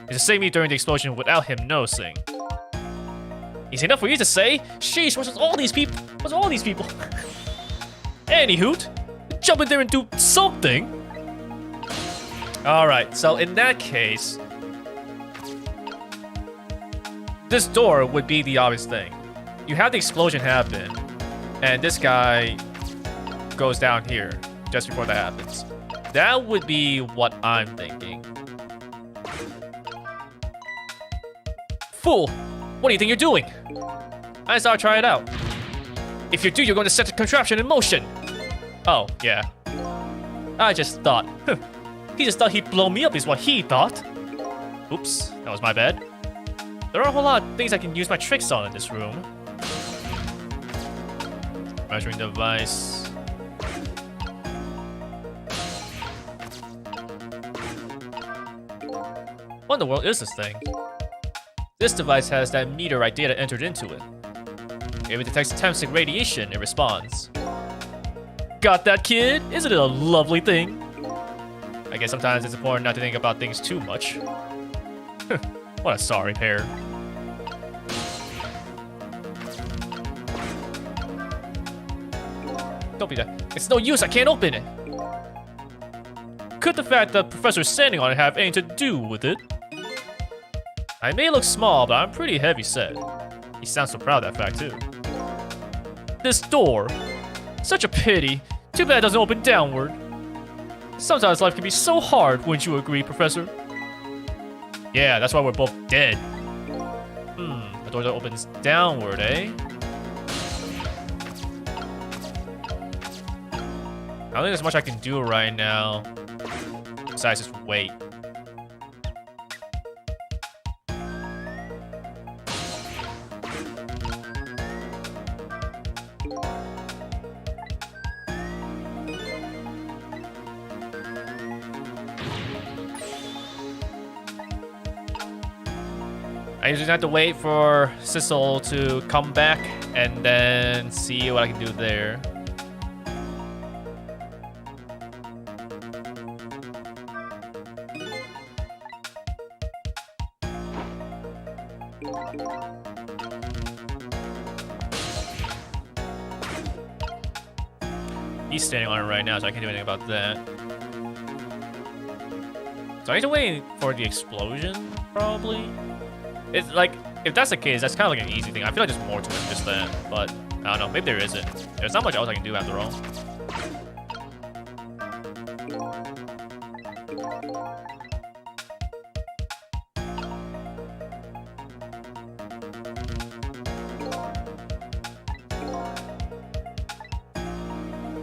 Speaker 2: is to save me during the explosion without him noticing. Easy enough for you to say. Sheesh, what's with all these people? What's with all these people? Anywho, jump in there and do something. Alright, so in that case, this door would be the obvious thing. You have the explosion happen, and this guy goes down here just before that happens. That would be what I'm thinking. Fool! What do you think you're doing? I just thought I'd try it out. If you do, you're going to set the contraption in motion. Oh, yeah. I just thought. He just thought he'd blow me up is what he thought. Oops, that was my bad. There are a whole lot of things I can use my tricks on in this room. Measuring device. What in the world is this thing? This device has that meteorite data entered into it. If it detects tempsic radiation, it responds. Got that, kid? Isn't it a lovely thing? I guess sometimes it's important not to think about things too much. What a sorry pair. Don't be that. It's no use, I can't open it. Could the fact that the professor's standing on it have anything to do with it? I may look small, but I'm pretty heavy set. He sounds so proud of that fact, too. This door. Such a pity. Too bad it doesn't open downward. Sometimes life can be so hard, wouldn't you agree, Professor? Yeah, that's why we're both dead. The door that opens downward, eh? I don't think there's much I can do right now. Besides just wait. I usually have to wait for Sissel to come back and then see what I can do there. He's standing on it right now, so I can't do anything about that. So I need to wait for the explosion, probably? It's like, if that's the case, that's kind of like an easy thing. I feel like there's more to it than just that, but I don't know, maybe there isn't. There's not much else I can do after all.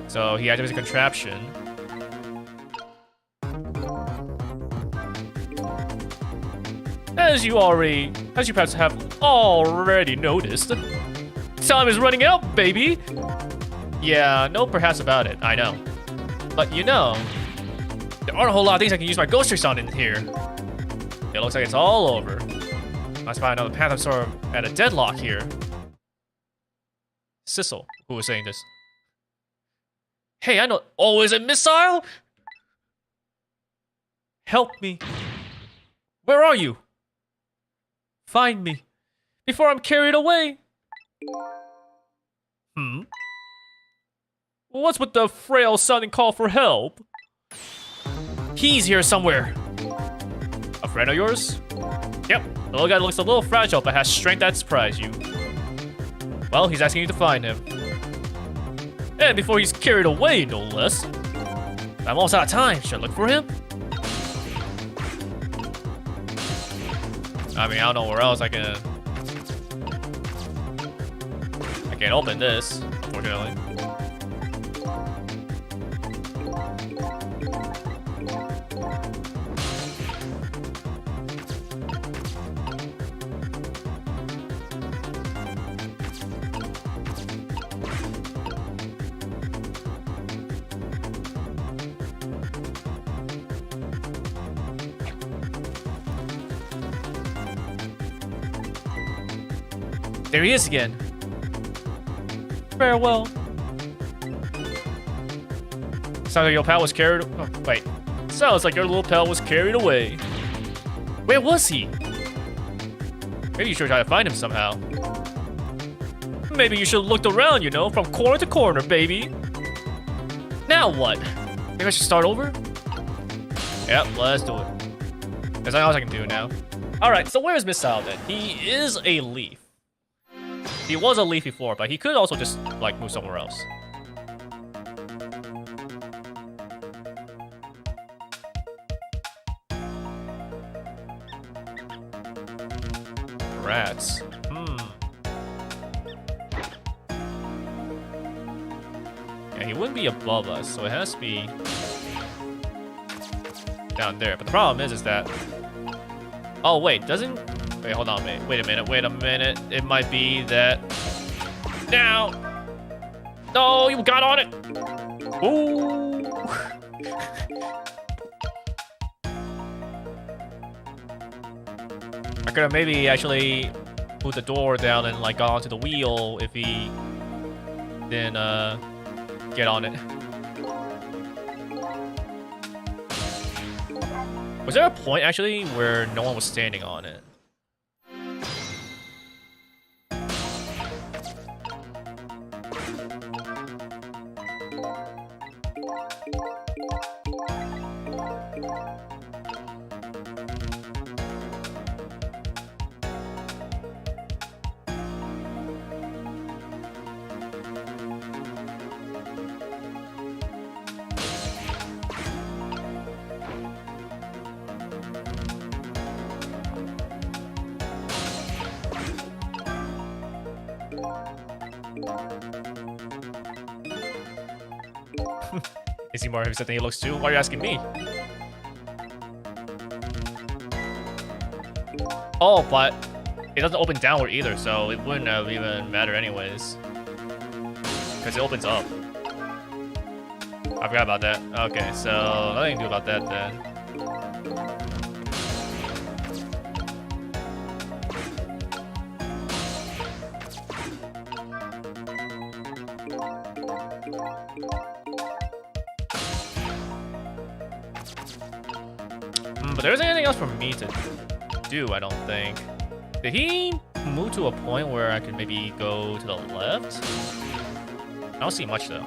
Speaker 2: So he activates a contraption. As you perhaps have already noticed, time is running out, baby. Yeah, no perhaps about it, I know. But you know, there aren't a whole lot of things I can use my ghost tricks on in here. It looks like it's all over. Must find another path. I'm sort of at a deadlock here. Sissel, who was saying this. Hey, I know. Oh, is it missile? Help me. Where are you? Find me. Before I'm carried away. What's with the frail sounding call for help? He's here somewhere. A friend of yours? Yep. The little guy looks a little fragile, but has strength that surprise you. Well, he's asking you to find him. And before he's carried away, no less. I'm almost out of time. Should I look for him? I mean, I don't know where else I can open this, unfortunately. There he is again. Farewell. Sounds like your pal was carried. Oh, wait. Sounds like your little pal was carried away. Where was he? Maybe you should try to find him somehow. Maybe you should have looked around, you know, from corner to corner, baby. Now what? Maybe I should start over? Yep, let's do it. There's nothing else I can do now. Alright, so where's Missile then? He is a leaf. He was a leaf before, but he could also just, like, move somewhere else. Rats. Yeah, he wouldn't be above us, so it has to be down there. But the problem is that... Oh, wait, doesn't... Wait, hold on, wait a minute. It might be that... Now! No, you got on it! Ooh! I could have maybe actually put the door down and, like, got onto the wheel if he didn't, get on it. Was there a point, actually, where no one was standing on it? Is he more heavy set than he looks too? Why are you asking me? Oh, but it doesn't open downward either, so it wouldn't have even mattered anyways. Because it opens up. I forgot about that. Okay, so nothing to do about that then. But there isn't anything else for me to do, I don't think. Did he move to a point where I could maybe go to the left? I don't see much though.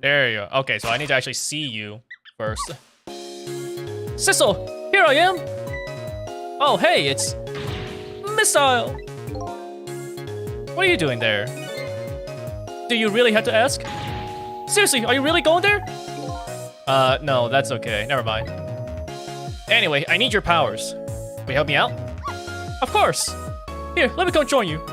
Speaker 2: There you go. Okay, so I need to actually see you first. Sissel, here I am. Oh, hey, it's Missile. What are you doing there? Do you really have to ask? Seriously, are you really going there? No, that's okay. Never mind. Anyway, I need your powers. Will you help me out? Of course. Here, let me come join you.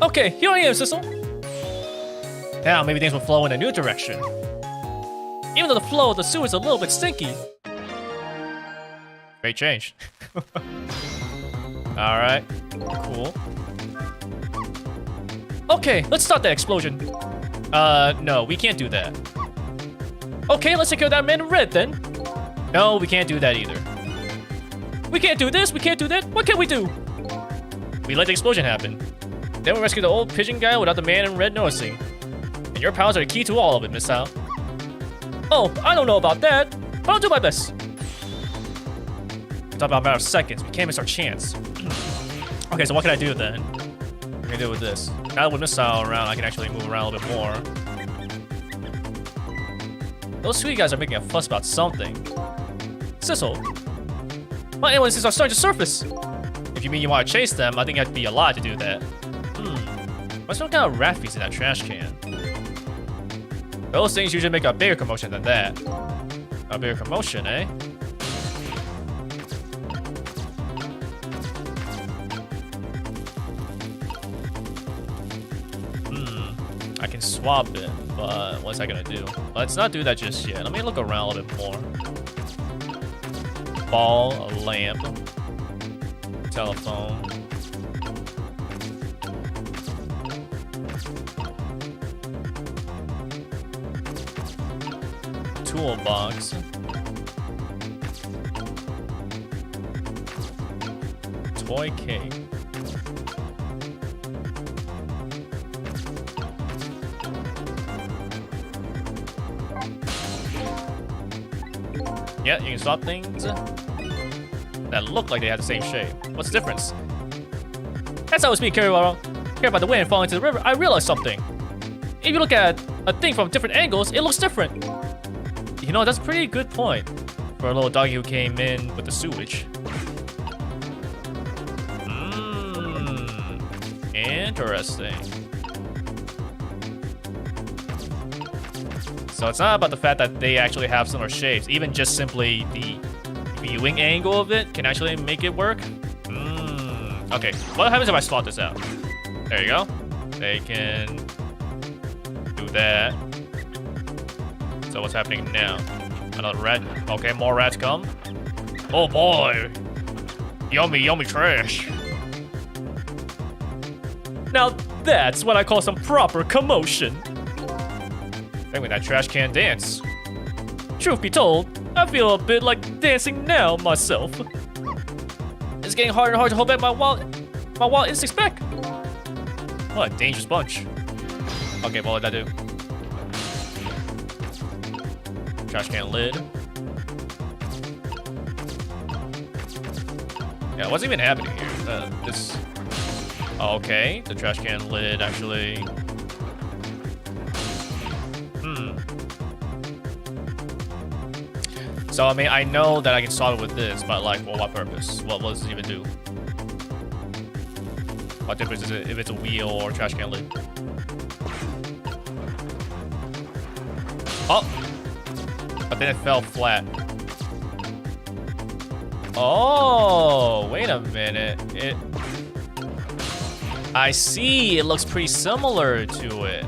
Speaker 2: Okay, here I am, Sissel. Now maybe things will flow in a new direction. Even though the flow of the sewer is a little bit stinky. Great change. Alright, cool. Okay, let's start that explosion. No, we can't do that. Okay, let's take care of that man in red then. No, we can't do that either. We can't do this, we can't do that. What can we do? We let the explosion happen. Then we rescue the old pigeon guy without the man in red noticing. And your powers are the key to all of it, Miss Hal. Oh, I don't know about that, but I'll do my best. We're talking about a matter of seconds. We can't miss our chance. Okay, so what can I do then? What can I do with this? Now that with Miss Hal around, I can actually move around a little bit more. Those sweet guys are making a fuss about something. Sissel, my aliens are starting to surface. If you mean you want to chase them, I think you have to be alive to do that. What's some kind of rat feces in that trash can? Those things usually make a bigger commotion than that. A bigger commotion, eh? I can swap it, but what's that gonna do? Let's not do that just yet. Let me look around a little bit more. Ball, a lamp, telephone. Toolbox. Toy cake. Yeah, you can swap things that look like they have the same shape. What's the difference? As I was being carried by the wind and falling into the river, I realized something. If you look at a thing from different angles, it looks different. You know, that's a pretty good point for a little doggy who came in with the sewage. Interesting. So it's not about the fact that they actually have similar shapes. Even just simply the viewing angle of it can actually make it work. Okay, what happens if I swap this out? There you go. They can do that. So what's happening now? Another rat. Okay, more rats come. Oh boy. Yummy, yummy trash. Now that's what I call some proper commotion. Make that trash can dance. Truth be told, I feel a bit like dancing now myself. It's getting harder and harder to hold back my wild instincts back. What a dangerous bunch. Okay, what did that do? Trash can lid. Yeah, what's even happening here? This. Okay, the trash can lid actually. So I mean, I know that I can solve it with this, but like, for what purpose? What does it even do? What difference is it if it's a wheel or a trash can lid? Oh! But then it fell flat. Oh, wait a minute. I see, it looks pretty similar to it.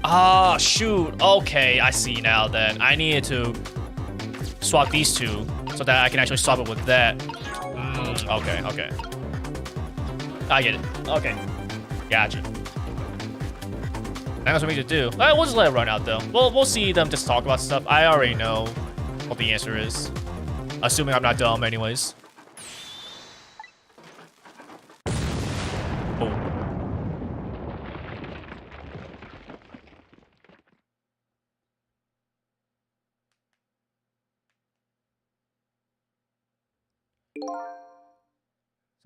Speaker 2: Ah, shoot. Okay, I see now then. I needed to swap these two so that I can actually swap it with that. Okay. I get it. Okay. Gotcha. That's what we need to do. We'll just let it run out though. We'll see them just talk about stuff. I already know what the answer is. Assuming I'm not dumb anyways. Oh.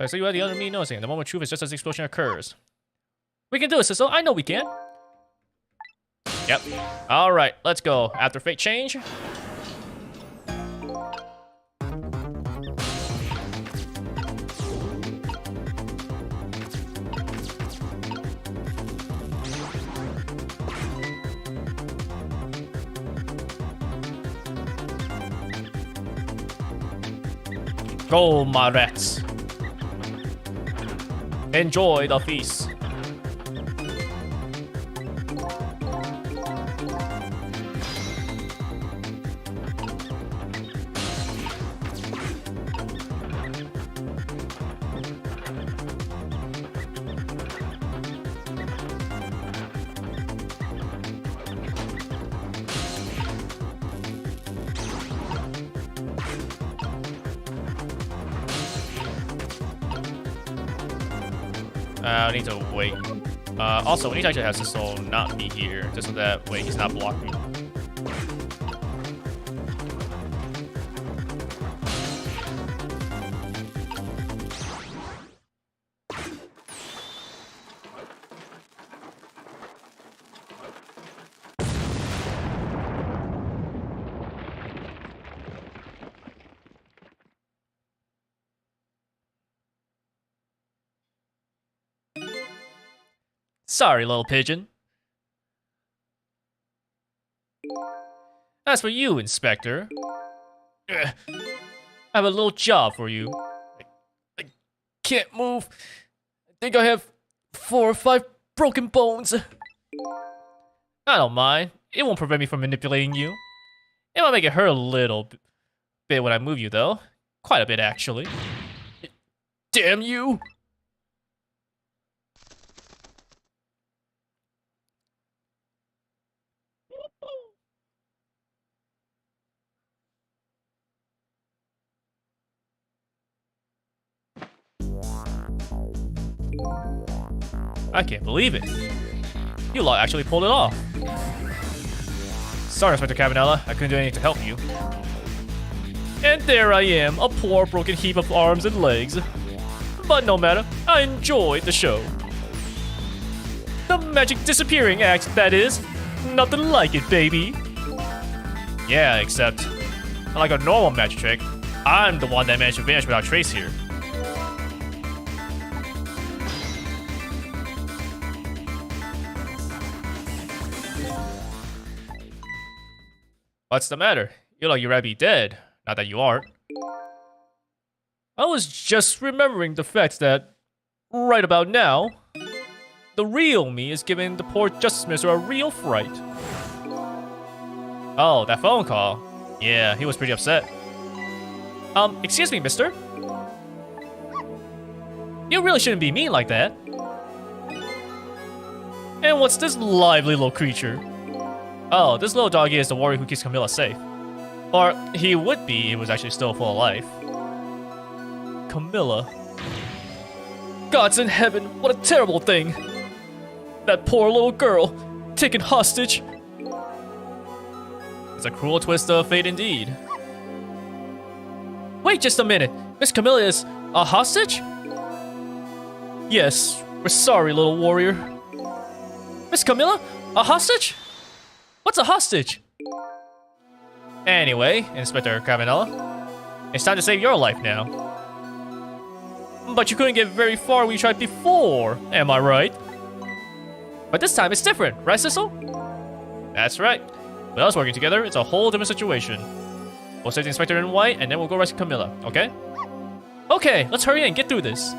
Speaker 2: So you had the other me noticing. The moment of truth is just as the explosion occurs. We can do it, Sissel. I know we can. Yep. All right, let's go. After fate change. Go, my rats.
Speaker 1: Enjoy the feast. I need to wait. Also, we need to actually have Sissel not be here, just so that way he's not blocking. Sorry, little pigeon. As for you, Inspector, I have a little job for you. I can't move. I think I have 4 or 5 broken bones. I don't mind. It won't prevent me from manipulating you. It might make it hurt a little bit when I move you, though. Quite a bit, actually. Damn you! I can't believe it. You lot actually pulled it off. Sorry, Inspector Cavanella. I couldn't do anything to help you. And there I am, a poor broken heap of arms and legs. But no matter, I enjoyed the show. The magic disappearing act, that is. Nothing like it, baby. Yeah, except, unlike a normal magic trick, I'm the one that managed to vanish without trace here. What's the matter? You look like you'd rather be dead. Not that you aren't. I was just remembering the fact that, right about now, the real me is giving the poor Justice Minister a real fright. Oh, that phone call. Yeah, he was pretty upset. Excuse me, mister? You really shouldn't be mean like that. And what's this lively little creature? Oh, this little doggy is the warrior who keeps Camilla safe. Or, he would be if he was actually still full of life. Camilla. Gods in heaven, what a terrible thing! That poor little girl, taken hostage. It's a cruel twist of fate indeed. Wait just a minute, Miss Camilla is a hostage? Yes, we're sorry, little warrior. Miss Camilla, a hostage? What's a hostage? Anyway, Inspector Cavanella, it's time to save your life now. But you couldn't get very far when you tried before, am I right? But this time it's different, right, Sissel? That's right. With us working together, it's a whole different situation. We'll save the Inspector in white, and then we'll go rescue Camilla, okay? Okay, let's hurry and get through this.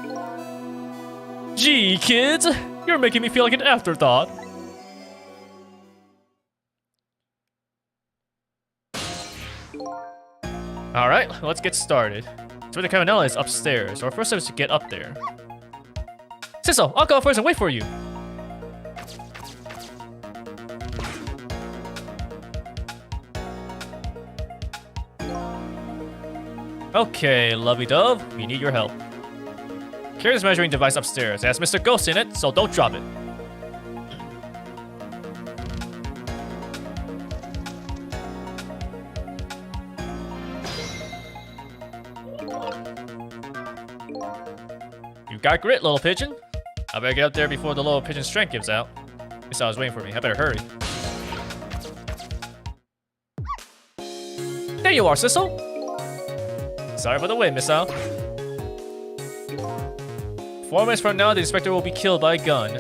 Speaker 1: Gee, kids, you're making me feel like an afterthought. Alright, let's get started. So the Cavanella is upstairs. Our first step is to get up there. Sissel, I'll go first and wait for you. Okay, lovey-dove, we need your help. Carry this measuring device upstairs. It has Mr. Ghost in it, so don't drop it. You got grit, little pigeon. I better get up there before the little pigeon's strength gives out. Miss Al was waiting for me. I better hurry. There you are, Sissel. Sorry for the wait, Miss Al. 4 minutes from now, the inspector will be killed by a gun.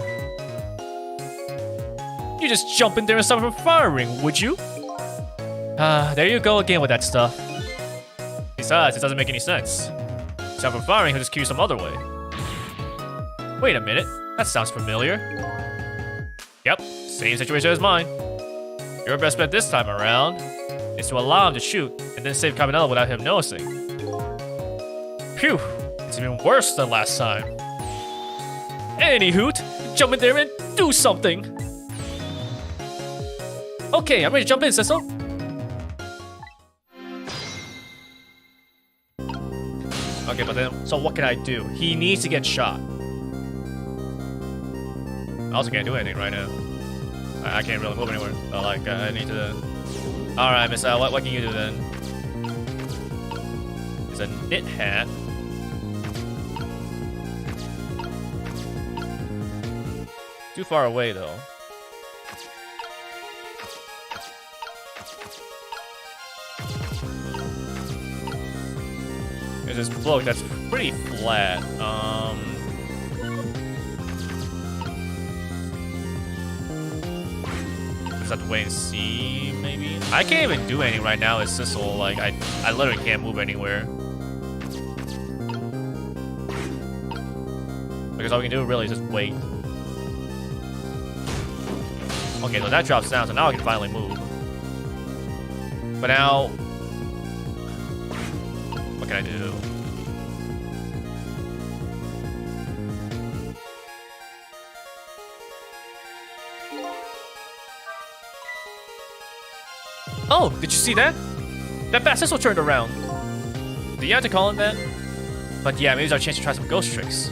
Speaker 1: You just jump in there and stop him from firing, would you? There you go again with that stuff. Besides, it doesn't make any sense. Stop from firing, he'll just kill you some other way. Wait a minute, that sounds familiar. Yep, same situation as mine. Your best bet this time around is to allow him to shoot and then save Cabanela without him noticing. Phew, it's even worse than last time. Any hoot, jump in there and do something. Okay, I'm ready to jump in, Cecil. Okay, but then, so what can I do? He needs to get shot. I also can't do anything right now. I can't really move anywhere. So, like, I need to... Alright, Miss Al, what can you do then? It's a knit hat. Too far away, though. There's this bloke that's pretty flat. Just have to wait and see, maybe? I can't even do anything right now as Sissel. Like, I literally can't move anywhere. Because all we can do really is just wait. Okay, so that drops down, so now I can finally move. But now... what can I do? Oh, did you see that? That fast Cecil turned around. Do you have to call him that? But yeah, maybe it's our chance to try some ghost tricks.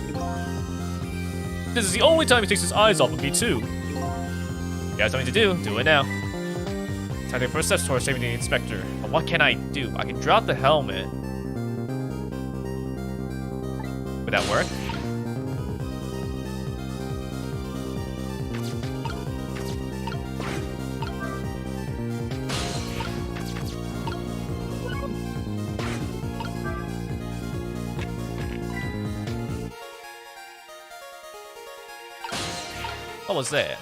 Speaker 1: This is the only time he takes his eyes off of me, too. You have something to do it now. Time to take first steps towards saving the inspector. But what can I do? I can drop the helmet. Would that work? What was that?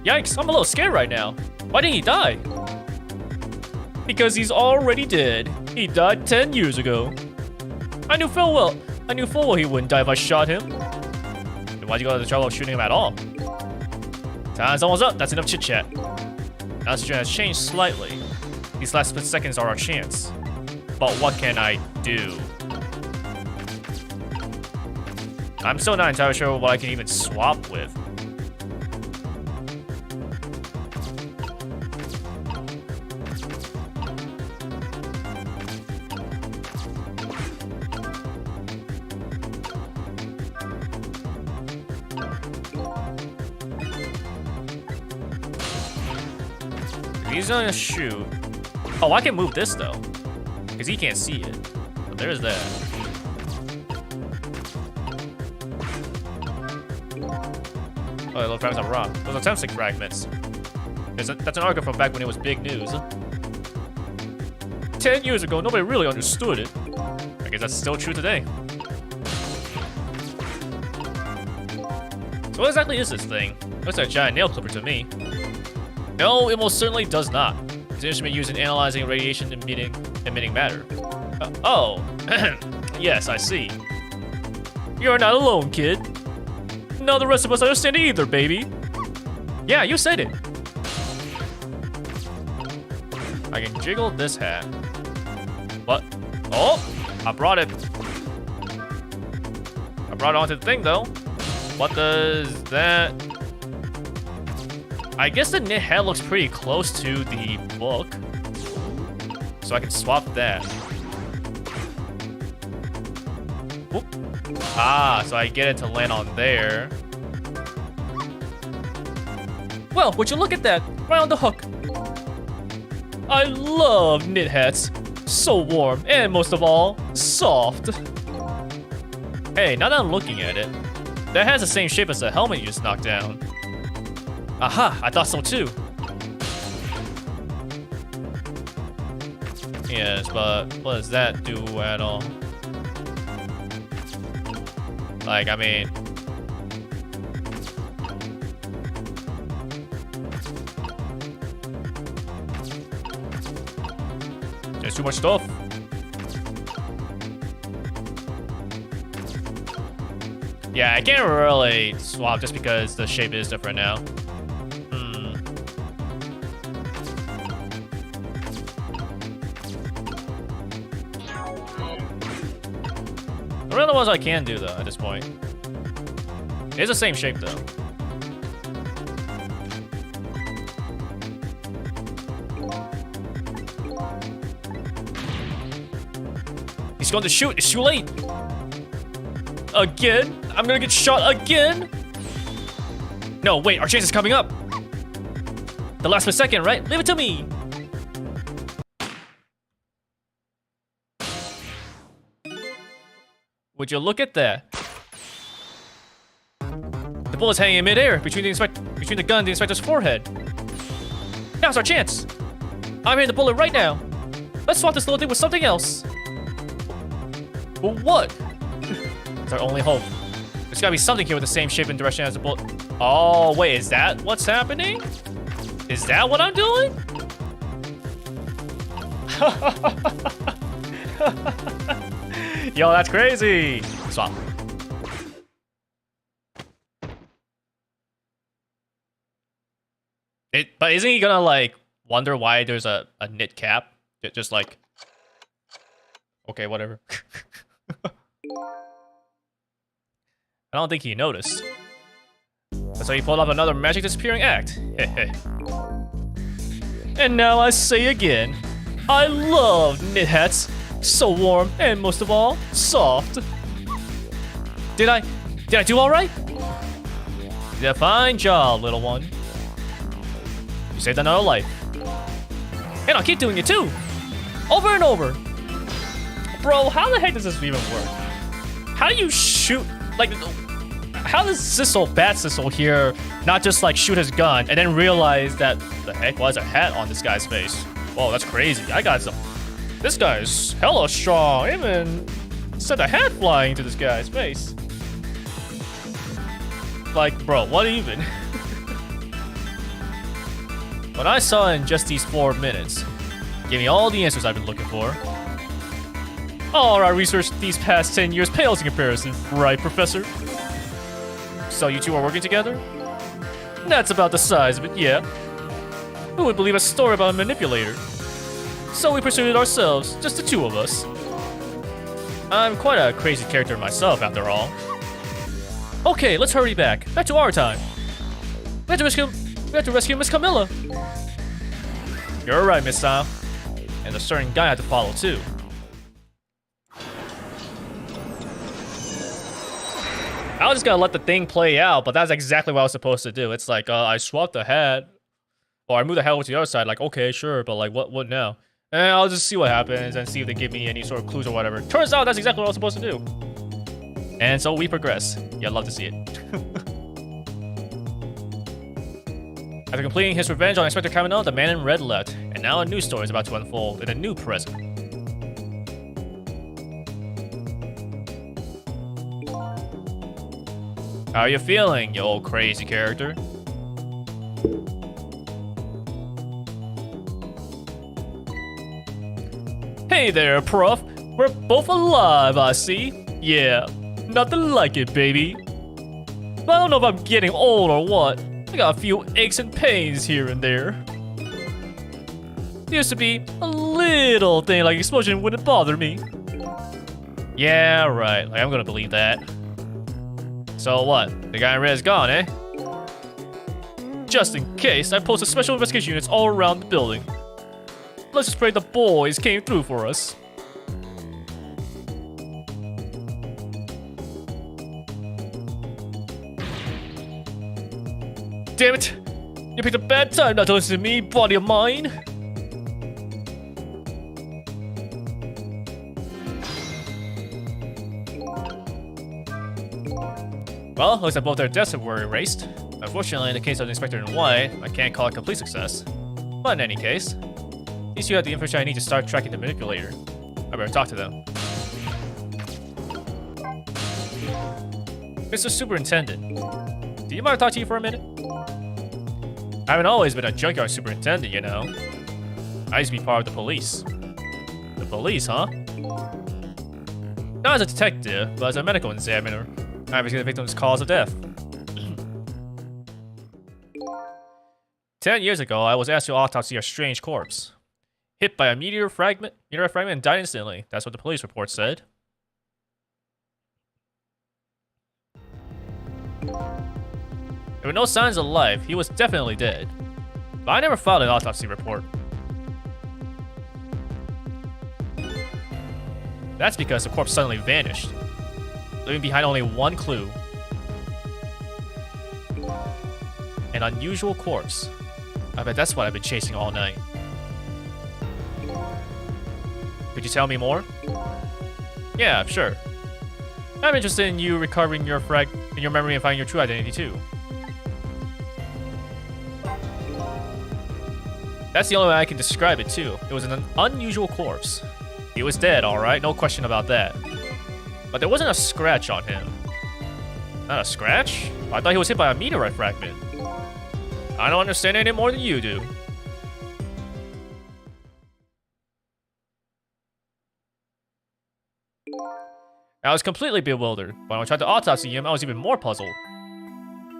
Speaker 1: Yikes, I'm a little scared right now. Why didn't he die? Because he's already dead. He died 10 years ago. I knew full well he wouldn't die if I shot him. Then why'd you go to the trouble of shooting him at all? Time's almost up, that's enough chit-chat. Now the situation has changed slightly. These last split seconds are our chance. But what can I do? I'm still not entirely sure what I can even swap with. He's gonna shoot. Oh, I can move this though, because he can't see it. But there's that. Oh, little fragments of rock. Those are thumbstick fragments. That's an article from back when it was big news. 10 years ago, nobody really understood it. I guess that's still true today. So what exactly is this thing? Looks like a giant nail clipper to me. No, it most certainly does not. It's an instrument used in analyzing radiation emitting matter. Oh, yes, I see. You're not alone, kid. None of the rest of us understand it either, baby. Yeah, you said it. I can jiggle this hat. What? Oh, I brought it. I brought it onto the thing, though. What does that... I guess the knit hat looks pretty close to the book. So I can swap that. Whoop. Ah, so I get it to land on there. Well, would you look at that? Right on the hook.
Speaker 2: I love knit hats. So warm, and most of all, soft. Hey, now that I'm looking at it, that has the same shape as the helmet you just knocked down. Aha, I thought so too. Yes, but what does that do at all? Like, I mean... There's too much stuff. Yeah, I can't really swap just because the shape is different now. What are the ones I can do though at this point? It's the same shape though. He's going to shoot. It's too late. Again? I'm gonna get shot again? No, wait. Our chance is coming up. The last per second, right? Leave it to me. Would you look at that? The bullet's hanging in midair between the gun and the inspector's forehead. Now's our chance. I'm hitting the bullet right now. Let's swap this little thing with something else. But what? It's our only hope. There's gotta be something here with the same shape and direction as the bullet. Oh, wait, is that what's happening? Is that what I'm doing? Yo, that's crazy. Swap. But isn't he gonna like wonder why there's a knit cap? Just like, okay, whatever. I don't think he noticed. That's how he pulled off another magic disappearing act. And now I say again, I love knit hats. So warm, and most of all, soft. Did I do all right? You did a fine job, little one. You saved another life. And I'll keep doing it too. Over and over. Bro, how the heck does this even work? How do you shoot, like, how does Sissel, Bat Sissel here, not just like shoot his gun and then realize that, the heck, why is a hat on this guy's face? Whoa, that's crazy. I got some. This guy's hella strong. Even sent a hat flying to this guy's face. Like, bro, what even? What I saw in just these 4 minutes gave me all the answers I've been looking for. All our research these past 10 years pales in comparison, right, Professor? So you two are working together? That's about the size of it, yeah. Who would believe a story about a manipulator? So we pursued it ourselves, just the two of us. I'm quite a crazy character myself, after all. Okay, let's hurry back to our time. We have to rescue Miss Camilla. You're right, Miss Sam. And a certain guy had to follow too. I was just gonna let the thing play out, but that's exactly what I was supposed to do. It's like, I swapped the hat, or I moved the hat over to the other side. Like, okay, sure, but like, what now? And I'll just see what happens and see if they give me any sort of clues or whatever. Turns out that's exactly what I was supposed to do. And so we progress. Yeah, I'd love to see it. After completing his revenge on Inspector Kamino, the man in red left. And now a new story is about to unfold in a new present. How are you feeling, you old crazy character? Hey there, Prof. We're both alive, I see. Yeah, nothing like it, baby. But I don't know if I'm getting old or what. I got a few aches and pains here and there. Used to be a little thing like explosion wouldn't bother me. Yeah, right. Like, I'm gonna believe that. So what? The guy in red is gone, eh? Just in case, I posted special investigation units all around the building. Let's just pray the boys came through for us. Damn it! You picked a bad time not to listen to me, body of mine!
Speaker 1: Well, looks like both their deaths were erased. Unfortunately, in the case of the Inspector in White, I can't call it a complete success. But in any case, at least you have the information I need to start tracking the manipulator. I better talk to them. Mr. Superintendent, do you mind if I talk to you for a minute? I haven't always been a junkyard superintendent, you know. I used to be part of the police. The police, huh? Not as a detective, but as a medical examiner. I investigated the victim's cause of death. 10 years ago, I was asked to autopsy a strange corpse. Hit by a meteor fragment, and died instantly. That's what the police report said. There were no signs of life. He was definitely dead. But I never filed an autopsy report. That's because the corpse suddenly vanished, leaving behind only one clue. An unusual corpse. I bet that's what I've been chasing all night. Could you tell me more? Yeah, sure. I'm interested in you recovering your memory and finding your true identity too. That's the only way I can describe it too. It was an unusual corpse. He was dead, alright, no question about that. But there wasn't a scratch on him. Not a scratch? I thought he was hit by a meteorite fragment. I don't understand any more than you do. I was completely bewildered. When I tried to autopsy him, I was even more puzzled.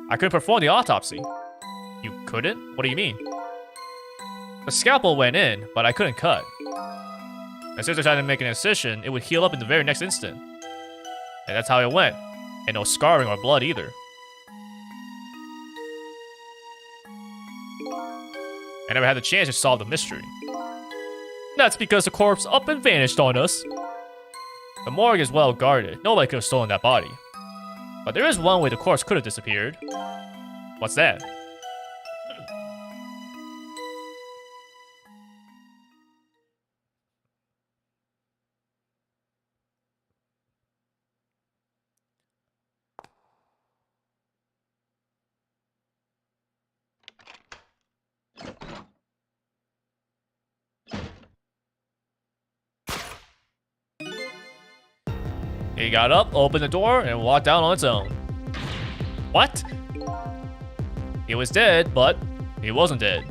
Speaker 1: I couldn't perform the autopsy. You couldn't? What do you mean? The scalpel went in, but I couldn't cut. As soon as I tried to make an incision, it would heal up in the very next instant. And that's how it went. And no scarring or blood either. I never had the chance to solve the mystery. That's because the corpse up and vanished on us. The morgue is well guarded. Nobody could have stolen that body. But there is one way the corpse could have disappeared. What's that? He got up, opened the door, and walked out on its own. What? He was dead, but he wasn't dead.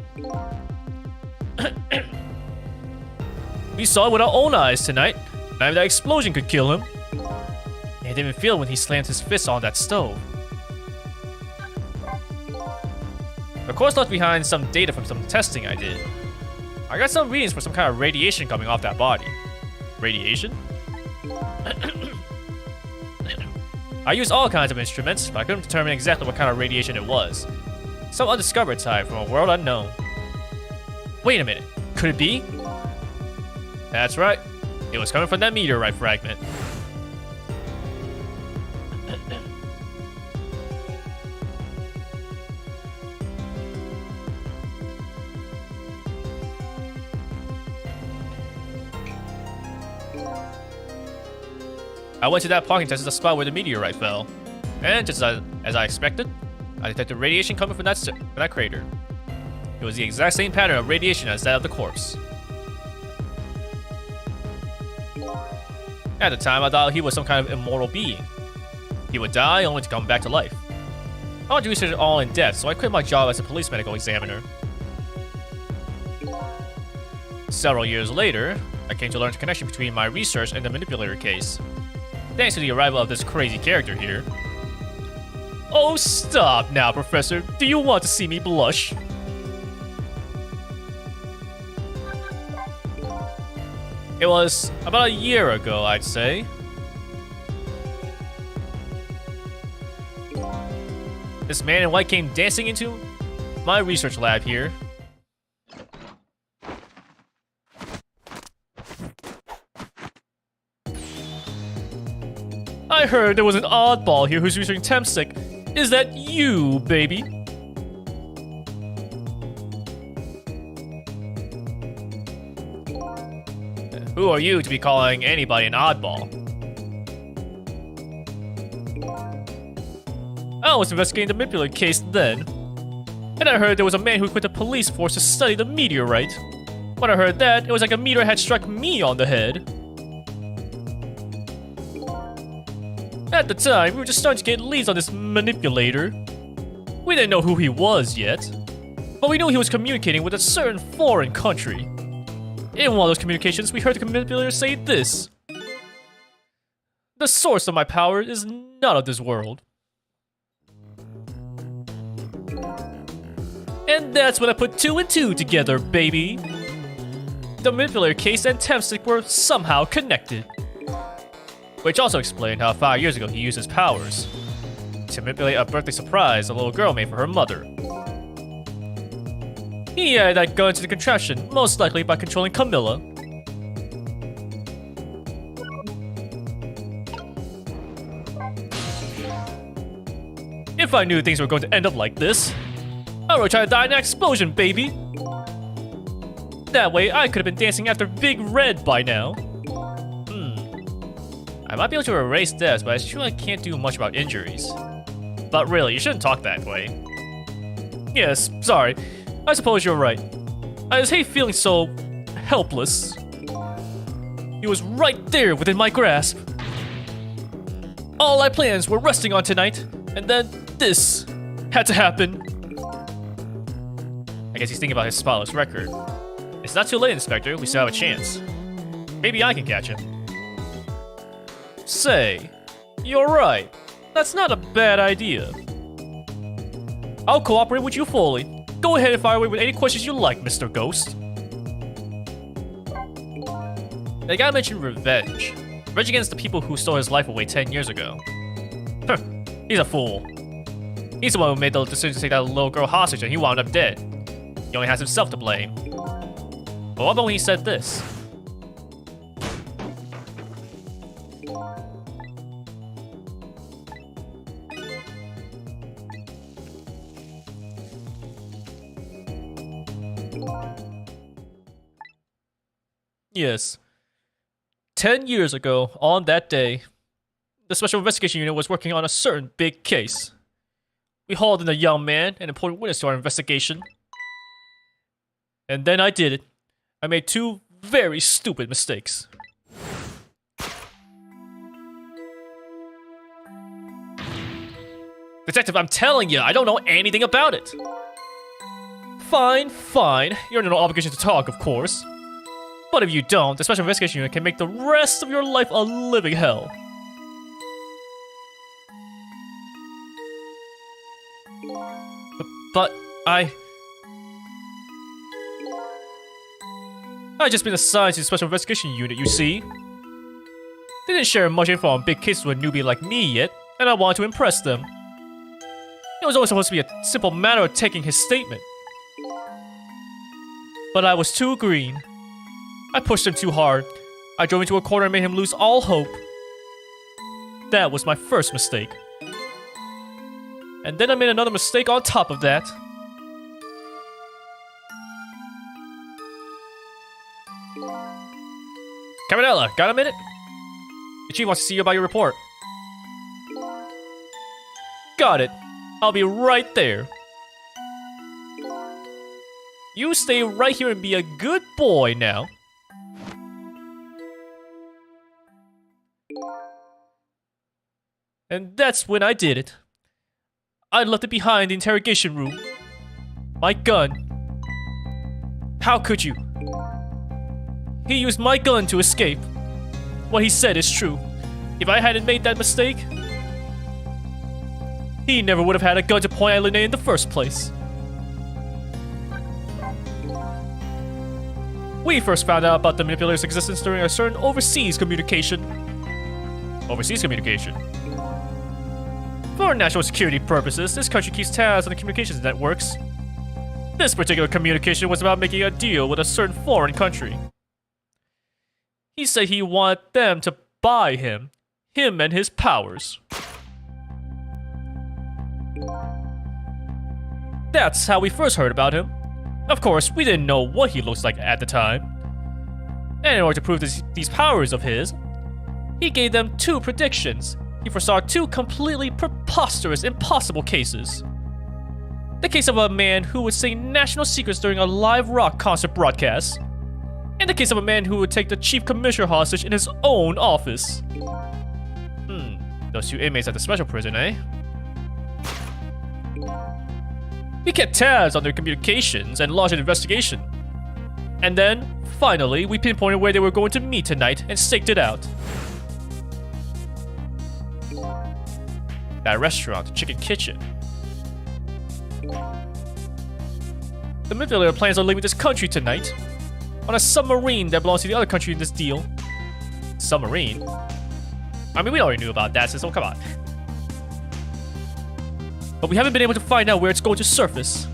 Speaker 1: We saw it with our own eyes tonight. Not even that explosion could kill him. And I didn't feel when he slammed his fist on that stove. The course left behind some data from some testing I did. I got some readings for some kind of radiation coming off that body. Radiation? I used all kinds of instruments, but I couldn't determine exactly what kind of radiation it was. Some undiscovered type from a world unknown. Wait a minute, could it be? That's right, it was coming from that meteorite fragment. I went to that parking test at the spot where the meteorite fell, and just as I expected, I detected radiation coming from that crater. It was the exact same pattern of radiation as that of the corpse. At the time, I thought he was some kind of immortal being. He would die only to come back to life. I wanted to research it all in depth, so I quit my job as a police medical examiner. Several years later, I came to learn the connection between my research and the manipulator case. Thanks to the arrival of this crazy character here. Oh, stop now, Professor. Do you want to see me blush? It was about a year ago, I'd say. This man in white came dancing into my research lab here. I heard there was an oddball here who's researching Temstick. Is that you, baby? Who are you to be calling anybody an oddball?
Speaker 2: I was investigating the manipulator case then. And I heard there was a man who quit the police force to study the meteorite. When I heard that, it was like a meteor had struck me on the head. At the time, we were just starting to get leads on this manipulator. We didn't know who he was yet, but we knew he was communicating with a certain foreign country. In one of those communications, we heard the manipulator say this: "The source of my power is not of this world." And that's when I put 2 and 2 together, baby. The manipulator case and Temstick were somehow connected. Which also explained how 5 years ago he used his powers to manipulate a birthday surprise a little girl made for her mother. He added that gun to the contraption, most likely by controlling Camilla. If I knew things were going to end up like this, I would try to die in an explosion, baby! That way, I could have been dancing after Big Red by now. I might be able to erase deaths, but it's true I can't do much about injuries. But really, you shouldn't talk that way. Yes, sorry. I suppose you're right. I just hate feeling so helpless. He was right there within my grasp. All my plans were resting on tonight, and then this had to happen. I guess he's thinking about his spotless record. It's not too late, Inspector. We still have a chance. Maybe I can catch him. Say, you're right. That's not a bad idea. I'll cooperate with you fully. Go ahead and fire away with any questions you like, Mr. Ghost. The guy mentioned revenge. Revenge against the people who stole his life away 10 years ago. He's a fool. He's the one who made the decision to take that little girl hostage and he wound up dead. He only has himself to blame. But what about when he said this? Yes. 10 years ago, on that day, the Special Investigation Unit was working on a certain big case. We hauled in a young man, an important witness to our investigation. And then I did it. I made 2 very stupid mistakes. Detective, I'm telling you, I don't know anything about it. Fine, fine. You're under no obligation to talk, of course. But if you don't, the Special Investigation Unit can make the rest of your life a living hell. But I just been assigned to the Special Investigation Unit, you see. They didn't share much info on big cases with a newbie like me yet, and I wanted to impress them. It was always supposed to be a simple matter of taking his statement. But I was too green. I pushed him too hard. I drove into a corner and made him lose all hope. That was my first mistake. And then I made another mistake on top of that. Caminella, got a minute? The chief wants to see you about your report. Got it. I'll be right there. You stay right here and be a good boy now. And that's when I did it. I left it behind the interrogation room. My gun. How could you? He used my gun to escape. What he said is true. If I hadn't made that mistake, he never would have had a gun to point at Linnaea in the first place. We first found out about the manipulator's existence during a certain overseas communication. Overseas communication? For national security purposes, this country keeps tabs on the communications networks. This particular communication was about making a deal with a certain foreign country. He said he wanted them to buy him and his powers. That's how we first heard about him. Of course, we didn't know what he looks like at the time. And in order to prove these powers of his, he gave them 2 predictions, he foresaw two completely preposterous, impossible cases. The case of a man who would sing national secrets during a live rock concert broadcast, and the case of a man who would take the chief commissioner hostage in his own office. Those two inmates at the special prison, eh? We kept tabs on their communications and launched an investigation. And then, finally, we pinpointed where they were going to meet tonight and staked it out. That restaurant, the Chicken Kitchen. The manipulator plans on leaving this country tonight on a submarine that belongs to the other country in this deal. Submarine? I mean, we already knew about that, so come on. But we haven't been able to find out where it's going to surface.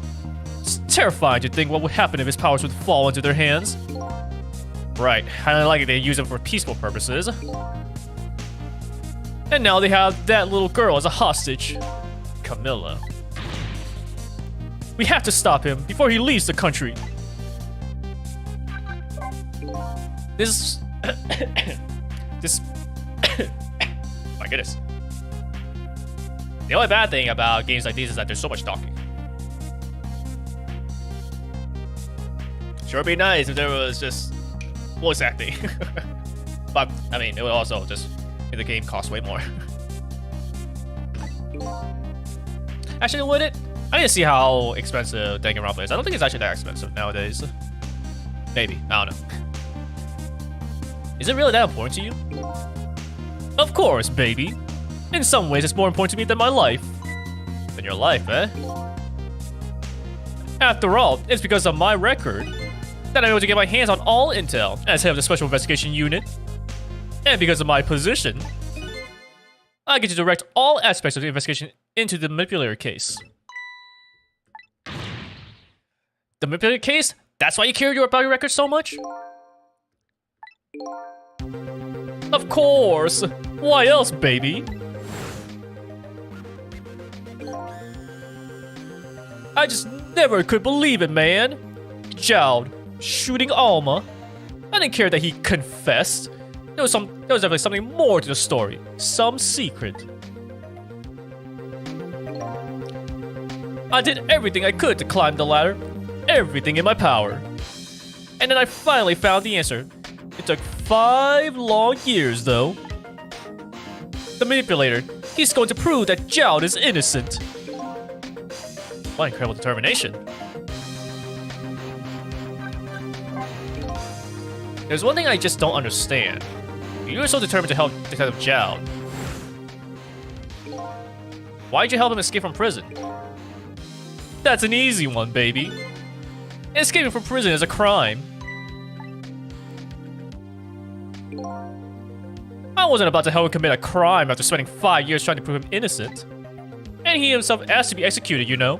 Speaker 2: It's terrifying to think what would happen if his powers would fall into their hands. Right, highly likely they use them for peaceful purposes. And now they have that little girl as a hostage. Camilla. We have to stop him before he leaves the country. This... My goodness. The only bad thing about games like these is that there's so much talking. Sure, it'd be nice if there was just voice acting. But, I mean, it would also just make the game cost way more. Actually, would it? I need to see how expensive Danganronpa is. I don't think it's actually that expensive nowadays. Maybe. I don't know. Is it really that important to you? Of course, baby. In some ways, it's more important to me than my life. Than your life, eh? After all, it's because of my record that I'm able to get my hands on all intel as head of the Special Investigation Unit. And because of my position, I get to direct all aspects of the investigation into the manipulator case. The manipulator case? That's why you cared about your record so much? Of course! Why else, baby? I just never could believe it, man. Jowd shooting Alma. I didn't care that he confessed. There was definitely something more to the story. Some secret. I did everything I could to climb the ladder. Everything in my power. And then I finally found the answer. It took 5 long years, though. The manipulator, he's going to prove that Jowd is innocent. What incredible determination. There's one thing I just don't understand. You were so determined to help Detective Jowd. Why'd you help him escape from prison? That's an easy one, baby. Escaping from prison is a crime. I wasn't about to help him commit a crime after spending 5 years trying to prove him innocent. And he himself asked to be executed, you know.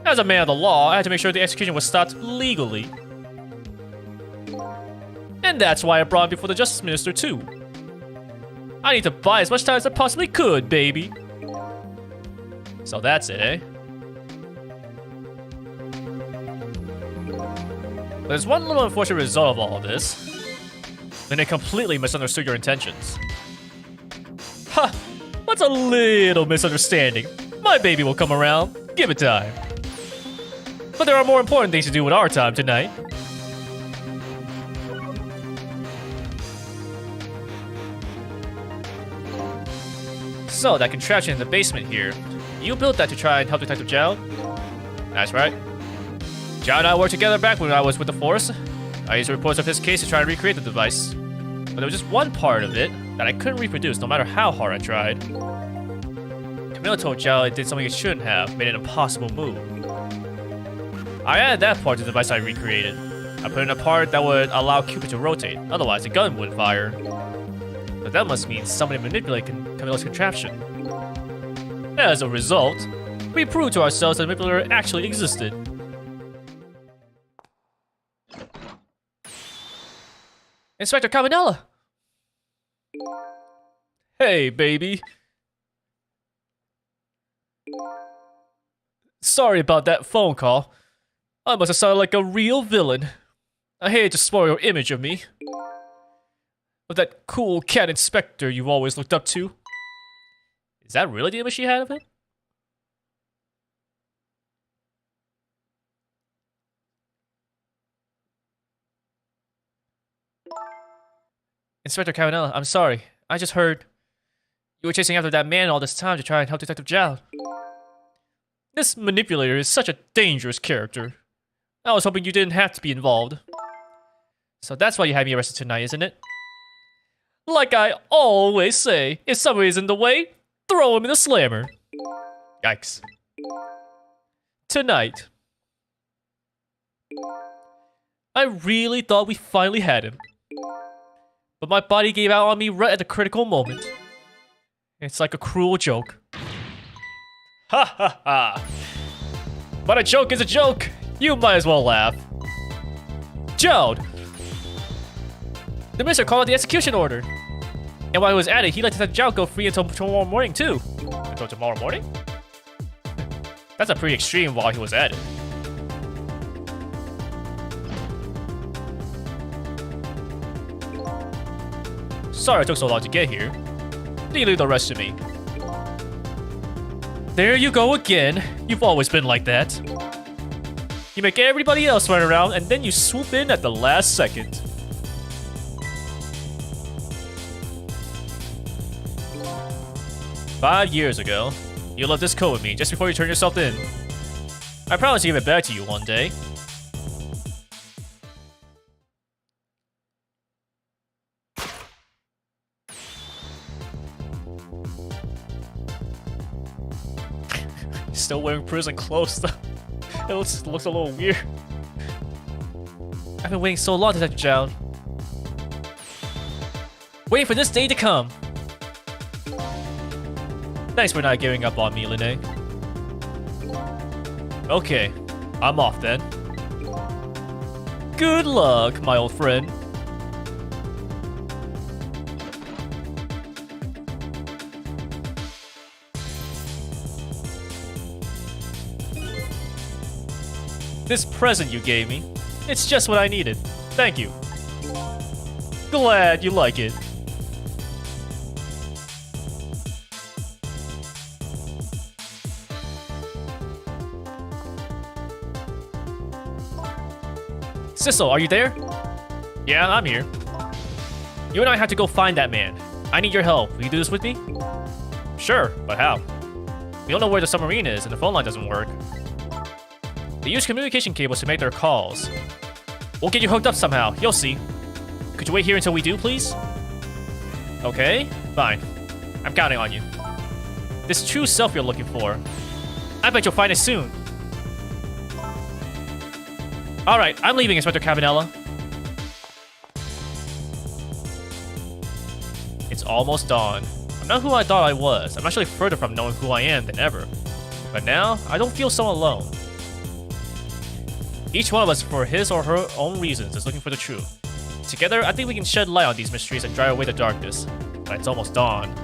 Speaker 2: As a man of the law, I had to make sure the execution was stopped legally. And that's why I brought him before the Justice Minister, too. I need to buy as much time as I possibly could, baby. So that's it, eh? There's one little unfortunate result of all of this. Then they completely misunderstood your intentions. Ha! What's a little misunderstanding? My baby will come around. Give it time. But there are more important things to do with our time tonight. So, that contraption in the basement here, you built that to try and help Detective Jowd? That's right. Jowd and I worked together back when I was with the Force. I used reports of his case to try and recreate the device. But there was just one part of it that I couldn't reproduce no matter how hard I tried. Camilla told Jowd it did something it shouldn't have, made an impossible move. I added that part to the device I recreated. I put in a part that would allow Cupid to rotate, otherwise the gun wouldn't fire. But that must mean somebody manipulated Camilla's contraption. As a result, we proved to ourselves that the manipulator actually existed. Inspector Cabanela! Hey, baby. Sorry about that phone call. I must have sounded like a real villain. I hate to spoil your image of me. Of that cool cat inspector you've always looked up to.
Speaker 1: Is that really the image she had of him? Inspector Cavanella, I'm sorry. I just heard you were chasing after that man all this time to try and help Detective Jowd. This manipulator is such a dangerous character. I was hoping you didn't have to be involved. So that's why you had me arrested tonight, isn't it? Like I always say, if somebody's in the way, throw him in the slammer. Yikes. Tonight. I really thought we finally had him. But my body gave out on me right at the critical moment. It's like a cruel joke. Ha ha ha. But a joke is a joke. You might as well laugh. Jowd! The minister called out the execution order. And while he was at it, he let Jowd go free until tomorrow morning too. Until tomorrow morning? That's a pretty extreme while he was at it. Sorry it took so long to get here. You leave the rest to me. There you go again. You've always been like that. You make everybody else run around, and then you swoop in at the last second. "5 years ago, you left this coat with me just before you turned yourself in. I promise to give it back to you one day." Still wearing prison clothes though. It looks a little weird. I've been waiting so long, Detective Jowd. Waiting for this day to come. Thanks for not giving up on me, Linné. Okay, I'm off then. Good luck, my old friend. This present you gave me, it's just what I needed. Thank you. Glad you like it. Sissel, are you there? Yeah, I'm here. You and I have to go find that man. I need your help. Will you do this with me? Sure, but how? We don't know where the submarine is and the phone line doesn't work. They use communication cables to make their calls. We'll get you hooked up somehow. You'll see. Could you wait here until we do, please? Okay, fine. I'm counting on you. This true self you're looking for. I bet you'll find it soon. Alright, I'm leaving, Inspector Cavanella. It's almost dawn. I'm not who I thought I was. I'm actually further from knowing who I am than ever. But now, I don't feel so alone. Each one of us, for his or her own reasons, is looking for the truth. Together, I think we can shed light on these mysteries and drive away the darkness. But it's almost dawn.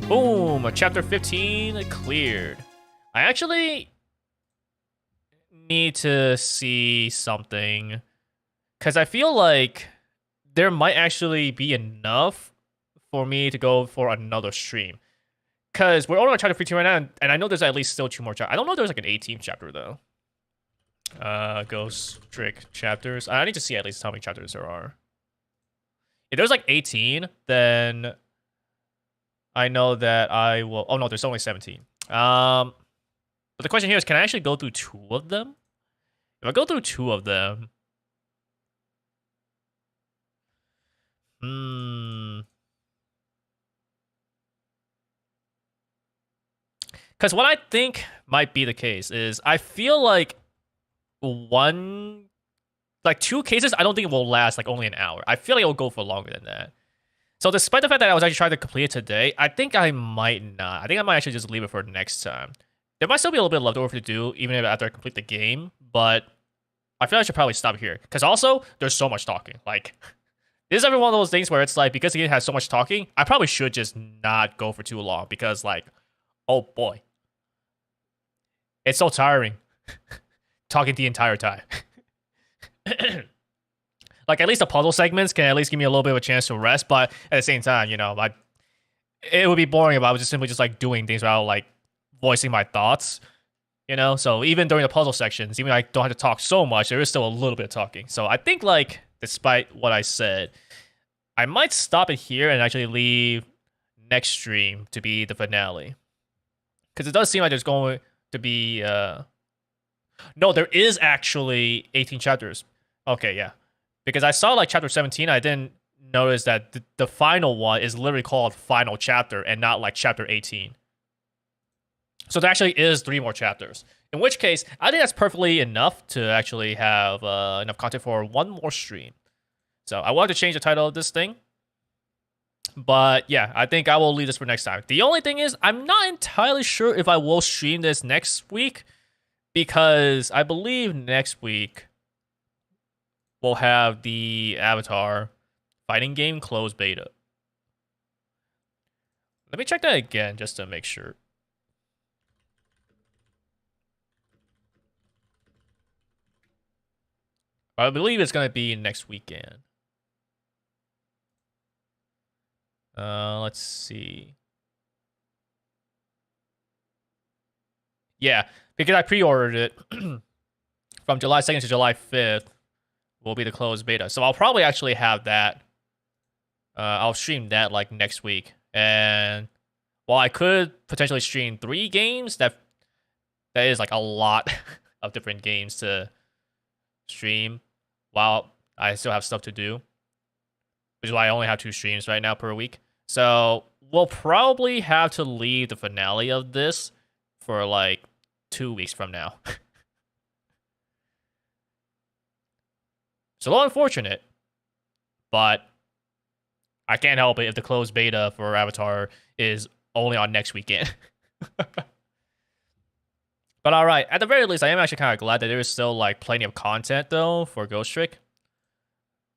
Speaker 1: Boom! Chapter 15 cleared. I actually need to see something. Because I feel like there might actually be enough for me to go for another stream. Because we're only on chapter 15 right now, and I know there's at least still 2 more chapters. I don't know if there's like an 18th chapter, though. Ghost Trick chapters. I need to see at least how many chapters there are. If there's like 18, then I know that I will... Oh, no, there's only 17. But the question here is, can I actually go through 2 of them? If I go through 2 of them... Because what I think might be the case is I feel like 2 cases, I don't think it will last like only an hour. I feel like it will go for longer than that. So despite the fact that I was actually trying to complete it today, I think I might not. I think I might actually just leave it for next time. There might still be a little bit left over to do, even if after I complete the game, but I feel I should probably stop here. Because also, there's so much talking. Like, this is every one of those things where it's like, because the game has so much talking, I probably should just not go for too long. Because, like, oh boy. It's so tiring. Talking the entire time. Like at least the puzzle segments can at least give me a little bit of a chance to rest. But at the same time, it would be boring if I was just simply just like doing things without like voicing my thoughts. So even during the puzzle sections, even though I don't have to talk so much, there is still a little bit of talking. So I think like despite what I said, I might stop it here and actually leave next stream to be the finale. Because it does seem like there's going to be... No, there is actually 18 chapters. Okay, yeah. Because I saw like chapter 17, I didn't notice that the final one is literally called Final Chapter and not like chapter 18. So there actually is 3 more chapters. In which case, I think that's perfectly enough to actually have enough content for 1 more stream. So I wanted to change the title of this thing. But yeah, I think I will leave this for next time. The only thing is, I'm not entirely sure if I will stream this next week. Because I believe next week we'll have the Avatar fighting game closed beta. Let me check that again just to make sure. I believe it's going to be next weekend. Let's see. Yeah, because I pre-ordered it from July 2nd to July 5th will be the closed beta. So I'll probably actually have that. I'll stream that like next week. And while I could potentially stream 3 games, that is like a lot of different games to stream while I still have stuff to do. Which is why I only have 2 streams right now per week. So we'll probably have to leave the finale of this for like 2 weeks from now. It's a little unfortunate, but I can't help it if the closed beta for Avatar is only on next weekend. But alright, at the very least, I am actually kind of glad that there is still like plenty of content though for Ghost Trick.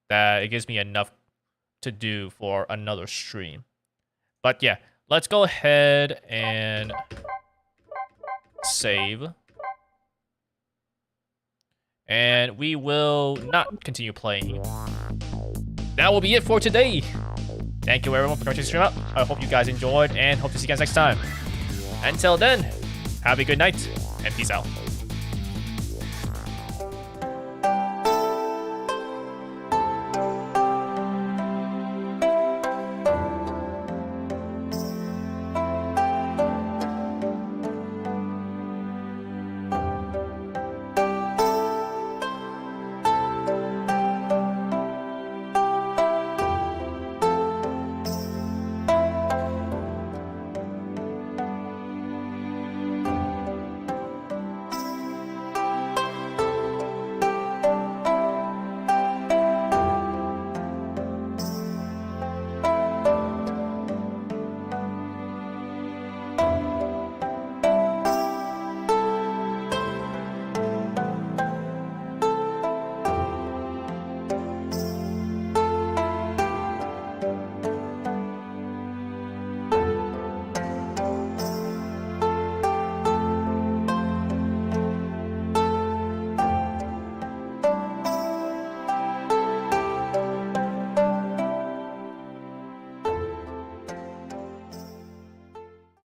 Speaker 1: That it gives me enough to do for another stream. But yeah, let's go ahead and save. And we will not continue playing. That will be it for today. Thank you everyone for coming to the stream up. I hope you guys enjoyed and hope to see you guys next time. Until then, have a good night and peace out.